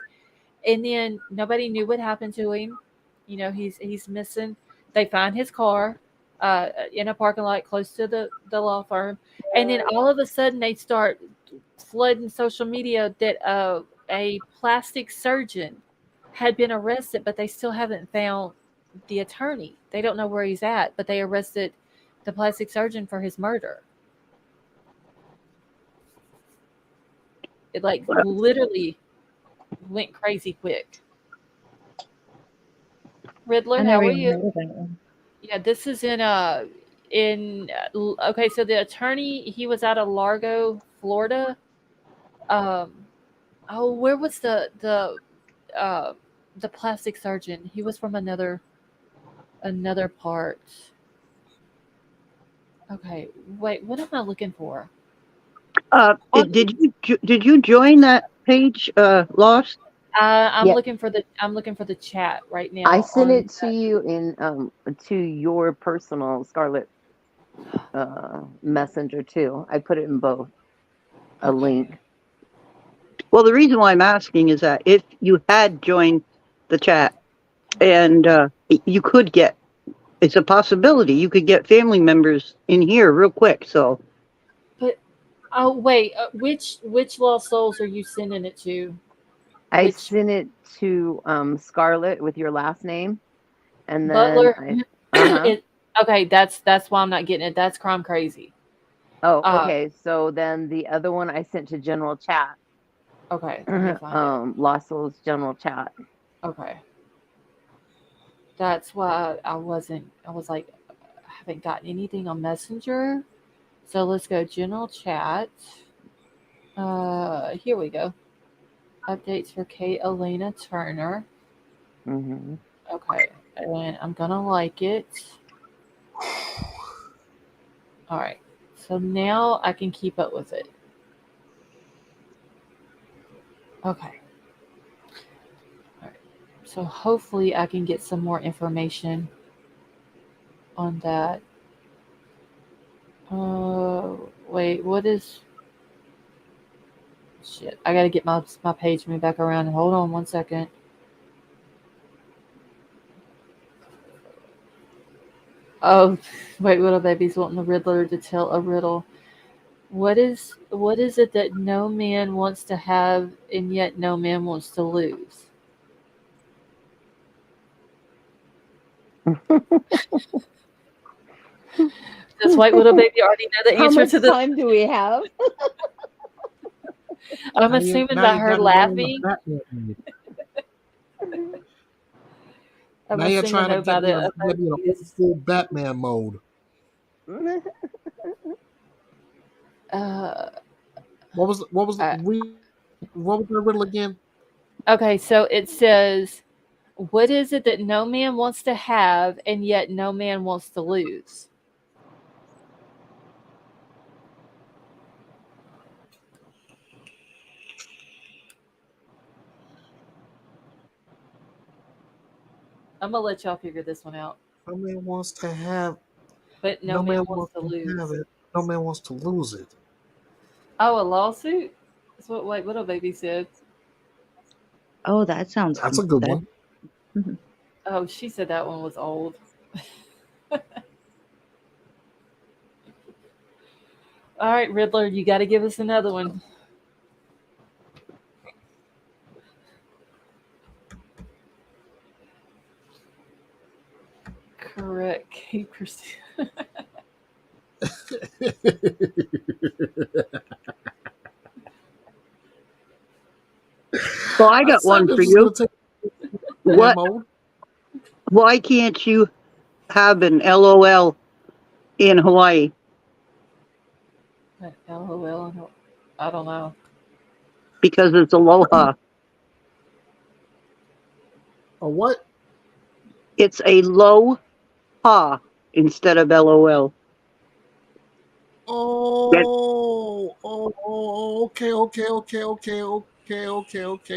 And then nobody knew what happened to him. You know, he's missing. They find his car in a parking lot close to the law firm. And then all of a sudden they start flooding social media that a plastic surgeon had been arrested, but they still haven't found the attorney. They don't know where he's at, but they arrested the plastic surgeon for his murder. It like literally went crazy quick. Riddler, how are you? Yeah, this is okay, so the attorney, he was out of Largo, Florida. Oh, where was the plastic surgeon? He was from another part. Okay, wait, what am I looking for? Did you join that page, Lost? I'm Yeah, looking for the chat right now I sent on. it to you in to your personal Scarlet messenger too. I put it in both. A link. Well, the reason why I'm asking is that if you had joined the chat and you could get, it's a possibility, you could get family members in here real quick. So, But oh wait, which Lost Souls are you sending it to? I Which sent it to Scarlet with your last name, and then Butler? I Okay, that's why I'm not getting it. That's Crime Crazy. Oh, okay. So then the other one I sent to general chat. Okay, let me find it. Lost Souls general chat. Okay. That's why I was like, I haven't gotten anything on Messenger. So let's go general chat. Here we go. Updates for Kate Elena Turner. Mm-hmm. Okay, and I'm gonna like it. All right, so now I can keep up with it. Okay. All right. So hopefully I can get some more information on that. Wait, what is? Shit, I gotta get my page moved back around. Hold on 1 second. Oh, wait, little baby's wanting the Riddler to tell a riddle. What is it that no man wants to have and yet no man wants to lose? Does White Widow Baby already know the How answer much to this? time do we have? I'm Now assuming now by you her got to go in the laughing. Batman mode. I'm Now you're assuming trying to though by get me in the a old school Batman mode. What was the riddle again? Okay, so it says, what is it that no man wants to have and yet no man wants to lose? I'm gonna let y'all figure this one out. No man wants to have. But no man wants to lose. have it. No man wants to lose it. Oh, a lawsuit? That's what White Widow Baby said. Oh, that sounds. That's a good one. Oh, she said that one was old. All right, Riddler, you got to give us another one. Correct. Kate Christine. so I got one for you. What? Why can't you have an LOL in Hawaii? LOL. I don't know. Because it's aloha. A what? It's a low ha instead of LOL. Okay.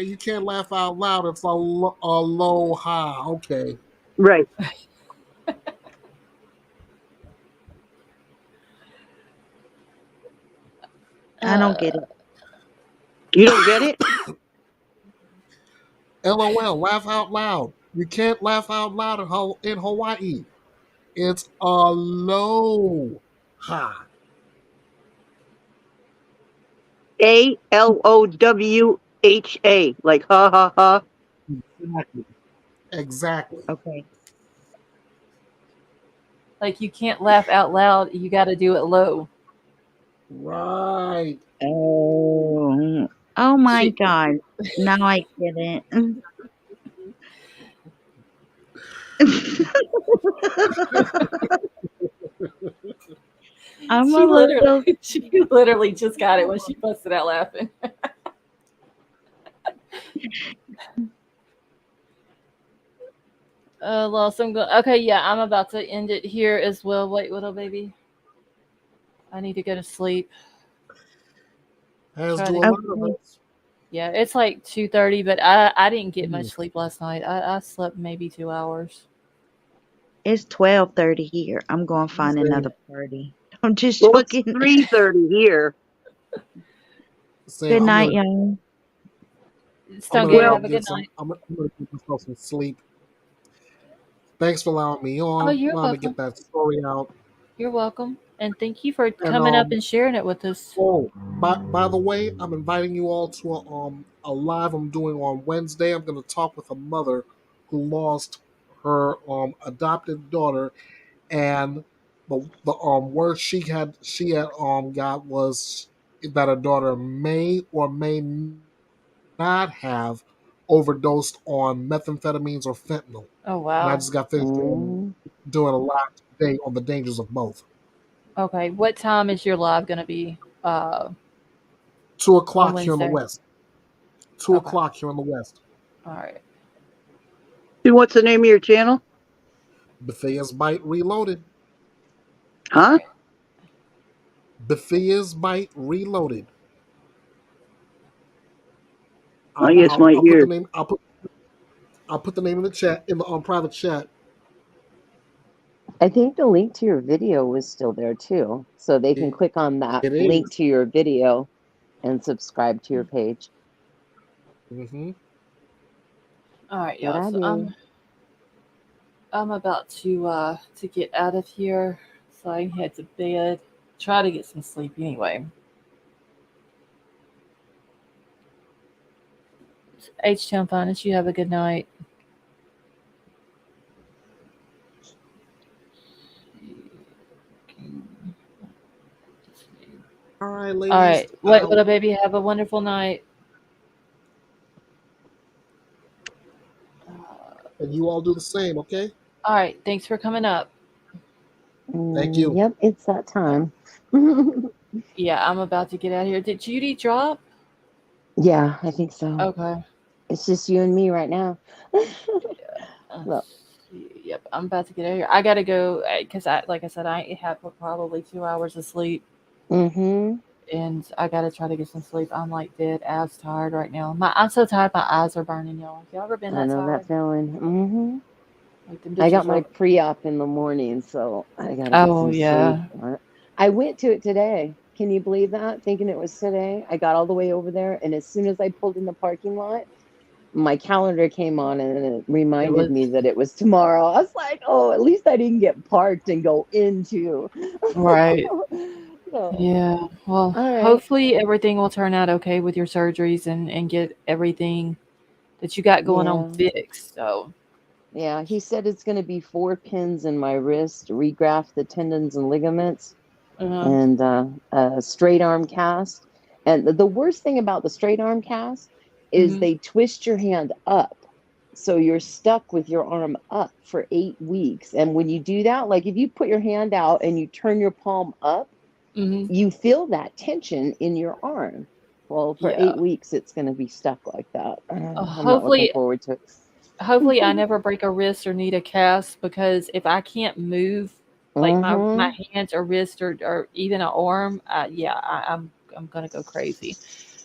You can't laugh out loud. It's a low high. Okay. Right. I don't get it. You don't get it? LOL, laugh out loud. You can't laugh out loud in Hawaii. It's a low high. ALOWHA, like ha ha ha. Exactly. Okay. Like you can't laugh out loud. You got to do it low. Right. Oh my God. Now I get it. She literally just got it when she busted out laughing. Lost. Okay, yeah, I'm about to end it here as well. Wait, little baby. I need to go to sleep. As Try do to- a lot of Okay. us. Yeah, it's like 2:30, but I didn't get much Mm. sleep last night. I slept maybe 2 hours. It's 12:30 here. I'm going to find Same. another party. I'm just Well, it's joking. 3:30 here. Same. Good I'm night, gonna, y'all. Stone I'm Gator, gonna Well, have a get good some. night. I'm gonna get myself some sleep. Thanks for allowing me Oh, on. you're Allowing me to welcome. get that story out. You're welcome. And thank you for And coming up and sharing it with us. oh, by the way, I'm inviting you all to a live I'm doing on Wednesday. I'm going to talk with a mother who lost her adopted daughter, and the word she had got was that her daughter may or may not have overdosed on methamphetamines or fentanyl. Oh, And I wow. just got finished doing a live today on the dangers of both. Okay, what time is your live going to be 2 on o'clock here in the Wednesday? West. 2 Okay. o'clock here in the West. All right. And what's the name of your channel? Bethia's Bite Reloaded. All Huh? right. Bethia's Bite Reloaded. I guess my I'll put the ears. name. I'll put the name in the chat in the private chat. I think the link to your video was still there too. So they can click on that It link is. to your video and subscribe to your page. Mm-hmm. All right, What y'all. I So do. I'm about to get out of here so I can head to bed. Try to get some sleep anyway. H-Town Finest, you have a good night. All right, ladies. All right. What little baby? Have a wonderful night. And you all do the same, okay? All right. Thanks for coming up. Thank you. Yep, it's that time. Yeah, I'm about to get out of here. Did Judy drop? Yeah, I think so. Okay. It's just you and me right now. Well, Yep, I'm about to get out of here. I gotta go because like I said, I have probably 2 hours of sleep, mm-hmm. and I gotta try to get some sleep. I'm like dead ass tired right now. I'm so tired. My eyes are burning, y'all. Have y'all ever been I that know tired? that feeling. Mm-hmm. Like them I got bitches my are. pre-op in the morning, so I gotta get Oh some yeah. sleep. I went to it today. Can you believe that? Thinking it was today. I got all the way over there, and as soon as I pulled in the parking lot, my calendar came on and it reminded me that it was tomorrow. I was like, oh, at least I didn't get parked and go into. Right. So, Yeah. Well, all right. hopefully everything will turn out okay with your surgeries and get everything that you got going on fixed. So. Yeah, he said it's going to be 4 pins in my wrist, regraft the tendons and ligaments, and a straight arm cast. And the worst thing about the straight arm cast is they twist your hand up. So you're stuck with your arm up for 8 weeks. And when you do that, like if you put your hand out and you turn your palm up, you feel that tension in your arm. Well, for 8 weeks, it's going to be stuck like that. I'm not looking forward to it. Hopefully I never break a wrist or need a cast, because if I can't move like my hands or wrist or even an arm, I'm gonna go crazy.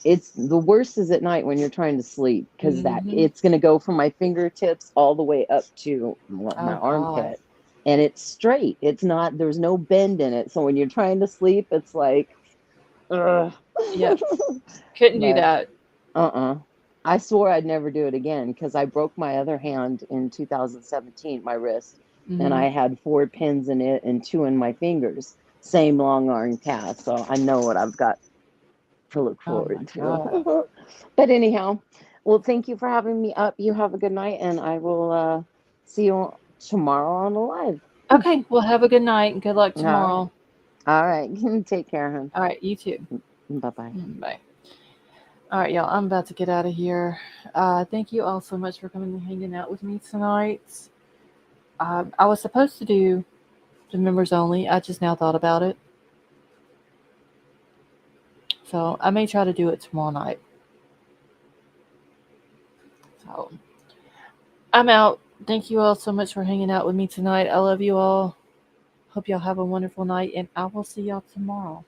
It's the worst is at night when you're trying to sleep, because that it's going to go from my fingertips all the way up to my armpit, and it's straight. It's not, there's no bend in it. So when you're trying to sleep, it's like, ugh. Yeah, couldn't do that. I swore I'd never do it again, because I broke my other hand in 2017, my wrist, and I had 4 pins in it and 2 in my fingers. Same long arm cast. So I know what I've got to look forward to. But anyhow, well, thank you for having me up. You have a good night, and I will see you tomorrow on the live. Okay, well, have a good night and good luck tomorrow. All right. Take care, hon. All right, you too. Bye-bye. Bye. All right, y'all, I'm about to get out of here. Thank you all so much for coming and hanging out with me tonight. I was supposed to do the members only. I just now thought about it. So I may try to do it tomorrow night. So I'm out. Thank you all so much for hanging out with me tonight. I love you all. Hope y'all have a wonderful night, and I will see y'all tomorrow.